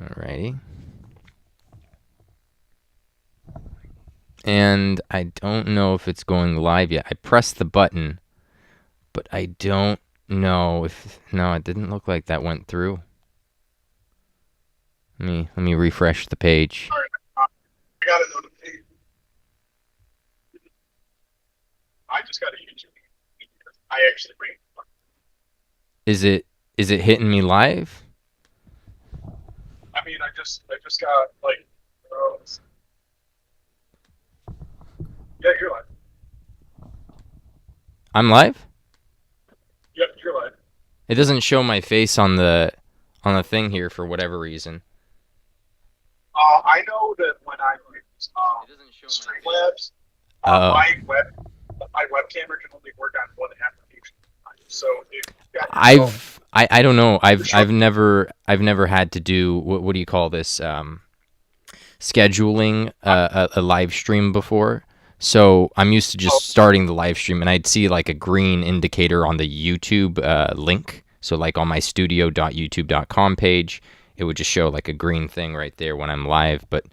Alrighty. And I don't know if it's going live yet. I pressed the button, but I don't know if... No, it didn't look like that went through. Let me refresh the page. All right, I got a notification. I just got a YouTube. I actually read. Is it hitting me live? I mean, I just got like. Yeah, you're live. I'm live? Yep, you're live. It doesn't show my face on the thing here for whatever reason. I know that when I use Streamlabs, my webcam can only work on one application. So I don't know. I've never had to do what do you call this scheduling a live stream before. So I'm used to just starting the live stream, and I'd see like a green indicator on the YouTube link. So like on my studio.youtube.com page, it would just show like a green thing right there when I'm live. But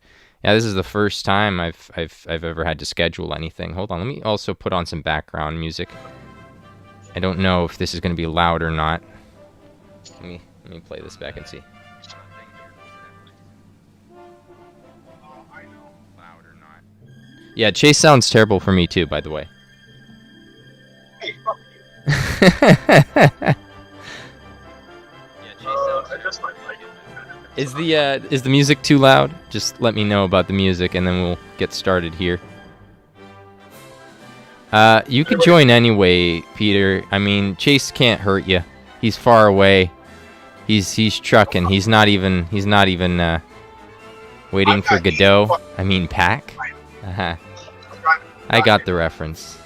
yeah, this is the first time I've ever had to schedule anything. Hold on, let me also put on some background music. I don't know if this is going to be loud or not. Let me play this back and see. Yeah, Chase sounds terrible for me too, by the way. Hey, fuck you. Is the music too loud? Just let me know about the music, and then we'll get started here. You could join anyway, Peter. I mean, Chase can't hurt you. He's far away. He's trucking. He's not even waiting for Godot. I mean, Pack. I got the reference.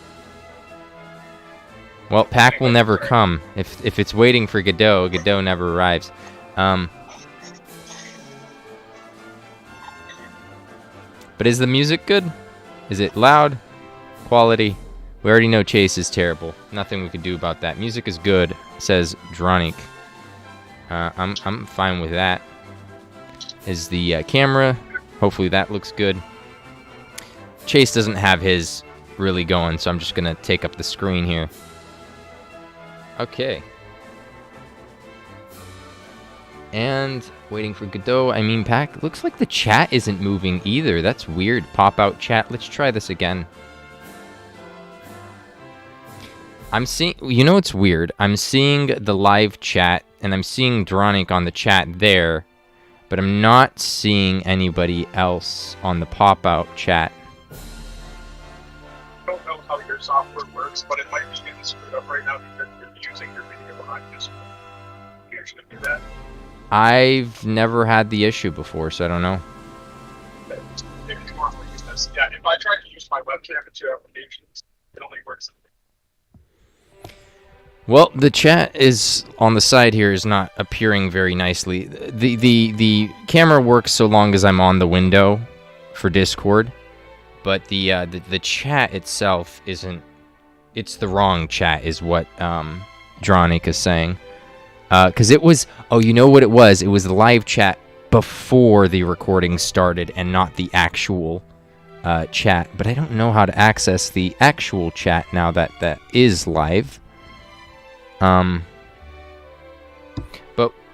Well, Pack will never come. If it's waiting for Godot, Godot never arrives. But is the music good? Is it loud? Quality? We already know Chase is terrible. Nothing we can do about that. Music is good, says Dronic. I'm fine with that. Is the camera? Hopefully that looks good. Chase doesn't have his really going, so I'm just gonna take up the screen here. Okay. And waiting for Godot. I mean, Pack. Looks like the chat isn't moving either. That's weird. Pop out chat. Let's try this again. I'm seeing, you know what's weird? I'm seeing the live chat, and I'm seeing Dronic on the chat there, but I'm not seeing anybody else on the pop-out chat. I don't know how your software works, but it might be getting screwed up right now because you're using your video on Discord. You should do that. I've never had the issue before, so I don't know. If you normally use this. Yeah, if I try to use my webcam in two applications, it only works. Well, the chat is on the side here is not appearing very nicely. The camera works so long as I'm on the window for Discord, but the chat itself isn't. It's the wrong chat, is what Dronic is saying. Because it was. Oh, you know what it was? It was the live chat before the recording started, and not the actual chat. But I don't know how to access the actual chat now that that is live. But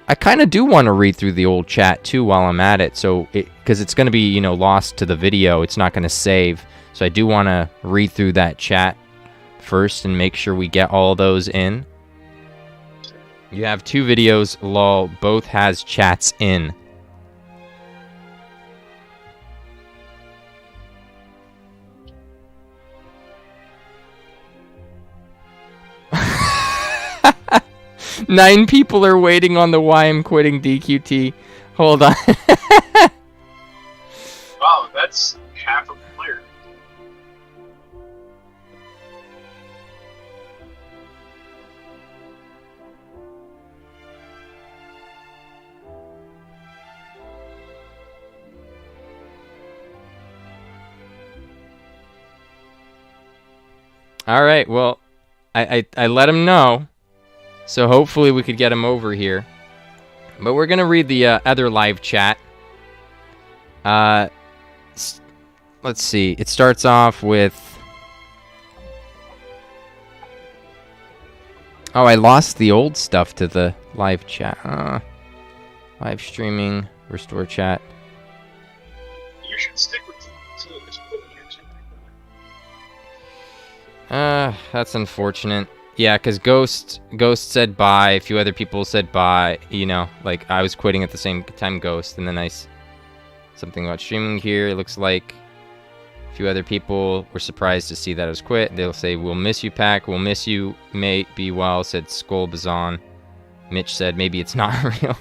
I kind of do want to read through the old chat too while I'm at it, so because it's going to be, you know, lost to the video, it's not going to save, so I do want to read through that chat first and make sure we get all those in. You have two videos, lol, both has chats in. Nine people are waiting on the why I'm quitting DQT. Hold on. Wow, that's half a player. All right, well, I let him know. So hopefully we could get him over here. But we're going to read the other live chat. Let's see. It starts off with... Oh, I lost the old stuff to the live chat. Live streaming, restore chat. You should stick with That's unfortunate. Yeah, because Ghost said bye. A few other people said bye. You know, like I was quitting at the same time Ghost, and then something about streaming here. It looks like a few other people were surprised to see that I was quit. They'll say, "We'll miss you, Pack. We'll miss you, mate. Be well," said Skull Bazan. Mitch said, "Maybe it's not real."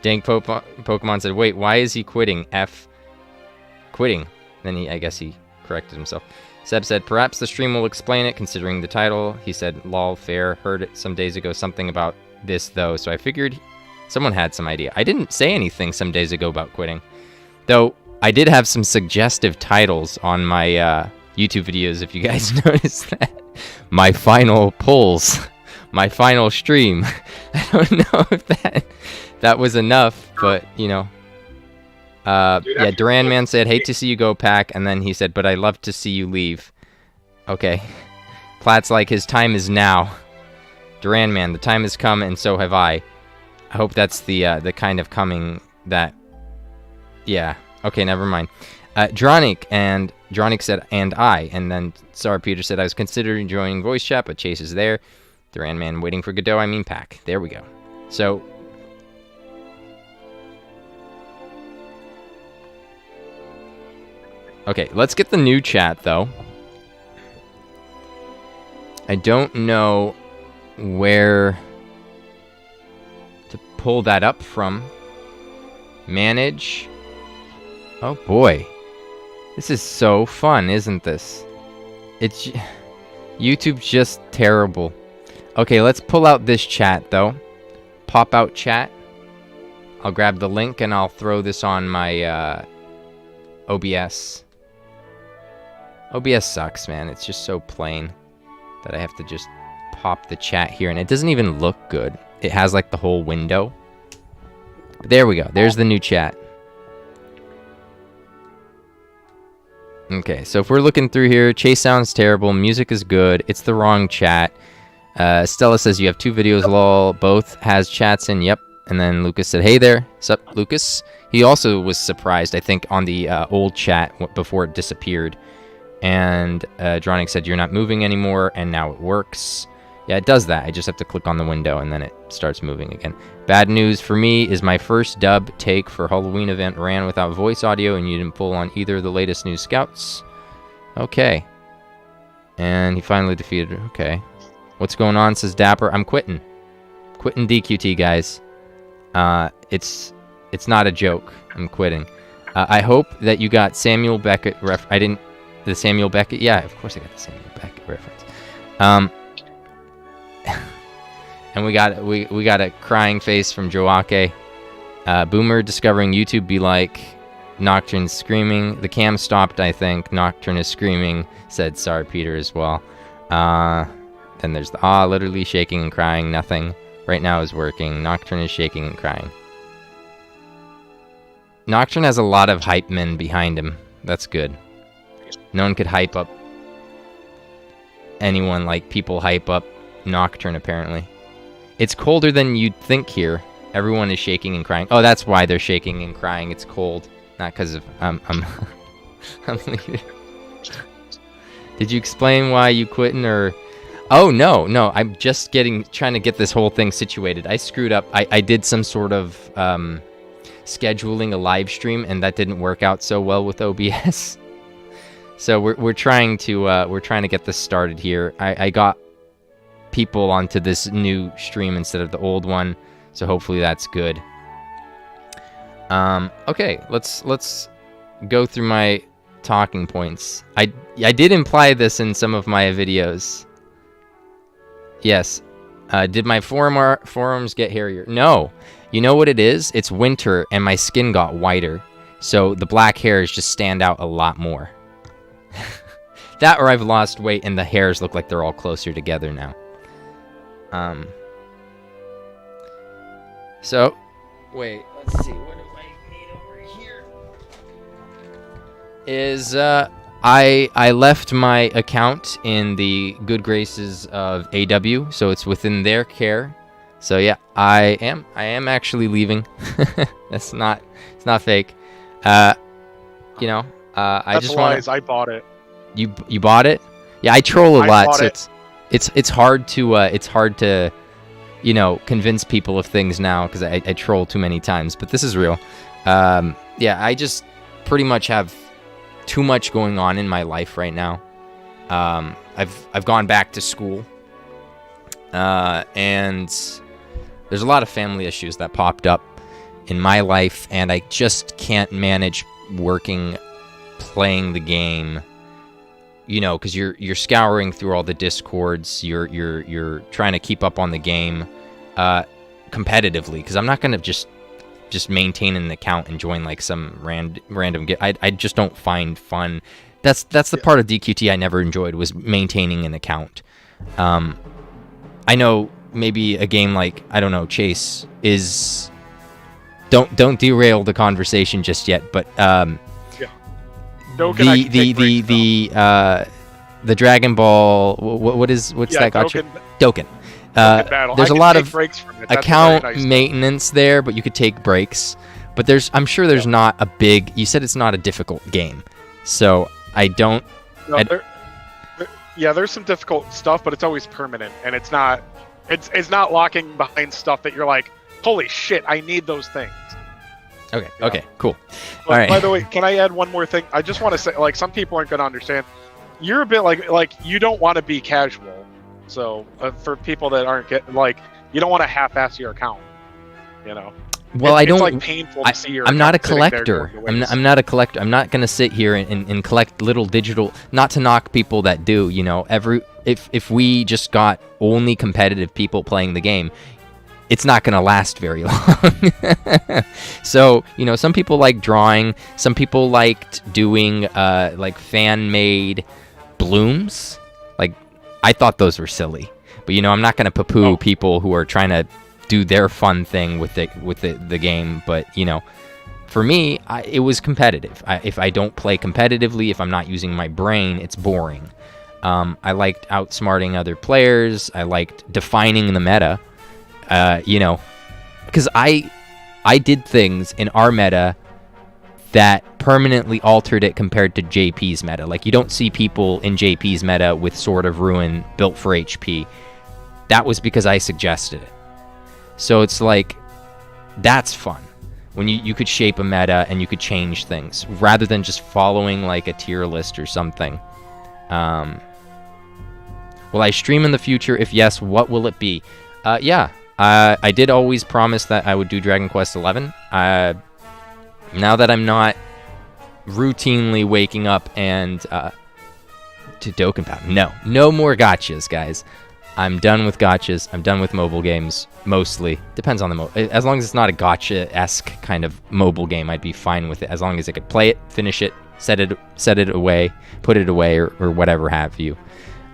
Dank Pokemon said, "Wait, why is he quitting? Quitting." Then I guess he corrected himself. Seb said, "Perhaps the stream will explain it, considering the title." He said, "Lol, fair. Heard it some days ago, something about this, though, so I figured someone had some idea." I didn't say anything some days ago about quitting. Though, I did have some suggestive titles on my YouTube videos, if you guys noticed that. My final pulls. My final stream. I don't know if that was enough, but, you know. Yeah, Duran Man said, "Hate to see you go, Pack," and then he said, "But I love to see you leave." Okay. Platt's like, "His time is now." Duran Man, "The time has come, and so have I." I hope that's the kind of coming that... Yeah. Okay, never mind. Dronic said, "And I." And then Sarah Peter said, "I was considering joining voice chat, but Chase is there." Duran Man, "Waiting for Godot, I mean Pack." There we go. So... Okay, let's get the new chat, though. I don't know where to pull that up from. Manage. Oh, boy. This is so fun, isn't this? YouTube's just terrible. Okay, let's pull out this chat, though. Pop out chat. I'll grab the link, and I'll throw this on my OBS. OBS sucks, man. It's just so plain that I have to just pop the chat here, and it doesn't even look good. It has like the whole window. But there we go. There's the new chat. Okay, so if we're looking through here, Chase sounds terrible. Music is good. It's the wrong chat. Stella says you have 2 videos, lol. Both has chats in. Yep. And then Lucas said, "Hey there." Sup, Lucas? He also was surprised, I think, on the old chat before it disappeared. And Dronic said, "You're not moving anymore," and now it works. Yeah, it does that. I just have to click on the window, and then it starts moving again. Bad news for me is my first dub take for Halloween event ran without voice audio, and you didn't pull on either of the latest new scouts. Okay. And he finally defeated... Okay. What's going on, says Dapper? I'm quitting. Quitting DQT, guys. It's not a joke. I'm quitting. I hope that you got Samuel Beckett I didn't... The Samuel Beckett? Yeah, of course I got the Samuel Beckett reference. And we got a crying face from Joake. Boomer discovering YouTube be like Nocturne screaming. The cam stopped, I think. Nocturne is screaming, said Sar Peter as well. Then there's the literally shaking and crying. Nothing right now is working. Nocturne is shaking and crying. Nocturne has a lot of hype men behind him. That's good. No one could hype up anyone like people hype up Nocturne, apparently. It's colder than you'd think here. Everyone is shaking and crying. Oh, that's why they're shaking and crying. It's cold. Not because of... I'm leaving. Did you explain why you quitting, or... Oh, no. I'm just trying to get this whole thing situated. I screwed up. I did some sort of scheduling a live stream, and that didn't work out so well with OBS. So we're trying to get this started here. I got people onto this new stream instead of the old one, so hopefully that's good. Okay, let's go through my talking points. I did imply this in some of my videos. Yes. Did my forearms get hairier? No. You know what it is? It's winter and my skin got whiter, so the black hairs just stand out a lot more. That, or I've lost weight and the hairs look like they're all closer together now. So Wait, let's see. What do I need over here? Is I left my account in the good graces of AW, so it's within their care. So yeah, I am actually leaving. It's not fake. You know, I just want. I bought it. You bought it? Yeah, I troll a lot, so it's hard to you know, convince people of things now because I troll too many times. But this is real. Yeah, I just pretty much have too much going on in my life right now. I've gone back to school, and there's a lot of family issues that popped up in my life, and I just can't manage working, playing the game. You know, because you're scouring through all the discords, you're trying to keep up on the game competitively. Because I'm not gonna just maintain an account and join like some random game. I just don't find fun. That's the part of DQT I never enjoyed, was maintaining an account. I know maybe a game like, I don't know, Chase is. Don't derail the conversation just yet, but the Dragon Ball, what's that gacha? Dokkan. There's a lot of account maintenance there, but you could take breaks. But I'm sure there's not a big. You said it's not a difficult game, so I don't. No, there's some difficult stuff, but it's always permanent, and it's not locking behind stuff that you're like, holy shit, I need those things. Okay. Yeah. Okay. Cool. All right. By the way, can I add one more thing? I just want to say, like, some people aren't going to understand. You're a bit like you don't want to be casual. So for people that aren't you don't want to half-ass your account. You know. Well, it's like painful to see your. I'm not a collector. I'm not a collector. I'm not going to sit here and collect little digital. Not to knock people that do. You know, if we just got only competitive people playing the game, it's not going to last very long. So, you know, some people like drawing. Some people liked doing like fan-made blooms. Like, I thought those were silly. But, you know, I'm not going to poo-poo people who are trying to do their fun thing with the game. But, you know, for me, it was competitive. If I don't play competitively, if I'm not using my brain, it's boring. I liked outsmarting other players. I liked defining the meta. You know, because I did things in our meta that permanently altered it compared to JP's meta. Like, you don't see people in JP's meta with Sword of Ruin built for HP. That was because I suggested it. So it's like, that's fun. When you could shape a meta and you could change things, rather than just following like a tier list or something. Will I stream in the future? If yes, what will it be? Yeah. I did always promise that I would do Dragon Quest XI. Now that I'm not routinely waking up and to Dokkan Battle. No more gotchas, guys. I'm done with gotchas. I'm done with mobile games, mostly. Depends on the as long as it's not a gotcha-esque kind of mobile game, I'd be fine with it. As long as I could play it, finish it, set it away, put it away, or whatever have you.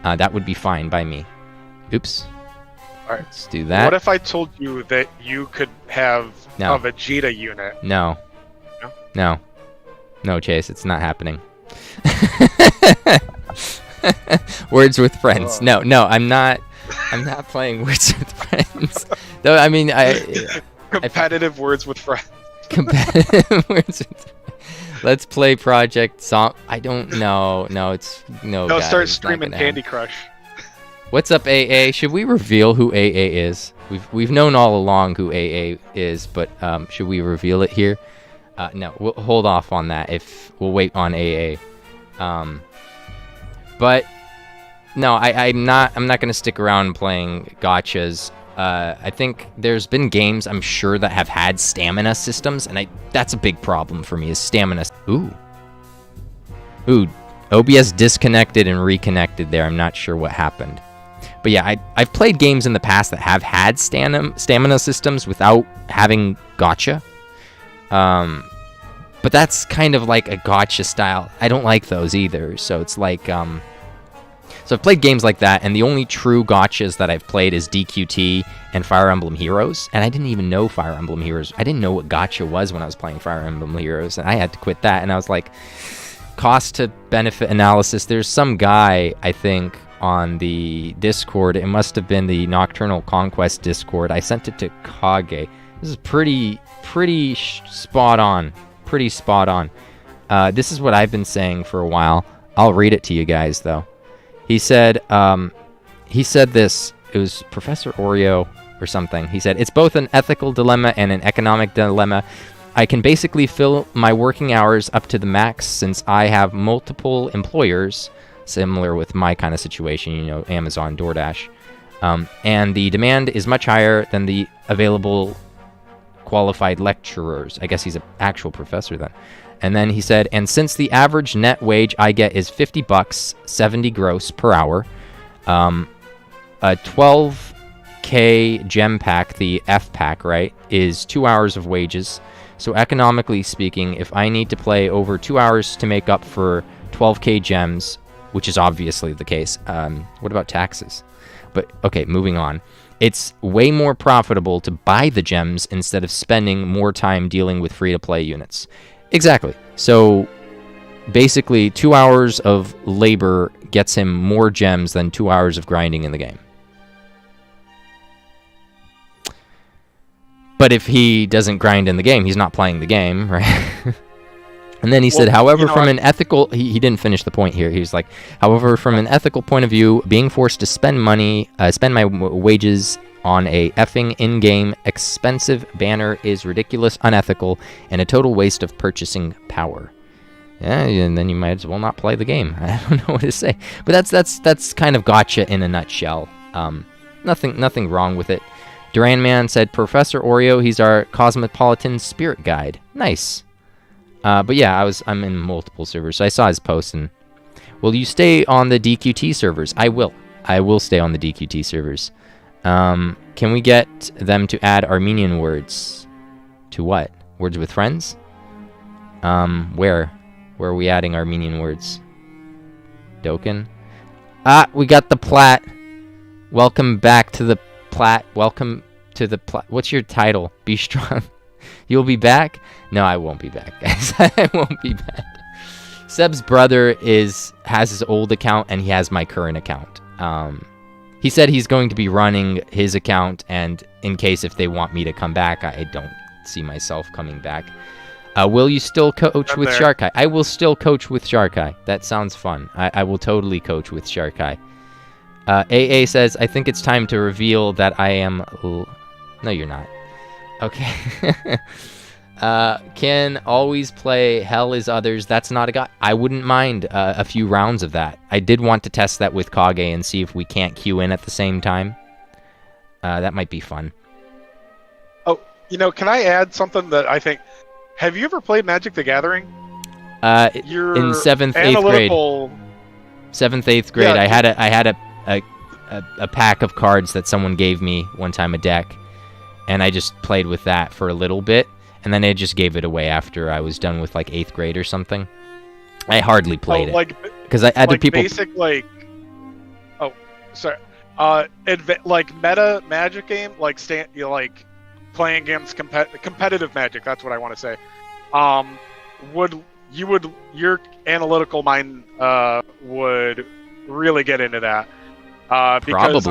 That would be fine by me. Oops. All right. Let's do that. What if I told you that you could have a Vegeta unit? No, Chase, it's not happening. Words with Friends. No, I'm not playing Words with Friends. Though, I mean, competitive Words with Friends. Competitive Words with Friends. Let's play Project Song. I don't know. No, it's no. No, start streaming Candy Crush. What's up, AA? Should we reveal who AA is? We've known all along who AA is, but should we reveal it here? No, we'll hold off on that. We'll wait on AA. But no, I'm not going to stick around playing gotchas. I think there's been games, I'm sure, that have had stamina systems, and that's a big problem for me, is stamina. Ooh, OBS disconnected and reconnected there. I'm not sure what happened. But yeah, I've played games in the past that have had stamina systems without having gotcha. But that's kind of like a gotcha style. I don't like those either. So it's like, So I've played games like that, and the only true gotchas that I've played is DQT and Fire Emblem Heroes, and I didn't even know Fire Emblem Heroes. I didn't know what gotcha was when I was playing Fire Emblem Heroes, and I had to quit that, and I was like, cost to benefit analysis. There's some guy, I think, on the Discord. It must have been the Nocturnal Conquest Discord. I sent it to Kage. This is pretty spot on. Pretty spot on. This is what I've been saying for a while. I'll read it to you guys, though. He said this. It was Professor Oreo or something. He said, it's both an ethical dilemma and an economic dilemma. I can basically fill my working hours up to the max since I have multiple employers, similar with my kind of situation, you know, Amazon, DoorDash. And the demand is much higher than the available qualified lecturers. I guess he's an actual professor then. And then he said, and since the average net wage I get is $50, 70 gross per hour, a 12K gem pack, the F pack, right, is 2 hours of wages. So economically speaking, if I need to play over 2 hours to make up for 12K gems, which is obviously the case, what about taxes? But okay, moving on. It's way more profitable to buy the gems instead of spending more time dealing with free-to-play units. Exactly. So basically 2 hours of labor gets him more gems than 2 hours of grinding in the game. But if he doesn't grind in the game, he's not playing the game, right? And then he said, however, from an ethical... He didn't finish the point here. He was like, however, from an ethical point of view, being forced to spend money, spend my wages on a effing in-game expensive banner is ridiculous, unethical, and a total waste of purchasing power. Yeah, and then you might as well not play the game. I don't know what to say. But that's kind of gotcha in a nutshell. Nothing wrong with it. Duran Man said, Professor Oreo, he's our Cosmopolitan Spirit Guide. Nice. But yeah, I'm in multiple servers, so I saw his post, and will you stay on the DQT servers? I will. I will stay on the DQT servers. Can we get them to add Armenian words? To what? Words with friends? Where? Where are we adding Armenian words? Doken? Ah, we got the plat. Welcome back to the plat. Welcome to the plat. What's your title? Be strong. You'll be back? No, I won't be back, guys. I won't be back. Seb's brother has his old account, and he has my current account. He said he's going to be running his account, and in case if they want me to come back, I don't see myself coming back. Will you still coach with Sharkai? I will still coach with Sharkai. That sounds fun. I will totally coach with Sharkai. AA says, I think it's time to reveal that I am... No, you're not. Okay. Can always play Hell is Others. That's not a guy. I wouldn't mind a few rounds of that. I did want to test that with Kage and see if we can't queue in at the same time. That might be fun. Oh, can I add something that I think... Have you ever played Magic the Gathering? In 7th, 8th grade. 7th, 8th grade, yeah, I had a pack of cards that someone gave me one time, a deck. And I just played with that for a little bit, and then I just gave it away after I was done with like 8th grade or something. I hardly played it because I had to people. Basic like meta Magic game, like playing against competitive Magic. That's what I want to say. Your analytical mind would really get into that because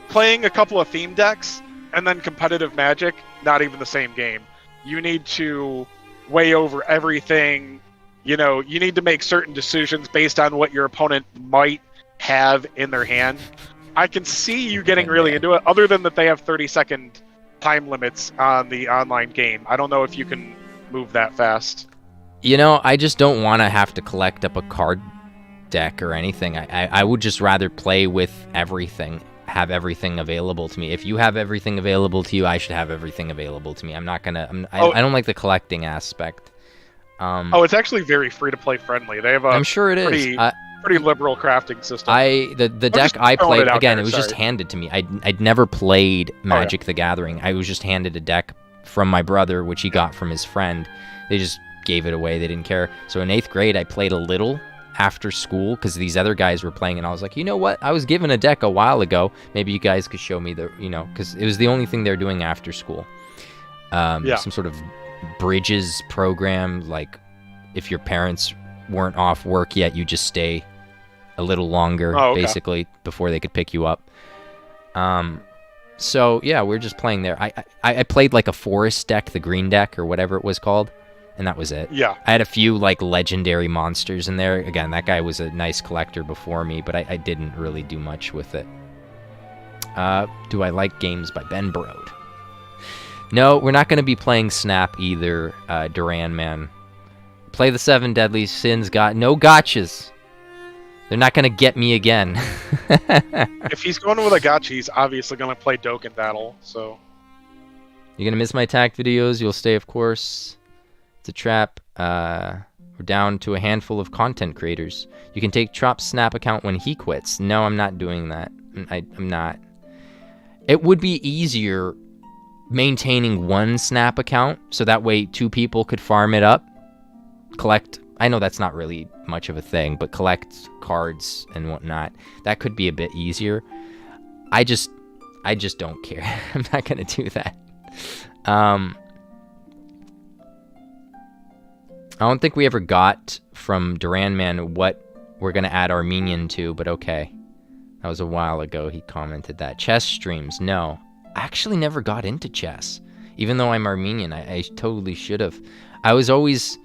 playing a couple of theme decks. And then competitive Magic, not even the same game. You need to weigh over everything. You need to make certain decisions based on what your opponent might have in their hand. I can see you getting really into it, other than that they have 30-second time limits on the online game. I don't know if you can move that fast. I just don't want to have to collect up a card deck or anything. I would just rather play with everything. Have everything available to me. If you have everything available to you, I should have everything available to me. I'm not gonna. I don't like the collecting aspect. It's actually very free to play friendly. They have I'm sure it is. Pretty liberal crafting system. The deck I played again. It was just handed to me. I'd never played Magic the Gathering. I was just handed a deck from my brother, which he got from his friend. They just gave it away. They didn't care. So in 8th grade, I played a little, after school because these other guys were playing, and I was like, you know what? I was given a deck a while ago. Maybe you guys could show me the, because it was the only thing they're doing after school. Some sort of bridges program, like if your parents weren't off work yet, you just stay a little longer, basically, before they could pick you up. So yeah, we're just playing there. I played like a forest deck, the green deck or whatever it was called, and that was it. Yeah. I had a few like legendary monsters in there. Again, that guy was a nice collector before me, but I didn't really do much with it. Do I like games by Ben Brode? No, we're not going to be playing Snap either, Duran Man. Play the 7 Deadly Sins. Got no gotchas. They're not going to get me again. If he's going with a gacha, he's obviously going to play Dokkan Battle, so... You're going to miss my attack videos. You'll stay, of course. It's a trap. We're down to a handful of content creators. You can take Trop's Snap account when he quits. No, I'm not doing that. I'm not. It would be easier maintaining one Snap account, so that way 2 people could farm it up. Collect... I know that's not really much of a thing, but collect cards and whatnot. That could be a bit easier. I just don't care. I'm not gonna do that. I don't think we ever got from Duran Man what we're gonna add Armenian to, but okay. That was a while ago. He commented that. Chess streams, no. I actually never got into chess, even though I'm Armenian. I totally should have. I was always...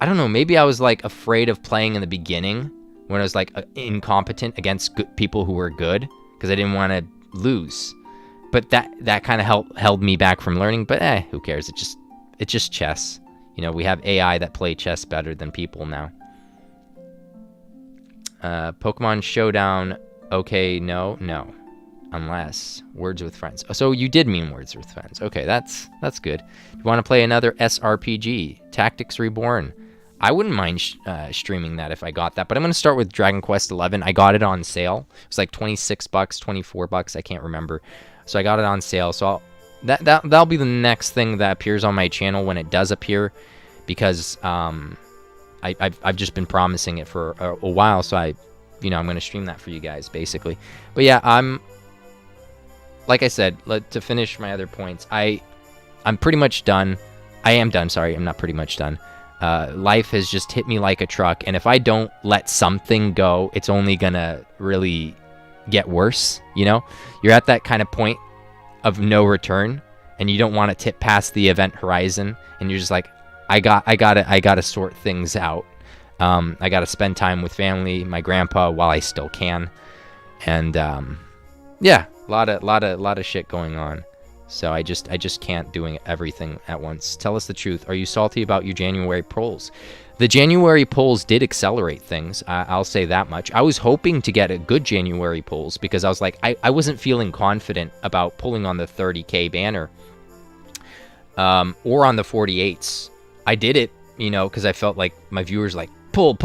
I don't know, maybe I was like afraid of playing in the beginning when I was like incompetent against people who were good because I didn't want to lose. But that kind of held me back from learning, but who cares? It's just chess. We have AI that play chess better than people now. Pokemon Showdown, okay, no. Unless Words with Friends. So you did mean Words with Friends. Okay, that's good. You want to play another SRPG, Tactics Reborn? I wouldn't mind streaming that if I got that, but I'm going to start with Dragon Quest 11. I got it on sale. It was like $26, $24, I can't remember. So I got it on sale. So that'll be the next thing that appears on my channel when it does appear, because I've just been promising it for a while. So I'm going to stream that for you guys basically. But yeah, like I said, to finish my other points, I'm pretty much done. I am done. Sorry, I'm not pretty much done. Life has just hit me like a truck, and if I don't let something go, it's only gonna really get worse. You're at that kind of point of no return, and you don't want to tip past the event horizon, and you're just like, I gotta sort things out. I gotta spend time with family, my grandpa, while I still can, and yeah, a lot of shit going on. So I just can't doing everything at once. Tell us the truth. Are you salty about your January polls? The January polls did accelerate things. I'll say that much. I was hoping to get a good January polls because I was like, I wasn't feeling confident about pulling on the 30K banner or on the 48s. I did it, because I felt like my viewers like, pull.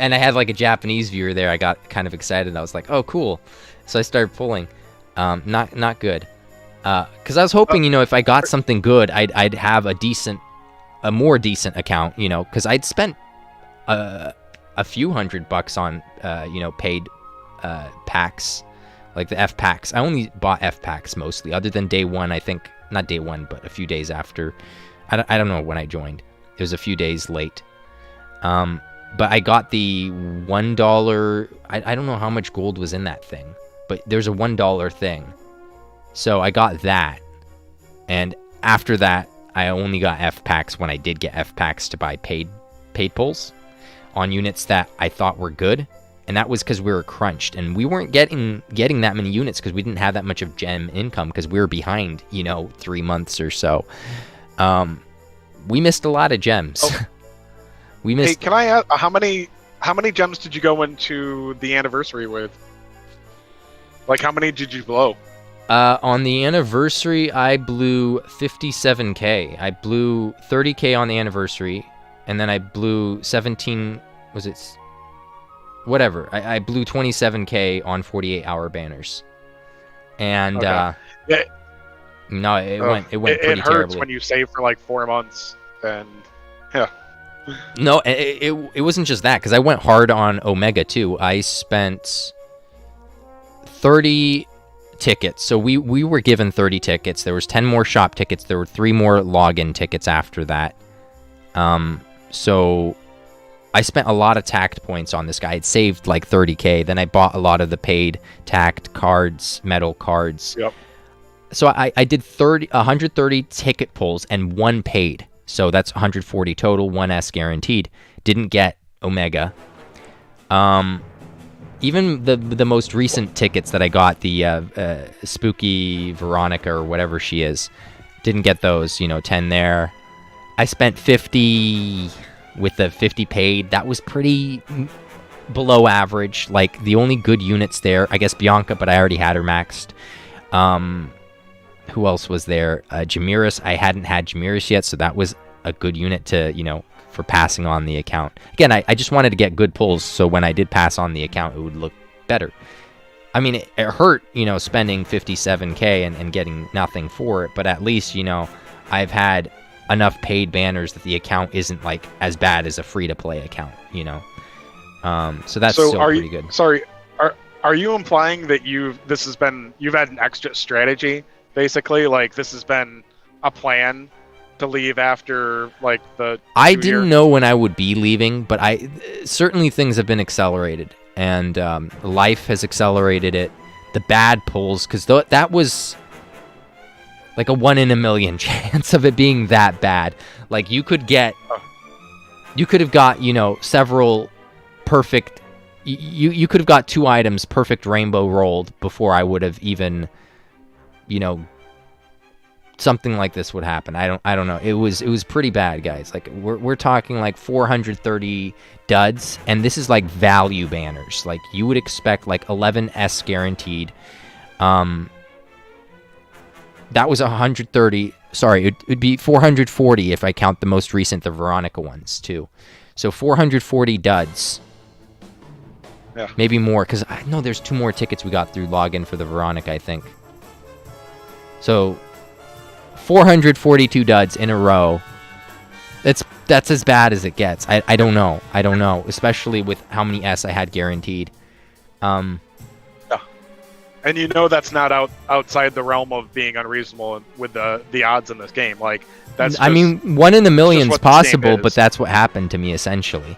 And I had like a Japanese viewer there. I got kind of excited. I was like, oh, cool. So I started pulling. Not good. Because I was hoping, if I got something good, I'd have a more decent account, because I'd spent a few $100 on, paid packs, like the F packs. I only bought F packs mostly, other than day one. I think not day one, but a few days after. I don't know when I joined. It was a few days late. But I got the $1. I don't know how much gold was in that thing. But there's a $1 thing. So I got that. And after that, I only got F packs when I did get F packs to buy paid pulls on units that I thought were good. And that was because we were crunched. And we weren't getting that many units because we didn't have that much of gem income because we were behind, 3 months or so. We missed a lot of gems. Oh. We missed. Hey, can I ask how many gems did you go into the anniversary with? Like, how many did you blow? On the anniversary, I blew 57K. I blew 30K on the anniversary, and then I blew 17... Was it... Whatever. I blew 27K on 48-hour banners. And, okay. No, it went pretty terribly. It hurts when you save for, like, 4 months, and... Yeah. No, it wasn't just that, because I went hard on Omega too. I spent 30 tickets. So we were given 30 tickets. There was 10 more shop tickets. There were 3 more login tickets after that. So I spent a lot of tact points on this guy. It saved like 30k. Then I bought a lot of the paid tact cards, metal cards. Yep. So I did 130 ticket pulls and 1 paid. So that's 140 total, 1S guaranteed. Didn't get Omega. Even the most recent tickets that I got, the Spooky Veronica or whatever she is, didn't get those, 10 there. I spent 50 with the 50 paid. That was pretty below average. Like, the only good units there, I guess Bianca, but I already had her maxed. Who else was there? Jamiris. I hadn't had Jamiris yet, so that was a good unit to, for passing on the account. Again, I just wanted to get good pulls, so when I did pass on the account, it would look better. I mean, it hurt, spending 57k and getting nothing for it, but at least, I've had enough paid banners that the account isn't, like, as bad as a free-to-play account, So that's still pretty good. Sorry, are you implying that you've had an extra strategy, basically? Like, this has been a plan to leave after, like, the I didn't know when I would be leaving, but certainly things have been accelerated, and life has accelerated it. The bad pulls, because that was like a 1 in a million chance of it being that bad. Like, you could have got, several perfect, you could have got 2 items perfect rainbow rolled before I would have even, something like this would happen. I don't know. It was pretty bad, guys. Like, we're talking like 430 duds, and this is like value banners. Like, you would expect like 11S guaranteed. That was 130. Sorry, it'd be 440 if I count the most recent, the Veronica ones too. So 440 duds. Yeah. Maybe more, because I know there's 2 more tickets we got through login for the Veronica, I think. So 442 duds in a row. That's as bad as it gets. I don't know. Especially with how many S I had guaranteed. Yeah. And that's not outside the realm of being unreasonable with the odds in this game. Like, that's just, 1 in a million is possible, but that's what happened to me essentially.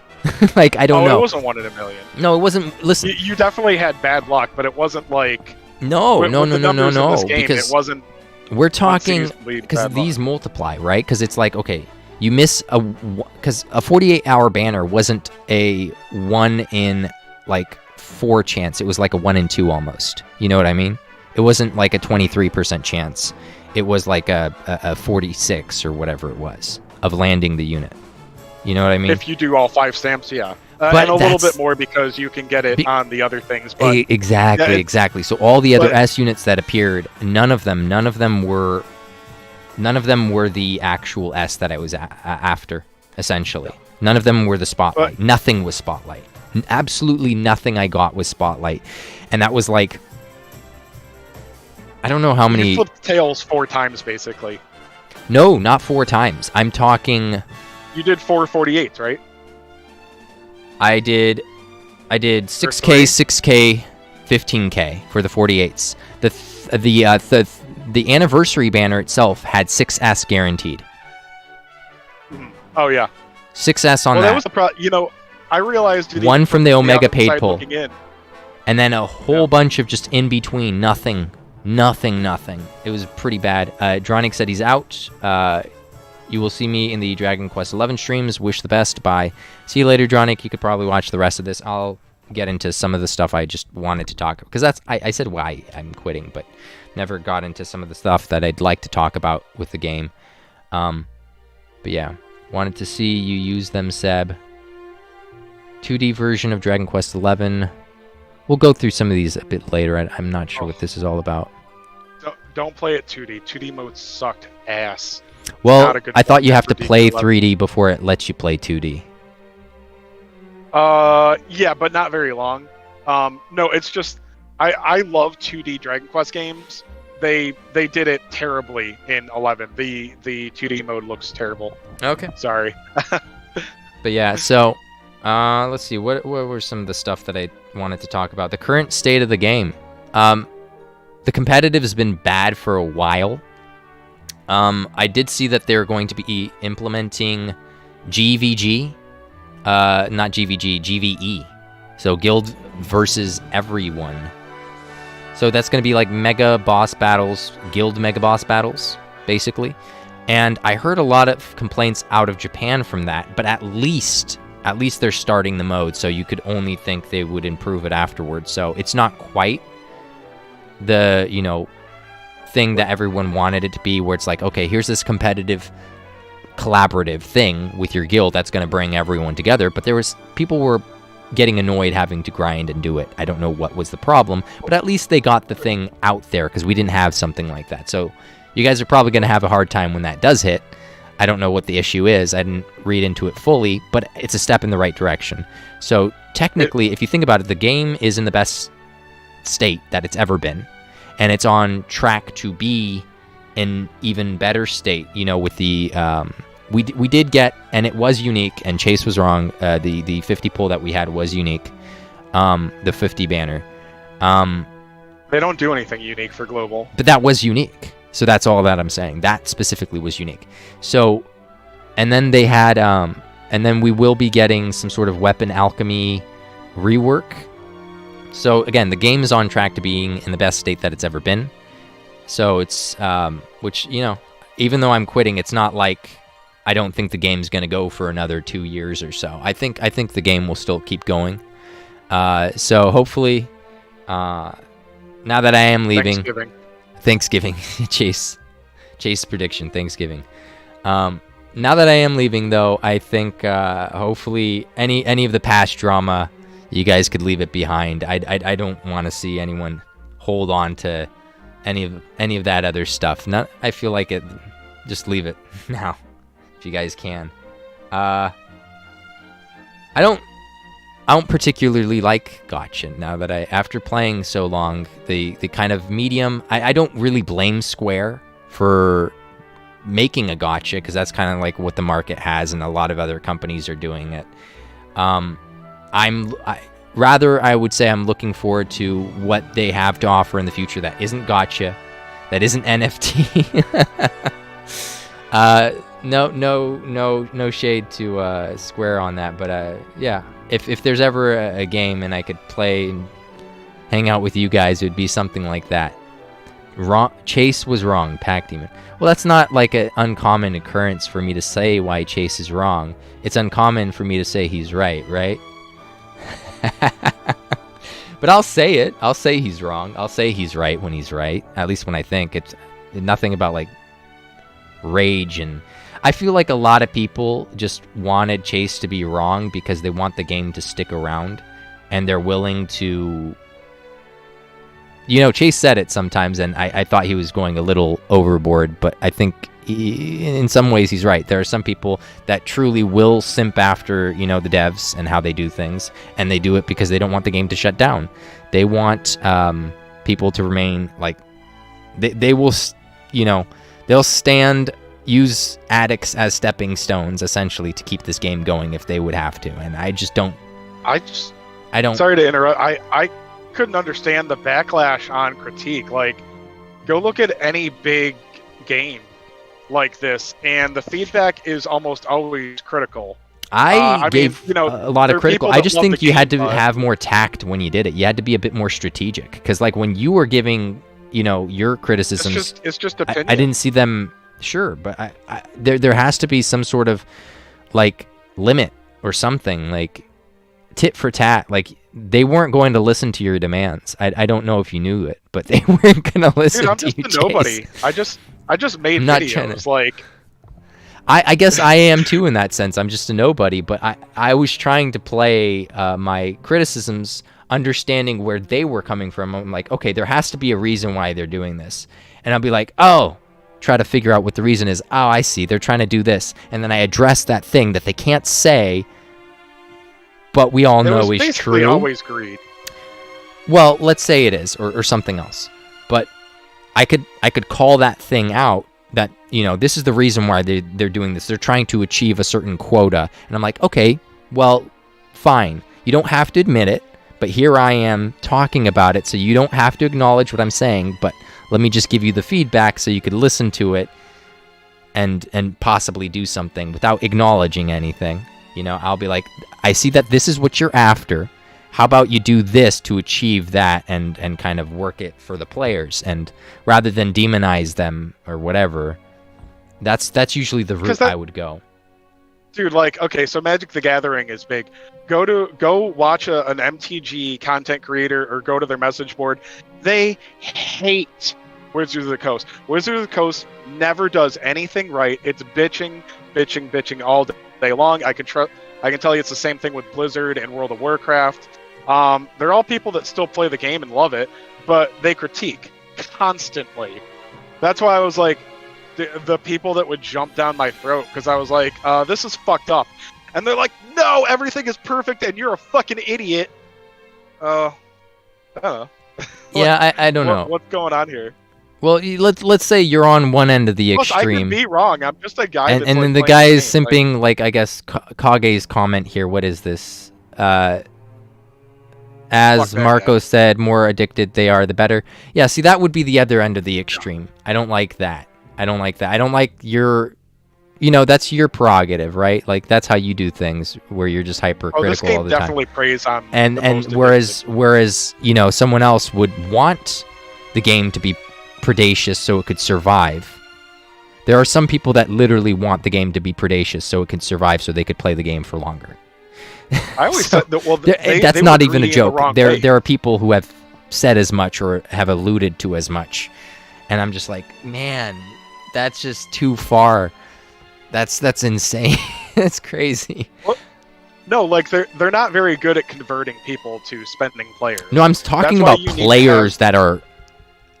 Like, I don't know. It wasn't 1 in a million. No, it wasn't. Listen, you definitely had bad luck, but it wasn't like no. Because Because it wasn't. We're talking because these multiply, right? Because it's like, okay, you miss because a 48-hour banner wasn't a 1 in like 4 chance. It was like a 1 in 2 almost. You know what I mean? It wasn't like a 23% chance. It was like a 46 or whatever it was of landing the unit. You know what I mean? If you do all 5 stamps, yeah. But and a little bit more because you can get it on the other things. But exactly. So all the other S units that appeared, none of them were the actual S that I was after. Essentially, none of them were the spotlight. Nothing was spotlight. Absolutely nothing I got was spotlight, and that was like, I don't know how many. You flipped tails 4 times basically. No, not 4 times. I'm talking. You did 448s, right? I did 6K, 6K, 15K for the 48s. The anniversary banner itself had 6S guaranteed. Oh yeah. 6S on that. Well, that was the problem. I realized 1 from the Omega paid pull, and then a whole bunch of just in between. Nothing. It was pretty bad. Dronic said he's out. You will see me in the Dragon Quest XI streams. Wish the best. Bye. See you later, Dronic. You could probably watch the rest of this. I'll get into some of the stuff I just wanted to talk about. Because I said why I'm quitting, but never got into some of the stuff that I'd like to talk about with the game. But yeah, wanted to see you use them, Seb. 2D version of Dragon Quest XI. We'll go through some of these a bit later. I'm not sure what this is all about. Don't play it 2D. 2D mode sucked ass. Well, I thought you have to play 3D before it lets you play 2D. Yeah, but not very long. No, it's just I love 2D Dragon Quest games. They did it terribly in 11. The 2D mode looks terrible. Okay. Sorry. But yeah, so let's see. What were some of the stuff that I wanted to talk about? The current state of the game. The competitive has been bad for a while. I did see that they're going to be implementing GVG, not GVG, GVE. So Guild versus Everyone. So that's going to be like mega boss battles, guild mega boss battles, basically. And I heard a lot of complaints out of Japan from that, but at least they're starting the mode, so you could only think they would improve it afterwards. So it's not quite the, thing that everyone wanted it to be, where it's like, okay, here's this competitive, collaborative thing with your guild that's going to bring everyone together. But people were getting annoyed having to grind and do it. I don't know what was the problem, but at least they got the thing out there, because we didn't have something like that. So you guys are probably going to have a hard time when that does hit. I don't know what the issue is. I didn't read into it fully, but it's a step in the right direction. So technically, if you think about it, the game is in the best state that it's ever been, and it's on track to be in even better state. With the we did get, and it was unique, and Chase was wrong. The 50 pull that we had was unique. The 50 banner. They don't do anything unique for global, but that was unique. So that's all that I'm saying. That specifically was unique. So, and then they had, and then we will be getting some sort of weapon alchemy rework. So again, the game is on track to being in the best state that it's ever been. So it's, which, even though I'm quitting, it's not like I don't think the game's going to go for another 2 years or so. I think the game will still keep going. So hopefully, now that I am leaving, Thanksgiving, Chase prediction, Thanksgiving. Now that I am leaving, though, I think hopefully any of the past drama, you guys could leave it behind. I don't want to see anyone hold on to any of that other stuff. I feel like it. Just leave it now, if you guys can. I don't particularly like gacha now that after playing so long, the kind of medium. I don't really blame Square for making a gacha, because that's kind of like what the market has, and a lot of other companies are doing it. I would say I'm looking forward to what they have to offer in the future that isn't gacha, that isn't NFT. No shade to Square on that, but yeah, if there's ever a game and I could play and hang out with you guys, it would be something like that. Chase was wrong, Pack Demon. Well, that's not like an uncommon occurrence for me to say why Chase is wrong. It's uncommon for me to say he's right? But I'll say it. I'll say he's wrong. I'll say he's right when he's right. At least when I think. It's nothing about like rage, and I feel like a lot of people just wanted Chase to be wrong because they want the game to stick around, and they're willing to... Chase said it sometimes, and I thought he was going a little overboard, but I think in some ways he's right. There are some people that truly will simp after, the devs and how they do things, and they do it because they don't want the game to shut down. They want people to remain, like, they will, they'll use addicts as stepping stones, essentially, to keep this game going if they would have to, and I don't... Sorry to interrupt. I couldn't understand the backlash on critique. Like, go look at any big game like this, and the feedback is almost always critical. I gave a lot of critical. I just think you had to have more tact when you did it. You had to be a bit more strategic, because like when you were giving your criticisms, it's just opinion. I didn't see them. Sure, but there has to be some sort of like limit or something, like tit for tat. Like, they weren't going to listen to your demands. I don't know if you knew it, but they weren't going to listen to you. I'm just a nobody. I just made videos. Like, I guess I am too in that sense. I'm just a nobody, but I was trying to play my criticisms, understanding where they were coming from. I'm like, okay, there has to be a reason why they're doing this, and I'll be like, try to figure out what the reason is. I see, they're trying to do this, and then I address that thing that they can't say, but we all know is true. Always greed. Well, let's say it is, or something else. But I could call that thing out that, this is the reason why they're doing this. They're trying to achieve a certain quota. And I'm like, okay, well, fine. You don't have to admit it, but here I am talking about it, so you don't have to acknowledge what I'm saying, but let me just give you the feedback so you could listen to it and possibly do something without acknowledging anything. I'll be like, I see that this is what you're after. How about you do this to achieve that and kind of work it for the players, and rather than demonize them or whatever. That's usually the route I would go. Dude, okay, so Magic the Gathering is big. Go watch an MTG content creator or go to their message board. They hate Wizards of the Coast. Wizards of the Coast never does anything right. It's bitching all day long. I can tell you it's the same thing with Blizzard and World of Warcraft. They're all people that still play the game and love it, but they critique constantly. That's why I was like, the people that would jump down my throat, because I was like, this is fucked up. And they're like, no, everything is perfect and you're a fucking idiot. I don't know. Yeah, I don't know. What's going on here? Well, let's say you're on one end of the Plus, extreme. I could be wrong. I'm just a guy and then the guy is simping, I guess, Kage's comment here. What is this? As Marco said, more addicted they are, the better. Yeah, see, that would be the other end of the extreme. I don't like that. I don't like your... that's your prerogative, right? Like, that's how you do things, where you're just hypercritical all the time. This game definitely preys on... And whereas, someone else would want the game to be predacious so it could survive. There are some people that literally want the game to be predacious so it could survive so they could play the game for longer. I always said that, that's not even a joke. There are people who have said as much or have alluded to as much. And I'm just like, man, that's just too far. That's insane. That's crazy. Well, no, they're not very good at converting people to spending players. No, I'm talking about players that are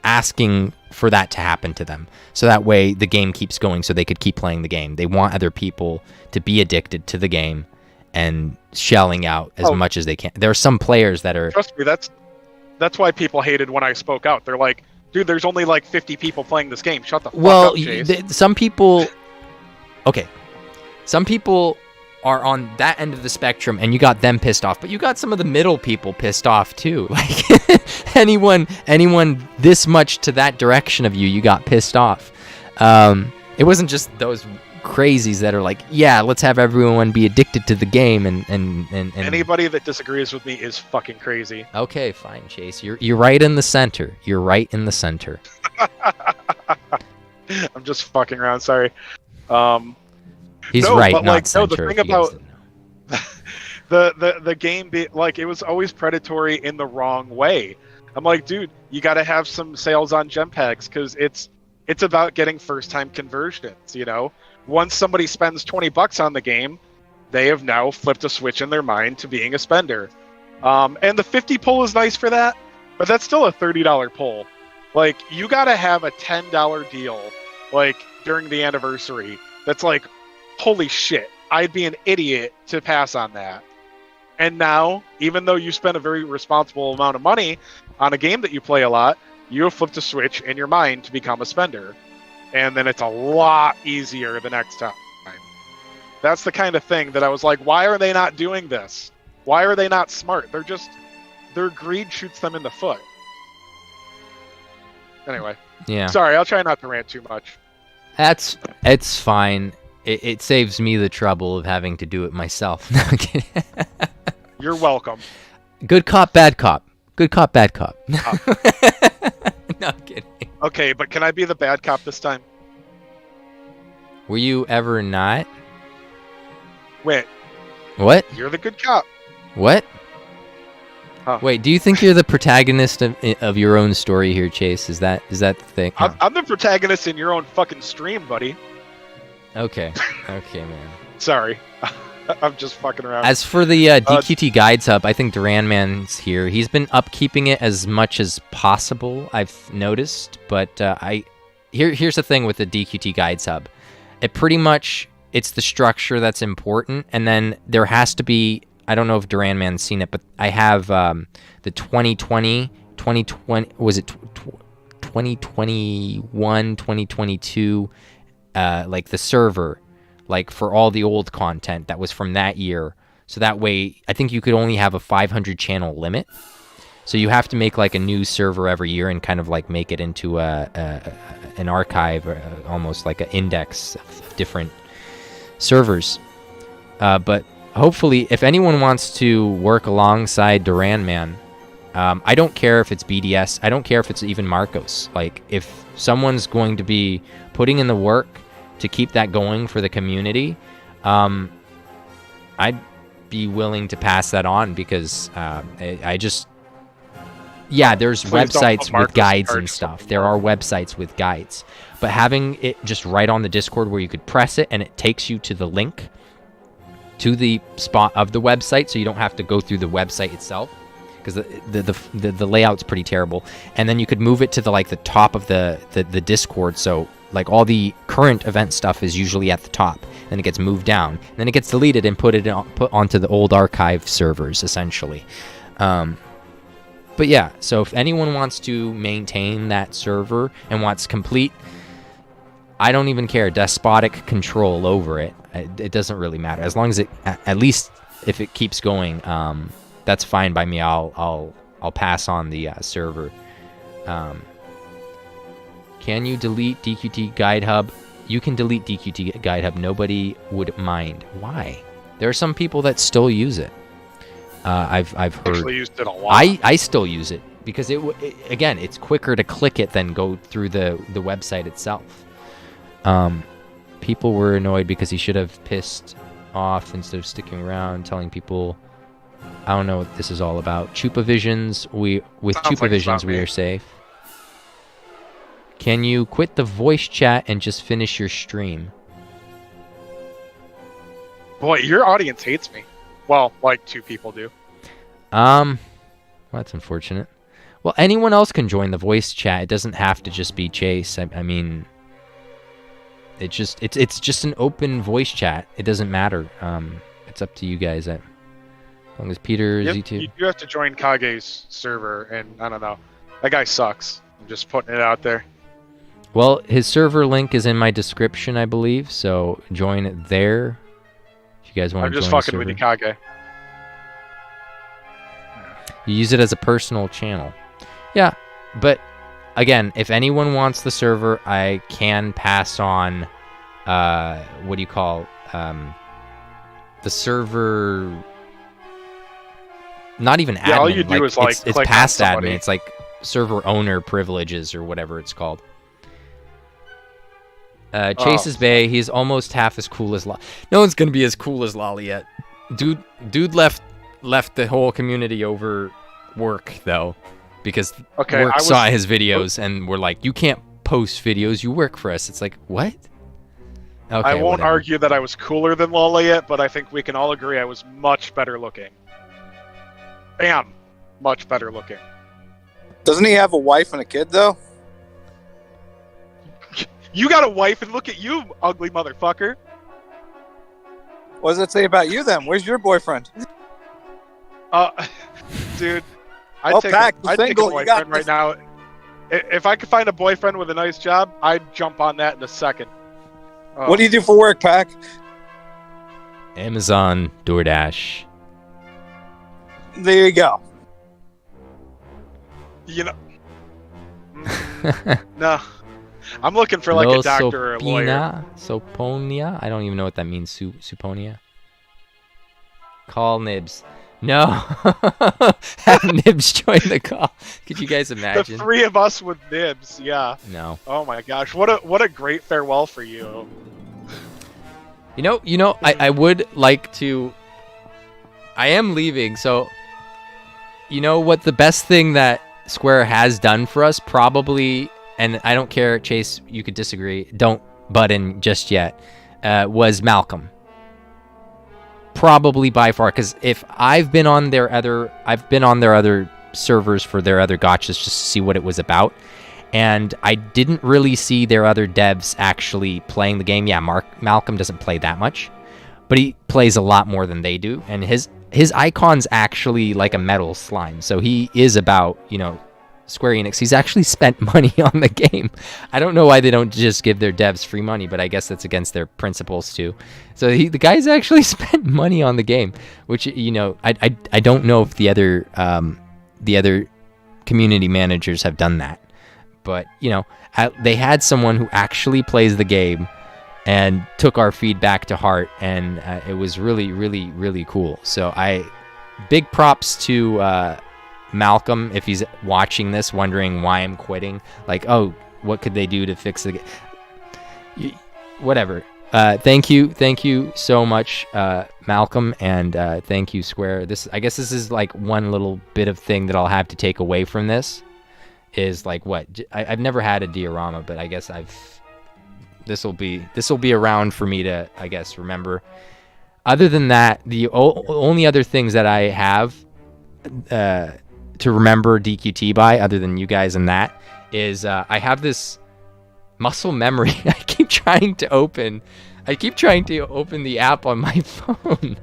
asking for that to happen to them, so that way the game keeps going, so they could keep playing the game. They want other people to be addicted to the game and shelling out as much as they can. There are some players that are... Trust me, that's why people hated when I spoke out. They're like, dude, there's only 50 people playing this game. Shut the fuck up, Chase. Some people... Okay. Some people are on that end of the spectrum, and you got them pissed off, but you got some of the middle people pissed off, too. Like, anyone this much to that direction of you got pissed off. It wasn't just those crazies that are like, yeah, let's have everyone be addicted to the game and anybody that disagrees with me is fucking crazy. Okay, fine, Chase. You're right in the center. You're right in the center. I'm just fucking around, sorry. He's right, not center. The thing about the game it was always predatory in the wrong way. I'm like, dude, you got to have some sales on gem packs, because it's about getting first-time conversions, Once somebody spends $20 on the game, they have now flipped a switch in their mind to being a spender. And the 50 pull is nice for that, but that's still a $30 pull. You got to have a $10 deal, during the anniversary. That's holy shit, I'd be an idiot to pass on that. And now, even though you spend a very responsible amount of money on a game that you play a lot, you have flipped a switch in your mind to become a spender. And then it's a lot easier the next time. That's the kind of thing that I was like, why are they not doing this? Why are they not smart? Their greed shoots them in the foot. Anyway. Yeah. Sorry, I'll try not to rant too much. It's fine. It saves me the trouble of having to do it myself. No, I'm kidding. You're welcome. Good cop, bad cop. Good cop, bad cop. No, I'm kidding. Okay, but can I be the bad cop this time? Were you ever not? Wait. What? You're the good cop. What? Huh. Wait, do you think you're the protagonist of your own story here, Chase? Is that the thing? I'm the protagonist in your own fucking stream, buddy. Okay. Okay, man. Sorry. I'm just fucking around. As for the DQT Guides Hub, I think Duran Man's here. He's been upkeeping it as much as possible, I've noticed. But here's the thing with the DQT Guides Hub. It pretty much, it's the structure that's important. And then there has to be, I don't know if Duran Man's seen it, but I have the 2020, was it 2021, 2022, like the server, like for all the old content that was from that year. So that way, I think you could only have a 500 channel limit. So you have to make like a new server every year and kind of like make it into an archive, or almost like an index of different servers. But hopefully, if anyone wants to work alongside Duran Man, I don't care if it's BDS. I don't care if it's even Marcos. Like, if someone's going to be putting in the work to keep that going for the community, I'd be willing to pass that on, because I just... Yeah, there's websites with guides and stuff. There are websites with guides. But having it just right on the Discord where you could press it and it takes you to the link to the spot of the website, so you don't have to go through the website itself, because the layout's pretty terrible. And then you could move it to the top of the Discord, so like all the current event stuff is usually at the top. Then it gets moved down. And then it gets deleted and put onto the old archive servers, essentially. But yeah, so if anyone wants to maintain that server and wants complete, I don't even care, despotic control over it. It doesn't really matter, as long as it, at least if it keeps going, that's fine by me. I'll pass on the server. Can you delete DQT Guide Hub? You can delete DQT Guide Hub. Nobody would mind. Why? There are some people that still use it. I've heard. Actually used it a lot. I still use it because again, it's quicker to click it than go through the website itself. People were annoyed because he should have pissed off instead of sticking around, telling people. I don't know what this is all about. TropicalVisions, with TropicalVisions we are safe. Can you quit the voice chat and just finish your stream? Boy, your audience hates me. Well, like 2 people do. Well, that's unfortunate. Well, anyone else can join the voice chat. It doesn't have to just be Chase. I mean, it's just an open voice chat. It doesn't matter. It's up to you guys. As long as Peter Z2. You have to join Kage's server, and I don't know. That guy sucks. I'm just putting it out there. Well, his server link is in my description, I believe. So join it there. If you guys want to join. I'm just fucking with you, Kage. You use it as a personal channel. Yeah, but again, if anyone wants the server, I can pass on. What do you call the server? Not even admin. All you do is it's past admin. It's like server owner privileges or whatever it's called. Chase's Bay. He's almost half as cool as Lolly. No one's gonna be as cool as Lolly yet. Dude left the whole community over work though, because work saw his videos and were like, "You can't post videos. You work for us." It's like, what? Okay, I won't argue that I was cooler than Lolly yet, but I think we can all agree I was much better looking. Bam, much better looking. Doesn't he have a wife and a kid though? You got a wife, and look at you, ugly motherfucker. What does that say about you then? Where's your boyfriend? Dude, I'd take a boyfriend right now. If I could find a boyfriend with a nice job, I'd jump on that in a second. What do you do for work, Pac? Amazon, DoorDash. There you go. You know. No. I'm looking for like a doctor or a lawyer. Soponia? I don't even know what that means. Suponia? Call Nibs. No. Have Nibs join the call. Could you guys imagine? The 3 of us with Nibs, yeah. No. Oh my gosh, what a great farewell for you. You know, I would like to... I am leaving, so... You know what the best thing that Square has done for us, probably... And I don't care, Chase, you could disagree. Don't butt in just yet. Was Malcolm. Probably by far, because if I've been on their other servers for their other gotchas just to see what it was about, and I didn't really see their other devs actually playing the game. Yeah, Malcolm doesn't play that much, but he plays a lot more than they do, and his icon's actually like a metal slime, so he is about, Square Enix. He's actually spent money on the game. I don't know why they don't just give their devs free money, but I guess that's against their principles too. So the guy's actually spent money on the game, which, you know, I don't know if the other community managers have done that, but you know, they had someone who actually plays the game and took our feedback to heart, and it was really, really, really cool. So big props to Malcolm, if he's watching this, wondering why I'm quitting. Like, oh, what could they do to fix the game? Whatever. Thank you so much, Malcolm, and thank you, Square. I guess this is like one little bit of thing that I'll have to take away from this. Is like what I've never had a diorama, but I guess this will be around for me to, I guess, remember. Other than that, the only other things that I have to remember DQT by, other than you guys and that, is I have this muscle memory. I keep trying to open the app on my phone.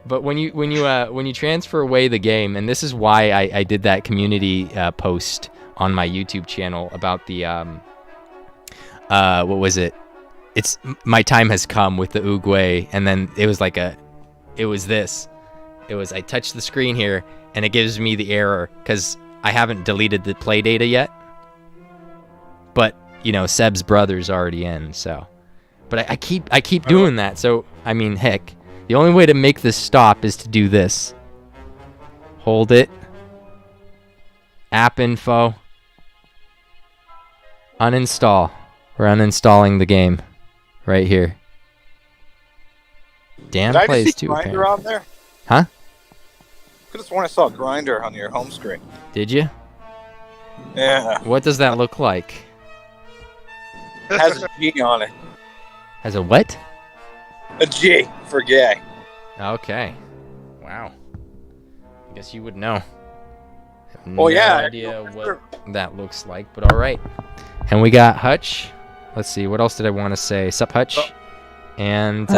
But when you transfer away the game, and this is why I did that community post on my YouTube channel about the what was it? It's my time has come with the Oogway, and then it was I touch the screen here and it gives me the error because I haven't deleted the play data yet. But you know, Seb's brother's already in, so. But I keep doing that, so I mean, heck, the only way to make this stop is to do this. Hold it. App info. Uninstall. We're uninstalling the game. Right here. Dan Did I plays just see too. Grinder on there? Huh? Could have sworn I saw Grinder on your home screen. Did you? Yeah. What does that look like? It has a G on it. Has a what? A G for gay. Okay. Wow. I guess you would know. I have Well, yeah, I idea know for what sure. that looks like, but all right. And we got Hutch. Let's see. What else did I want to say? Sup, Hutch. Oh. And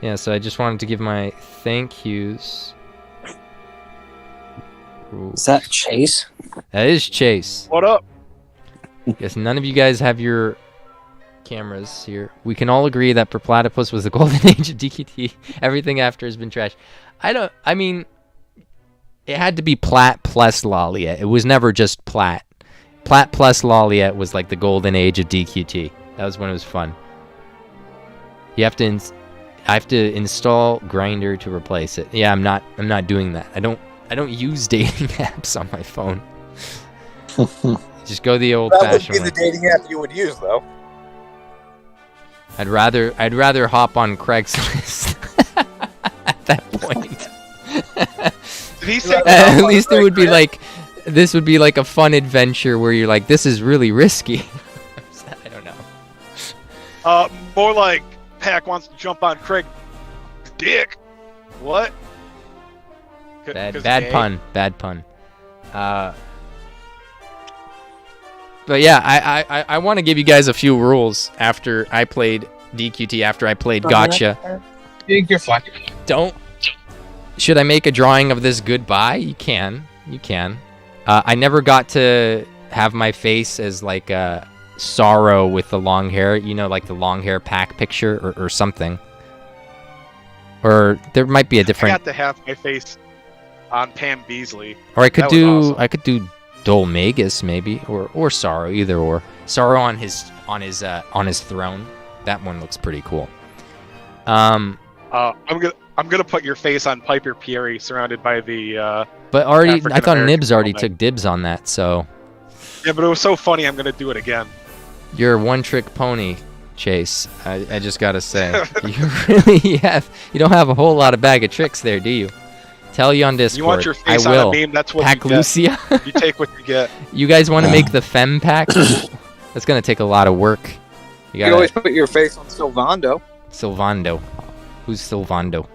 yeah, so I just wanted to give my thank yous. Ooh. Is that Chase? That is Chase. What up? Guess none of you guys have your cameras here. We can all agree that Purplatypus was the golden age of DQT. Everything after has been trash. I mean, it had to be Plat plus Loliet. It was never just Plat. Plat plus Loliet was like the golden age of DQT. That was when it was fun. You have to I have to install Grinder to replace it. Yeah, I'm not doing that. I don't use dating apps on my phone. Just go the old That fashioned would way. be the dating app you would use, though. I'd rather hop on Craigslist at that point. Did he say At least it would be like, this would be like a fun adventure where you're like, this is really risky. I don't know. more like Pac wants to jump on Craig dick? What? Bad pun. Bad pun. But yeah, I want to give you guys a few rules after I played DQT, after I played Gotcha. You're fine. Should I make a drawing of this goodbye? You can. I never got to have my face as like Sorrow with the long hair, you know, like the long hair pack picture or something. Or there might be a different. I got to have my face on Pam Beasley. Or I could That was do awesome. I could do Dolmagus maybe, or Sorrow, either or. Sorrow on his throne. That one looks pretty cool. I'm gonna put your face on Piper Peary, surrounded by the. But already, I thought African-American Nibs already woman. took dibs on that, so Yeah, but it was so funny. I'm gonna do it again. you're a one-trick pony, Chase. I just gotta say, you really you don't have a whole lot of bag of tricks there, do you? Tell you on Discord. You want your face I will. on a meme? That's what Pack you get. Lucia. You take what you get. You guys want to make the Fem pack? That's gonna take a lot of work. You You gotta could always put your face on Sylvando. Silvando. Who's Silvando?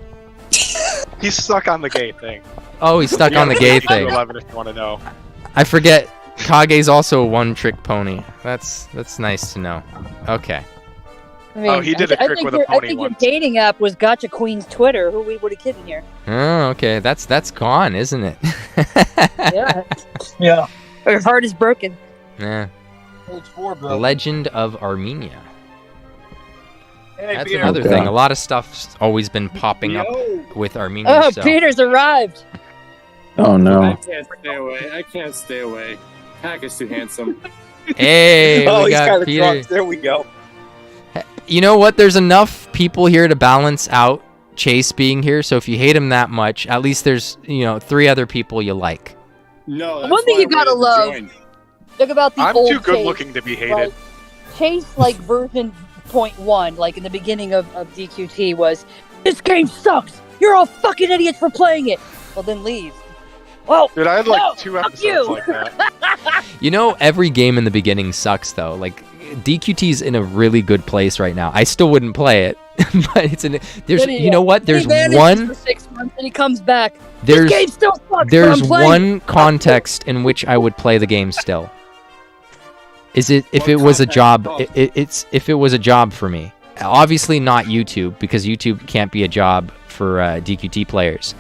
He's stuck on the gay thing. Oh, he's stuck on the gay thing. 11 if you want to know. I forget. Kage's also a one-trick pony. That's nice to know. Okay. I mean, Oh, he did a trick with a I pony think your once. dating app was Gotcha Queen's Twitter. Who we would have kidding here? Oh, okay. That's gone, isn't it? Yeah. Yeah. Her heart is broken. Yeah. Page 4, The bro. Legend of Armenia. Hey, That's Peter. another Okay. thing. A lot of stuff's always been popping up Yo, with Armenia. Oh, so. Peter's arrived. Oh I no. can't stay away. I can't stay away. Pack is too handsome. Hey, Oh, we he's got got a Peter. drunk. There we go. You know what? There's enough people here to balance out Chase being here. So if you hate him that much, at least there's 3 other people you like. No, that's One thing why you I gotta waited to love- join. Think about the I'm old too good Chase, looking to be hated. Like, Chase, like version 0.1, like in the beginning of DQT, was this game sucks. You're all fucking idiots for playing it. Well, then leave. Well, Dude, I had like No, 2 fuck episodes you. like that. Every game in the beginning sucks though. Like DQT's in a really good place right now. I still wouldn't play it, but there's then he, you know what? There's he vanishes one for 6 months and he comes back. there's This game still sucks. but there's I'm playing one context in which I would play the game still. Is it if What it was a context? job? Oh. It's if it was a job for me. Obviously not YouTube because YouTube can't be a job for DQT players,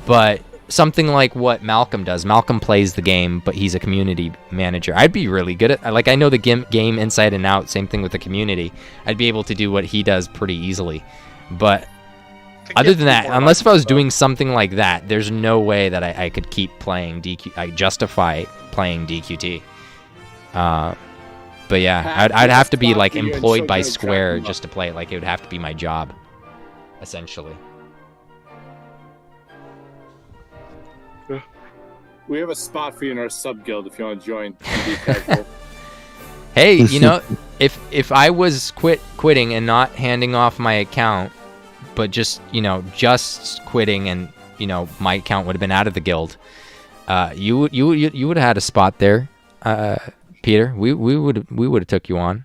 but something like what Malcolm does. Malcolm plays the game, but he's a community manager. I'd be really good at. Like I know the game inside and out. Same thing with the community. I'd be able to do what he does pretty easily, but. Other than that, unless if I was doing something like that, there's no way that I could keep playing DQ. I justify playing DQT. But yeah, I'd have to be like employed by Square just to play it. Like it would have to be my job, essentially. We have a spot for you in our sub guild if you want to join. And be casual. Hey, if I was quitting and not handing off my account, but just quitting and my account would have been out of the guild, you would have had a spot there, Peter. We would have took you on.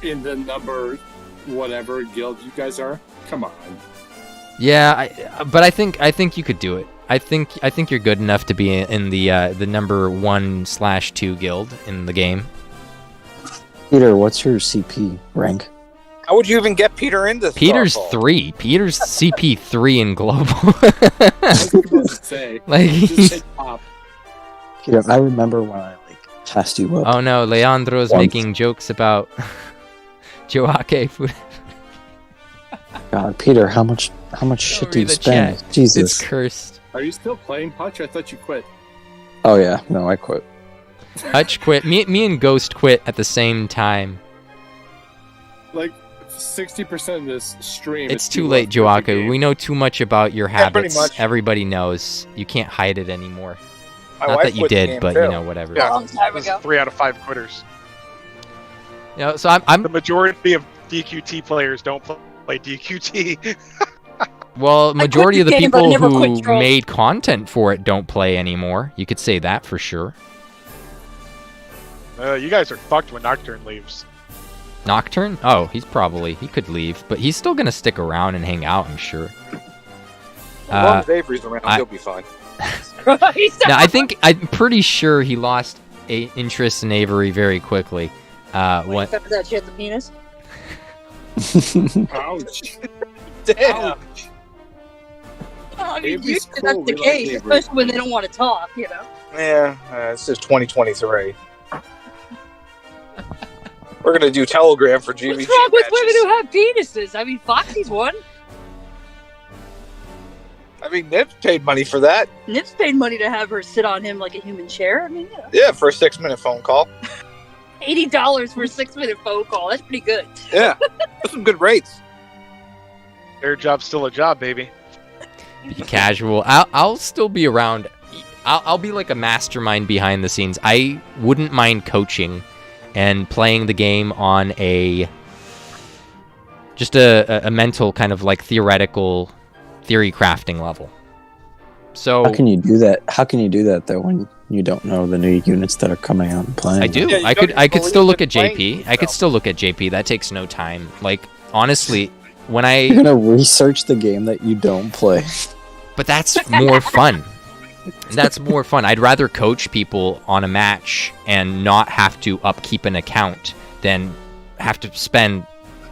In the number whatever guild you guys are. Come on. Yeah, but I think you could do it. I think you're good enough to be in the number 1/2 guild in the game. Peter, what's your CP rank? How would you even get Peter into Peter's Starfall? 3. Peter's CP 3 in global. I was about to say. Like Just say top. Peter, I remember when I passed you up. oh no, Leandro's Once. making jokes about Joake food. God, Peter, how much shit do you read the spend? chat. Jesus. It's cursed. Are you still playing Hutch? I thought you quit. Oh yeah, no, I quit. Hutch quit. Me and Ghost quit at the same time. Like 60% of this stream. It's is too you late, left with the Joaku. game. We know too much about your Yeah, pretty habits. much. Everybody knows. You can't hide it anymore. My Not wife that you quit the did, game, but too. whatever. Yeah, long time this is ago. 3 out of 5 quitters. So I'm The majority of DQT players don't play DQT. well, majority of the the game, but I people never quit who trolls. made content for it don't play anymore. You could say that for sure. You guys are fucked when Nocturne leaves. Nocturne? Oh, he could leave, but he's still gonna stick around and hang out, I'm sure. As long as Avery's around, he'll be fine. Now, I'm pretty sure he lost interest in Avery very quickly. What? Except for that shit, the penis. Ouch. Damn. Ouch. Well, I mean, Avery's usually cool, that's the we like case, Avery. especially when they don't want to talk, Yeah, this is 2023. We're gonna do Telegram for GVG What's wrong with women matches. who have penises? I mean, Foxy's one. I mean, Nip paid money for that. Nip's paid money to have her sit on him like a human chair. I mean, Yeah, for a 6-minute phone call. $80 for a 6-minute phone call. That's pretty good. Yeah, that's some good rates. Their job's still a job, baby. Be casual. I'll still be around. I'll be like a mastermind behind the scenes. I wouldn't mind coaching and playing the game on a mental kind of like theoretical theory crafting level. So How can you do that? How can you do that though when you don't know the new units that are coming out and playing? I do. Yeah, you I don't could even still believe look at in playing JP. I could yourself. still look at JP. That takes no time. Like honestly, when I You're gonna research the game that you don't play. But that's more fun. That's more fun. I'd rather coach people on a match and not have to upkeep an account than have to spend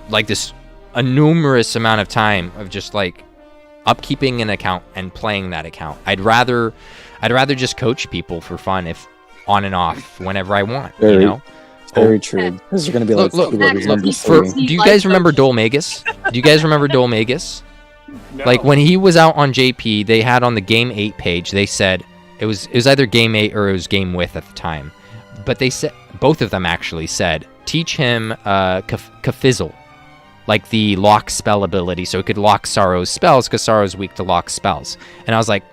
like this a numerous amount of time of just like upkeeping an account and playing that account. I'd rather just coach people for fun, if on and off whenever I want. You know. Very true. Because you're going to be like, look, do you guys remember Dolmagus? Do you guys remember Dolmagus? No. Like when he was out on JP, they had on the Game 8 page, they said it was either Game 8 or it was Game With at the time. But they said, both of them actually said, teach him Kafizzle, like the lock spell ability, so he could lock Sorrow's spells, because Sorrow's weak to lock spells. And I was like,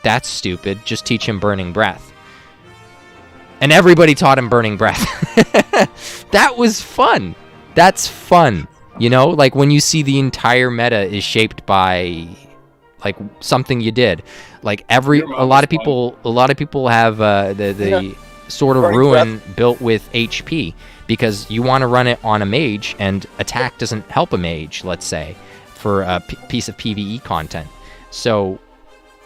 that's stupid. Just teach him Burning Breath. And everybody taught him Burning Breath. That was fun. That's fun. You know, like when you see the entire meta is shaped by like something you did. Like a lot of people have the Sword of Ruin built with HP, because you want to run it on a mage and attack doesn't help a mage, let's say, for a piece of PvE content. So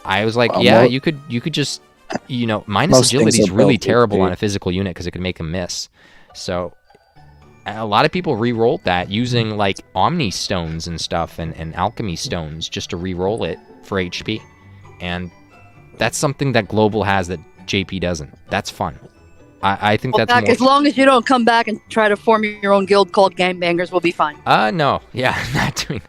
I was like, you could just, you know, minus agility is really terrible on a physical unit because it could make him miss. So a lot of people re-rolled that using like Omni Stones and stuff and Alchemy Stones just to re-roll it for HP. And that's something that Global has that JP doesn't. That's fun. I think that's more... As long as you don't come back and try to form your own guild called Gangbangers, we'll be fine. No. Yeah, not doing...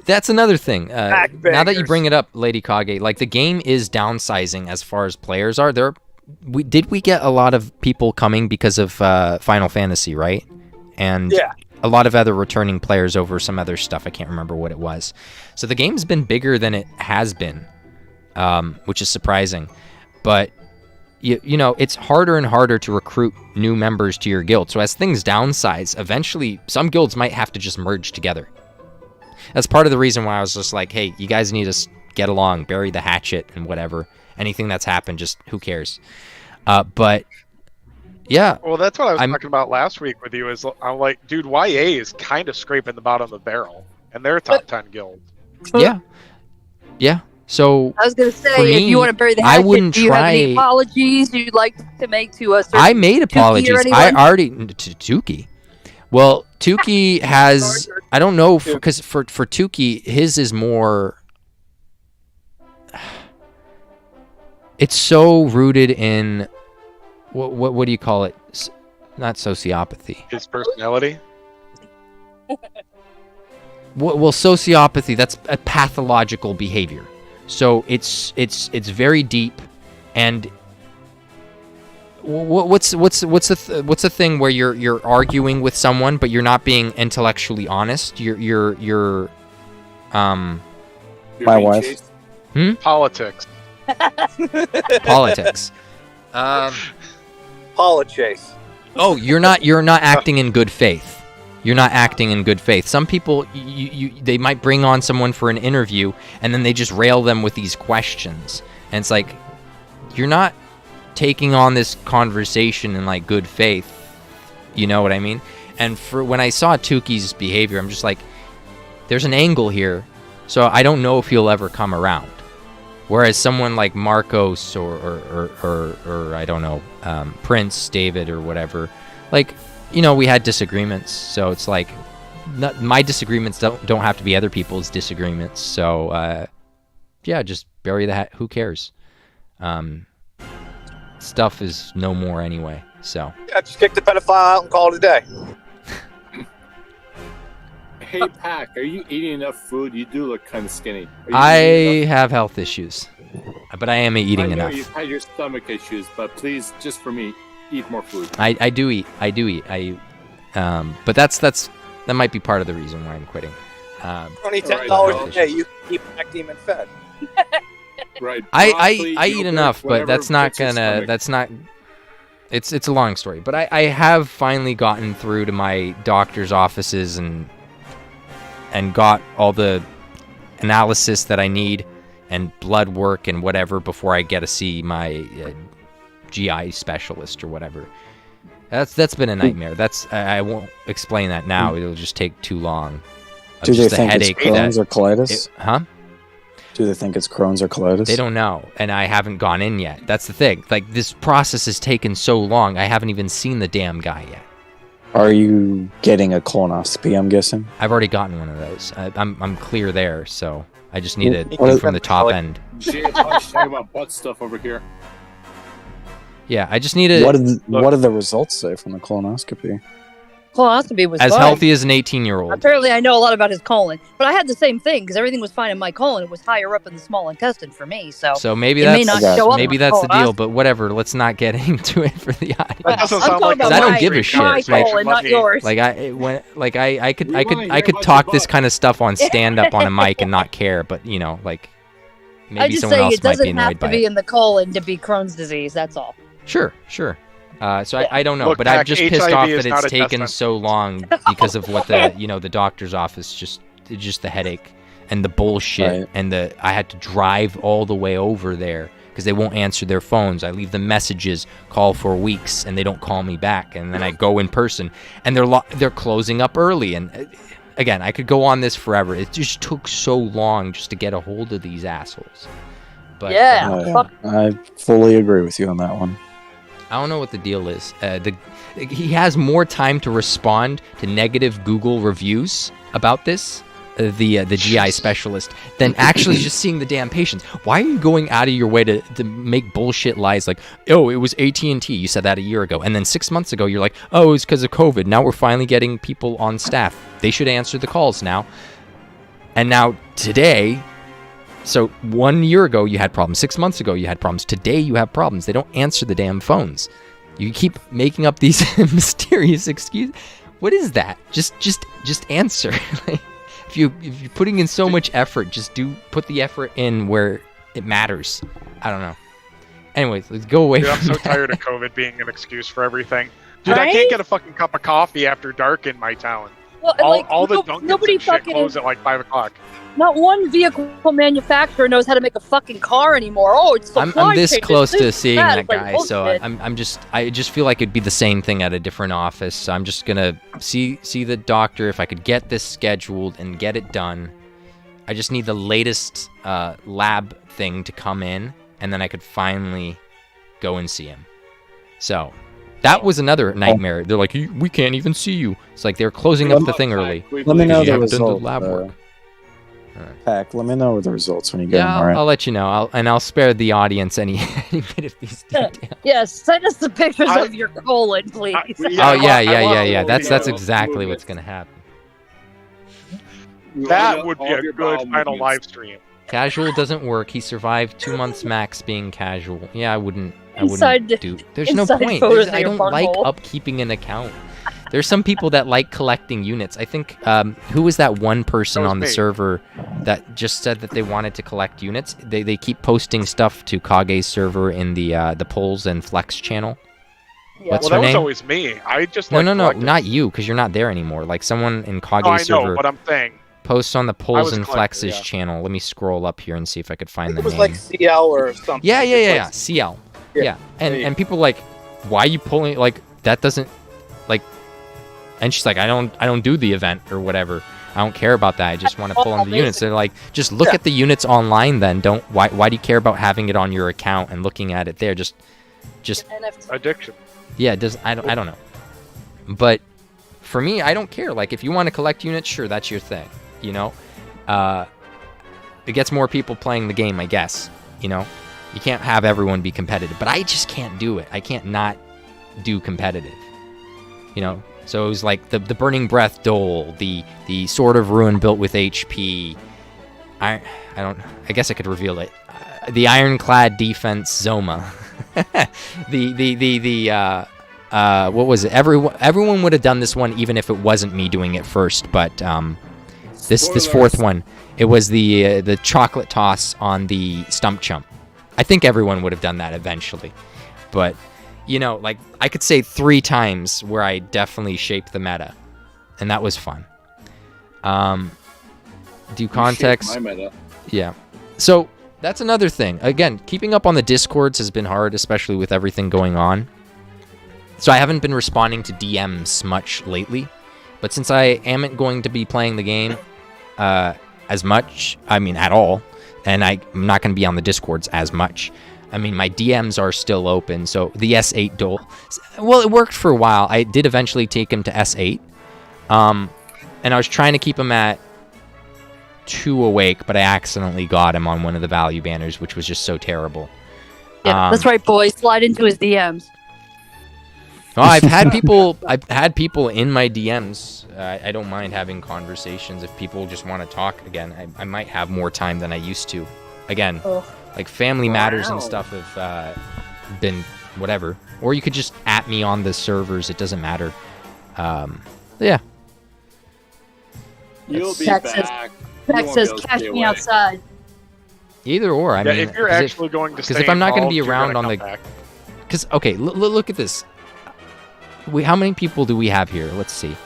That's another thing. Now that you bring it up, Lady Kage, like the game is downsizing as far as players are. Did we get a lot of people coming because of Final Fantasy, right? And a lot of other returning players over some other stuff. I can't remember what it was. So the game's been bigger than it has been, which is surprising. But you know, it's harder and harder to recruit new members to your guild. So as things downsize, eventually some guilds might have to just merge together. That's part of the reason why I was just like, hey, you guys need to get along, bury the hatchet and whatever. Anything that's happened, just who cares? But yeah. Well, that's what I was talking about last week with you. Is I'm like, dude, YA is kind of scraping the bottom of the barrel, and they're a top 10 guild. Yeah. So I was gonna say, if you want to bury the hatchet, do you have any apologies you'd like to make to us? I made apologies. I already to Tuki. Well, Tuki has, I don't know, because for Tuki, his is more, it's so rooted in, what do you call it? Not sociopathy. His personality? Well, sociopathy, that's a pathological behavior. So it's very deep, and what's the thing where you're arguing with someone but you're not being intellectually honest? You're my wife. Politics. Politics. Oh, you're not acting in good faith. You're not acting in good faith. Some people, they might bring on someone for an interview, and then they just rail them with these questions. And it's like, you're not taking on this conversation in, like, good faith. You know what I mean? And when I saw Tuki's behavior, I'm just like, there's an angle here, so I don't know if he'll ever come around. Whereas someone like Marcos or I don't know, Prince, David, or whatever, like, you know, we had disagreements, so it's like, my disagreements don't have to be other people's disagreements. So, yeah, just bury the hat. Who cares? Stuff is no more anyway. So. Yeah, just kick the pedophile out and call it a day. Hey, Pac, are you eating enough food? You do look kind of skinny. I have health issues, but I am eating enough. I know you've had your stomach issues, but please, just for me, eat more food. I do eat. But that might be part of the reason why I'm quitting. Only $10 a day. You keep Pac Demon fed. Right. I eat enough, but that's not gonna. That's not. It's a long story, but I have finally gotten through to my doctor's offices and got all the analysis that I need and blood work and whatever before I get to see my GI specialist or whatever. That's been a nightmare. I won't explain that now. It'll just take too long. Do they think it's Crohn's or colitis? Do they think it's Crohn's or colitis? They don't know, and I haven't gone in yet. That's the thing. Like, this process has taken so long, I haven't even seen the damn guy yet. Are you getting a colonoscopy, I'm guessing? I've already gotten one of those. I'm clear there, so I just need to go from the top end. Jay, talking about butt stuff over here. Yeah, I just need to... What did the results say from the colonoscopy? Colonoscopy was as fine. healthy as an 18-year-old. Apparently, I know a lot about his colon, but I had the same thing because everything was fine in my colon. It was higher up in the small intestine for me, so maybe it that's may not show up maybe on that's the deal. colonoscopy. But whatever, let's not get into it for the audience. That doesn't I'm sound talking like about I don't my- give a shit. My Like- colon, not yours. Like I could talk this kind of stuff on stand up on a mic and not care, but you know, like I'm maybe just someone saying else it might be doesn't have annoyed to by be it. in the colon to be Crohn's disease. That's all. Sure. I don't know, Look, but I'm Mac, just pissed HIV off is that not it's a taken testament. so long because of what the doctor's office just the headache and the bullshit Right. and I had to drive all the way over there because they won't answer their phones. I leave them messages, call for weeks, and they don't call me back. And then I go in person, and they're closing up early. And again, I could go on this forever. It just took so long just to get a hold of these assholes. But Yeah. Fuck. I fully agree with you on that one. I don't know what the deal is. He has more time to respond to negative Google reviews about this, the GI specialist, than actually just seeing the damn patients. Why are you going out of your way to make bullshit lies like, oh, it was AT&T. You said that a year ago. And then 6 months ago, you're like, oh, it's because of COVID. Now we're finally getting people on staff. They should answer the calls now. And now today... So 1 year ago you had problems. 6 months ago you had problems. Today you have problems. They don't answer the damn phones. You keep making up these mysterious excuses. What is that? Just answer. Like, if you're putting in so much effort, just put the effort in where it matters. I don't know. Anyways, let's go away Dude, I'm from so that. tired of COVID being an excuse for everything. Dude, I Right? can't get a fucking cup of coffee after dark in my town. Well, and, like, All the Dunkins nobody and shit fucking. close at like 5 o'clock. Not one vehicle manufacturer knows how to make a fucking car anymore. Oh, it's I'm supply this chain, close it's to this, seeing that. that It's like guy, so bullshit. I just feel like it'd be the same thing at a different office. So I'm just gonna see the doctor if I could get this scheduled and get it done. I just need the latest lab thing to come in, and then I could finally go and see him. So that was another nightmare. They're like, we can't even see you. It's like they're closing up the thing early. Let me know You the haven't done the result. lab work. Pack, let me know the results when you get Yeah, them, all right? I'll let you know. I'll spare the audience any bit of these details. Yes, send us the pictures I- of your colon, please. Oh yeah, I yeah. want That's video exactly what's movements. gonna happen. That would be All a your good bowel final movements. live stream. Casual doesn't work. He survived 2 months max being casual. Yeah, I wouldn't Inside- do. There's no inside point. photos of I your don't like butthole. upkeeping an account. There's some people that like collecting units. I think who was that one person That was on the me. server that just said that they wanted to collect units? They keep posting stuff to Kage's server in the polls and flex channel. Yeah. What's Well, her that was name? always me. I just No, like no, collecting. not you, because you're not there anymore. Like someone in Kage's No, I know, server but I'm saying. posts on the polls was and collector, flexes yeah. channel. Let me scroll up here and see if I could find It the was name. like CL or something. Yeah, It's like- CL. Yeah. Yeah. There you And people like, why are you pulling like that doesn't like and she's like, I don't do the event or whatever. I don't care about that. I just want to pull on the units. They're like, just look Yeah. at the units online then. Why do you care about having it on your account and looking at it there? Just NFT. Addiction. yeah, it does I don't know. But for me, I don't care. Like if you want to collect units, sure, that's your thing, you know? It gets more people playing the game, I guess, you know? You can't have everyone be competitive, but I just can't do it. I can't not do competitive, you know? So it was like the Burning Breath Dole, the Sword of Ruin built with HP. I guess I could reveal it. The Ironclad Defense Zoma. What was it? Everyone would have done this one even if it wasn't me doing it first, but this fourth one, it was the chocolate toss on the stump chump. I think everyone would have done that eventually, but you know, like I could say 3 times where I definitely shaped the meta, and that was fun. Do context? My meta. Yeah. So that's another thing. Again, keeping up on the Discords has been hard, especially with everything going on. So I haven't been responding to DMs much lately. But since I am going to be playing the game as much, I mean at all, and I'm not going to be on the Discords as much, I mean, my DMs are still open, so the S8 duel. Well, it worked for a while. I did eventually take him to S8. And I was trying to keep him at 2 awake, but I accidentally got him on one of the value banners, which was just so terrible. Yeah, that's right, boys. Slide into his DMs. Well, I've had people in my DMs. I don't mind having conversations if people just want to talk again. I might have more time than I used to. Again, like family matters and stuff have been whatever. Or you could just at me on the servers. It doesn't matter. Yeah. You'll be Text back. says, cash me outside. Either or. I mean, if you're actually going to stay if I'm not going to be involved, around on the... back. Because, okay, look at this. How many people do we have here? Let's see.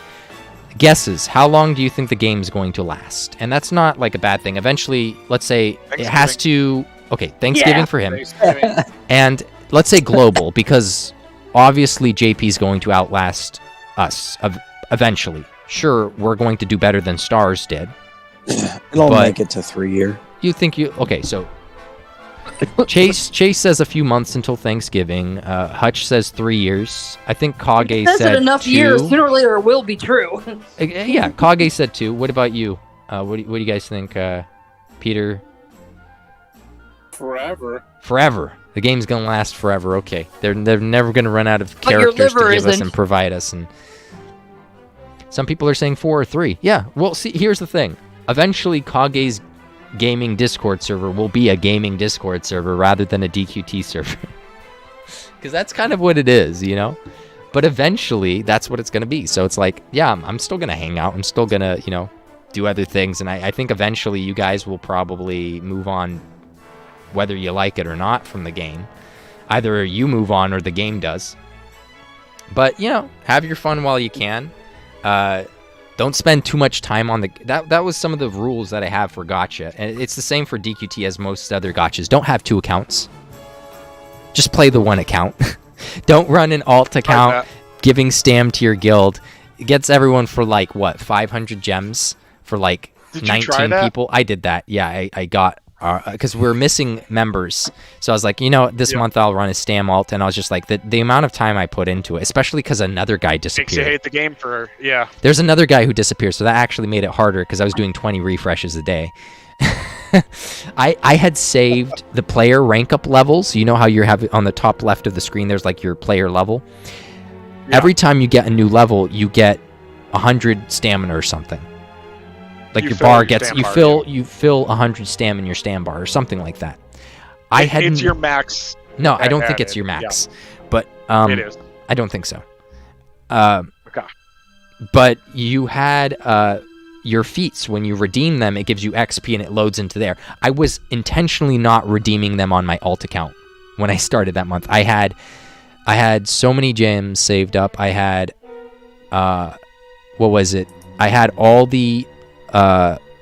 Guesses. How long do you think the game's going to last? And that's not like a bad thing. Eventually, let's say it has to... Okay, Thanksgiving for him. Thanksgiving. And let's say global, because obviously JP's going to outlast us eventually. Sure, we're going to do better than Stars did. It'll make it to 3 year. You think you... Okay, so... Chase says a few months until Thanksgiving. Hutch says 3 years. I think Kage said enough 2. years. Sooner or later, it will be true. Yeah, Kage said 2. What about you? What do you guys think, Peter? Forever. Forever. The game's gonna last forever. Okay, they're never gonna run out of characters to give us and provide us. And some people are saying 4 or 3. Yeah. Well, see, here's the thing. Eventually, Kage's gaming Discord server will be a gaming Discord server rather than a DQT server. Because that's kind of what it is, you know? But eventually, that's what it's going to be. So it's like, yeah, I'm still going to hang out. I'm still going to, you know, do other things. And I think eventually you guys will probably move on, whether you like it or not, from the game. Either you move on or the game does. But, you know, have your fun while you can. Don't spend too much time on the... That was some of the rules that I have for gacha. And it's the same for DQT as most other gachas. Don't have 2 accounts. Just play the 1 account. Don't run an alt account giving stam to your guild. It gets everyone for like, what, 500 gems for like 19 people? I did that. Yeah, I got... Because we're missing members. So I was like, you know, this month I'll run a stam alt. And I was just like, the amount of time I put into it, especially because another guy disappeared. Makes you hate the game for, There's another guy who disappeared, so that actually made it harder because I was doing 20 refreshes a day. I had saved the player rank up levels. You know how you have on the top left of the screen, there's like your player level. Yeah. Every time you get a new level, you get 100 stamina or something. Like your bar gets you fill 100 stam in your stam bar or something like that. It's your max. No, I don't think it's your max. Yeah. But it is. I don't think so. Okay. But you had your feats. When you redeem them, it gives you XP and it loads into there. I was intentionally not redeeming them on my alt account when I started that month. I had so many gems saved up. I had what was it? I had all the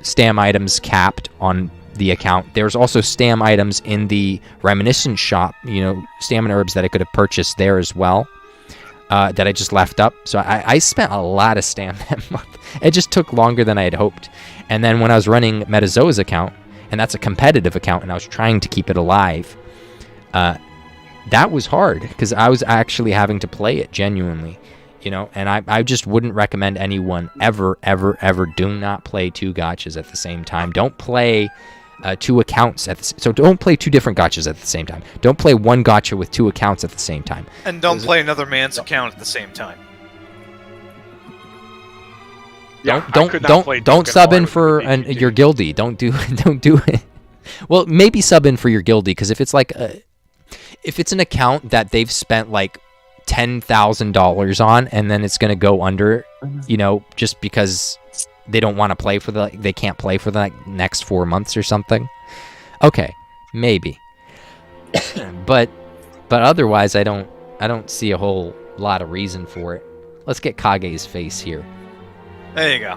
stam items capped on the account. There's also stam items in the reminiscence shop, you know, stamina herbs that I could have purchased there as well, that I just left up. So I spent a lot of stam that month. It just took longer than I had hoped. And then when I was running Metazoa's account, and that's a competitive account, and I was trying to keep it alive, that was hard because I was actually having to play it genuinely. You know, and I just wouldn't recommend anyone ever do not play 2 gachas at the same time. Don't play 2 accounts so don't play 2 different gachas at the same time. Don't play 1 gacha with 2 accounts at the same time. And don't play another man's account at the same time. Don't sub in for your guildie. Don't do it. Well, maybe sub in for your guildie, because if it's like if it's an account that they've spent like $10,000 on, and then it's going to go under, you know, just because they don't want to play for they can't play for the next 4 months or something. Okay, maybe. but otherwise, I don't see a whole lot of reason for it. Let's get Kage's face here. There you go.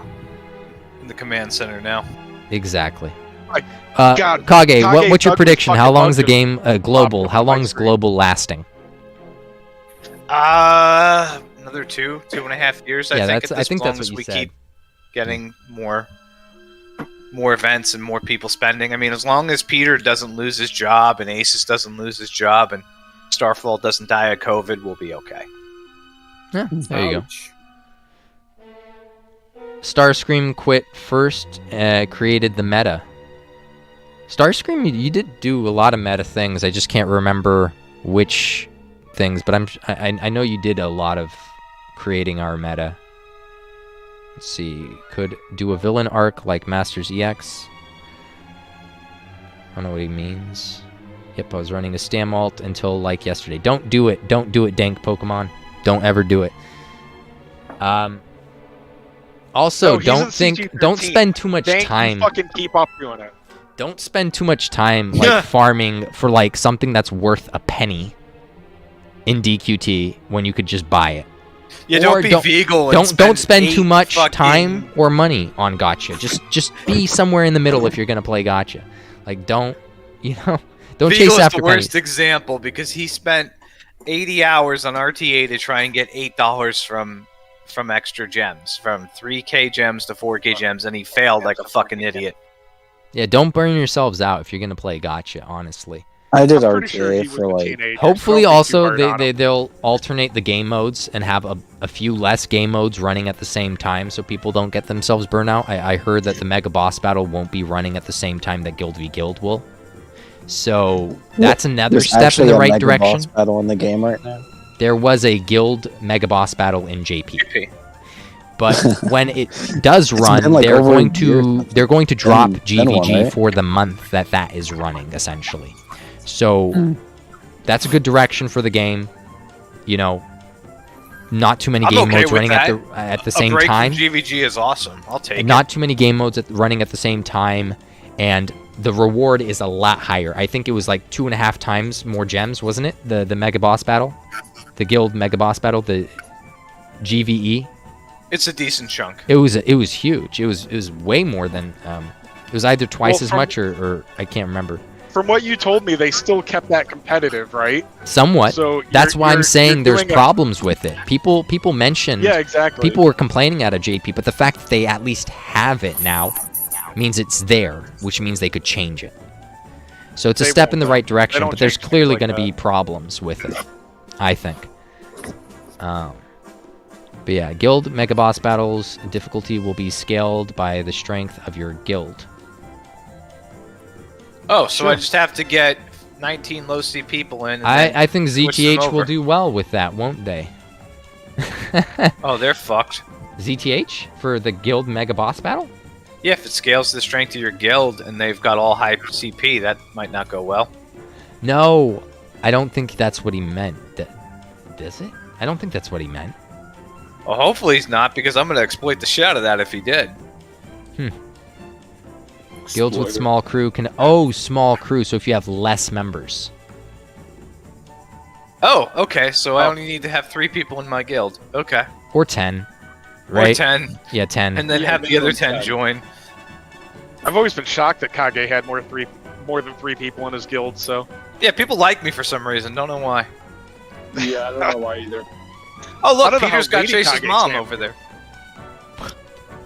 In the command center now. Exactly. God, Kage, what's your prediction? How long is the game global? How long is global lasting? Another 2.5 years. Yeah, I think. I think that's what you we said. keep getting more more events and more people spending. I mean, as long as Peter doesn't lose his job and Asus doesn't lose his job and Starfall doesn't die of COVID, we'll be okay. Yeah, there you go. Starscream quit first, created the meta. Starscream, you did do a lot of meta things. I just can't remember which things, but I know you did a lot of creating our meta. Let's see, could do a villain arc like Masters EX. I don't know what he means. Yep, I was running a Stam alt until like yesterday. Don't do it, dank Pokemon. Don't ever do it. Also, don't spend too much time. Fucking keep up doing it. Don't spend too much time like farming for like something that's worth a penny in DQT when you could just buy it. Yeah, don't be Vegal. Don't spend too much time or money on gacha. Just be somewhere in the middle if you're gonna play gacha. Like don't chase after Vegal is the worst pennies. example because he spent 80 hours on RTA to try and get $8 from extra gems, from 3K gems to 4K gems, and he failed like a fucking idiot. Yeah, don't burn yourselves out if you're gonna play gacha. Honestly. I did RTA for like. Hopefully, also they'll alternate the game modes and have a few less game modes running at the same time, so people don't get themselves burnt out. I heard that the Mega Boss Battle won't be running at the same time that Guild v Guild will. So that's another step in the right direction. Boss battle in the game right now. There was a Guild Mega Boss Battle in JP. But when it does run, like they're going to drop been GVG one, right? for the month that is running, essentially. So that's a good direction for the game. You know, not too many game modes running at the same time. GVG is awesome. I'll take it. Not too many game modes running at the same time, and the reward is a lot higher. I think it was like 2.5 times more gems, wasn't it? The Mega Boss Battle, the Guild Mega Boss Battle, the GVE. It's a decent chunk. It was huge. It was way more than it was either twice as much or I can't remember. From what you told me, they still kept that competitive, right? Somewhat. So that's why I'm saying there's problems with it. People mentioned. Yeah, exactly. People were complaining out of JP, but the fact that they at least have it now means it's there, which means they could change it. So it's a step in the right direction, but there's clearly going to be problems with it, I think. But yeah, Guild Mega Boss Battles difficulty will be scaled by the strength of your guild. Oh, so I just have to get 19 low C people in. And I think ZTH will do well with that, won't they? Oh, they're fucked. ZTH for the Guild Mega Boss Battle? Yeah, if it scales the strength of your guild and they've got all high CP, that might not go well. No, I don't think that's what he meant. Does it? I don't think that's what he meant. Well, hopefully he's not, because I'm going to exploit the shit out of that if he did. Guilds with small crew can... Oh, small crew, so if you have less members. Oh, okay, so I only need to have 3 people in my guild. Okay. Or 10, right? Or 10. Yeah, 10. And then have the other 10 join. I've always been shocked that Kage had more than 3 people in his guild, so... Yeah, people like me for some reason, don't know why. Yeah, I don't know why either. Oh, look, Peter's got Chase's mom over there.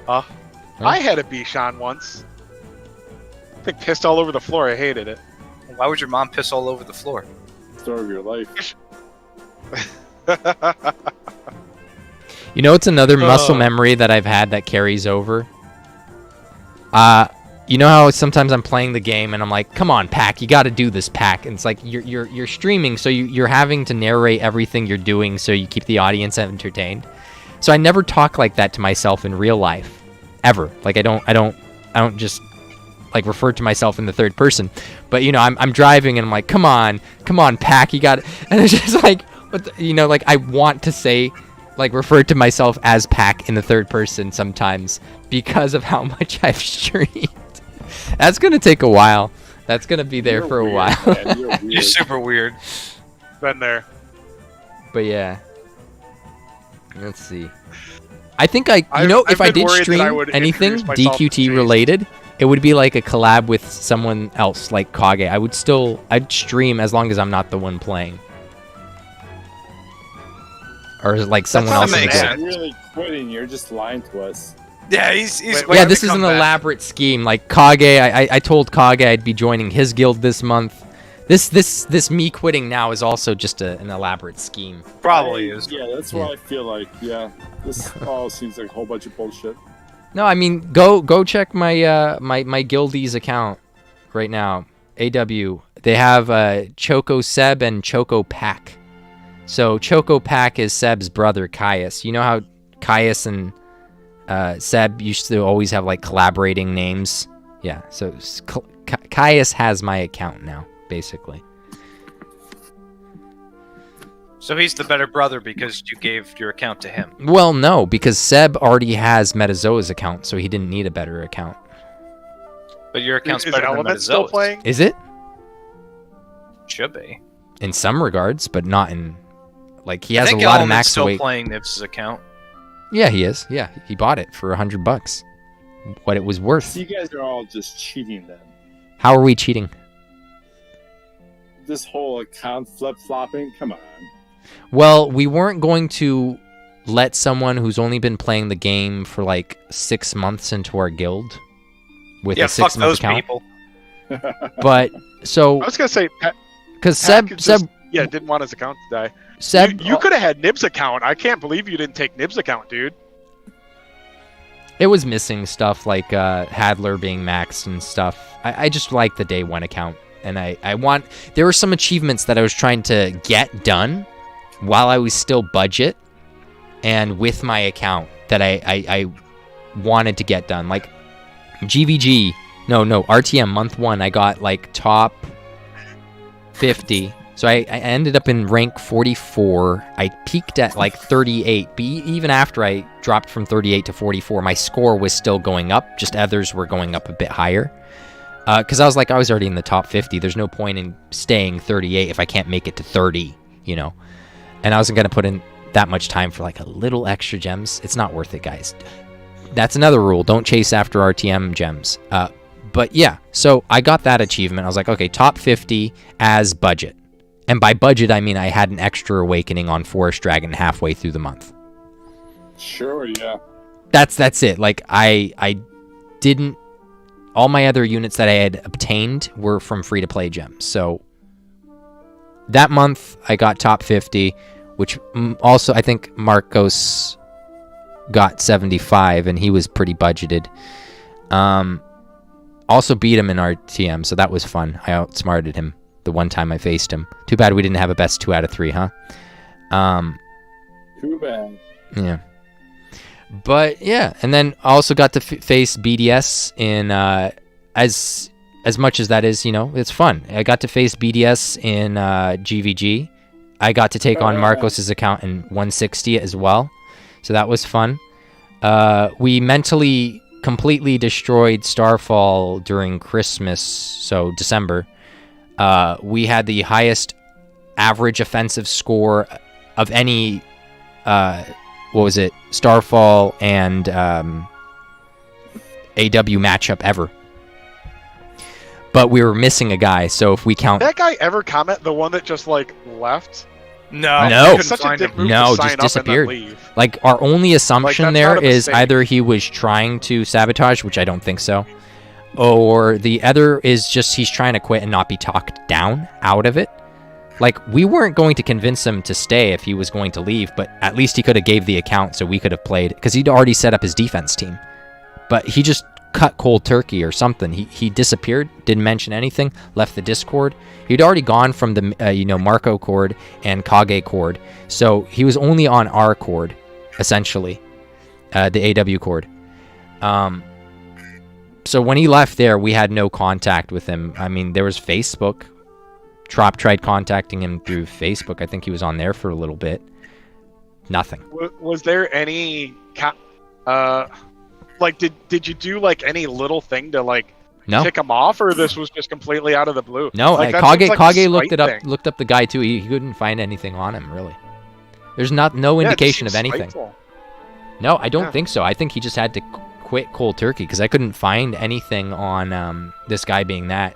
I had a Bichon once. I think pissed all over the floor. I hated it. Why would your mom piss all over the floor? Story of your life. You know, it's another muscle memory that I've had that carries over. You know how sometimes I'm playing the game and I'm like, "Come on, Pack, you got to do this, Pack." And it's like you're streaming, so you're having to narrate everything you're doing, so you keep the audience entertained. So I never talk like that to myself in real life, ever. Like I don't just like refer to myself in the third person. But you know, I'm driving and I'm like, "Come on, Pack, you got it." And it's just like, like I want to say, like refer to myself as Pack in the third person sometimes because of how much I've streamed. That's gonna take a while. That's gonna be there for a while. You're super weird. Been there. But yeah. Let's see. I think if I did stream anything DQT related, it would be like a collab with someone else, like Kage. I'd stream as long as I'm not the one playing. Or like someone else. You're really quitting. You're just lying to us. Yeah, he's yeah, this is an elaborate scheme. Like Kage, I told Kage I'd be joining his guild this month. This me quitting now is also just an elaborate scheme. Probably is. Yeah, that's what I feel like. Yeah, this all seems like a whole bunch of bullshit. No, I mean go check my my guildie's account right now. AW. They have Choco Seb and Choco Pack. So Choco Pack is Seb's brother Caius. You know how Caius and Seb used to always have like collaborating names? Yeah, so Caius has my account now, basically. So he's the better brother because you gave your account to him. Well, no, because Seb already has Metazoa's account, so he didn't need a better account. But your account's better than Element still Metazoa's. playing? Is it? Should be. In some regards, but not in... Like, he has a lot of Element's max still weight. playing Nibs' account. Yeah, he is. Yeah, he bought it for $100. What it was worth. So you guys are all just cheating then. How are we cheating? This whole account flip-flopping, come on. Well, we weren't going to let someone who's only been playing the game for like 6 months into our guild with a 6 month account. People. But so I was gonna say because Seb didn't want his account to die. Seb, you could have had Nib's account. I can't believe you didn't take Nib's account, dude. it was missing stuff like Hadler being maxed and stuff. I just like the day one account, and there were some achievements that I was trying to get done while I was still budget and with my account that I wanted to get done. Like GVG, no, RTM month 1, I got like top 50. So I ended up in rank 44. I peaked at like 38. But even after I dropped from 38 to 44, my score was still going up. Just others were going up a bit higher. Because I was already in the top 50. There's no point in staying 38 if I can't make it to 30, you know. And I wasn't going to put in that much time for like a little extra gems. It's not worth it, guys. That's another rule. Don't chase after RTM gems. But yeah, so I got that achievement. I was like, okay, top 50 as budget. And by budget, I mean I had an extra awakening on Forest Dragon halfway through the month. Sure, yeah. That's it. Like, I didn't... All my other units that I had obtained were from free-to-play gems. So that month, I got top 50, which also I think Marcos got 75, and he was pretty budgeted. Also beat him in RTM, so that was fun. I outsmarted him the one time I faced him. Too bad we didn't have a best 2 out of 3, huh? Too bad. Yeah. But yeah, and then I also got to face BDS in as much as that is, you know, it's fun. I got to face BDS in GVG. I got to take on Marcos's account in 160 as well. So that was fun. We mentally completely destroyed Starfall during Christmas, so December. We had the highest average offensive score of any, Starfall and AW matchup ever. But we were missing a guy, so if we count... Did that guy ever comment? The one that just, like, left? No. Such a dick move No, to sign just up disappeared. And then leave. Like, our only assumption Like, that's there not a is mistake. either he was trying to sabotage, which I don't think so, or the other is just he's trying to quit and not be talked down out of it. Like, we weren't going to convince him to stay if he was going to leave, but at least he could have gave the account so we could have played, because he'd already set up his defense team. But he just cut cold turkey or something. He disappeared, didn't mention anything, left the Discord. He'd already gone from the Marco Cord and Kage Cord, so he was only on our Cord, essentially, the AW Cord. So when he left there, we had no contact with him. I mean, there was Facebook. Trop tried contacting him through Facebook. I think he was on there for a little bit. Nothing. Was there any... Like, did you do, like, any little thing to, like, No. tick him off, or this was just completely out of the blue? No, like, that seems like a Kage looked spite it up. thing. Looked up the guy too. He couldn't find anything on him really. There's no Yeah, it indication just of seems anything. spiteful. No, I don't Yeah. think so. I think he just had to quit cold turkey because I couldn't find anything on this guy being that.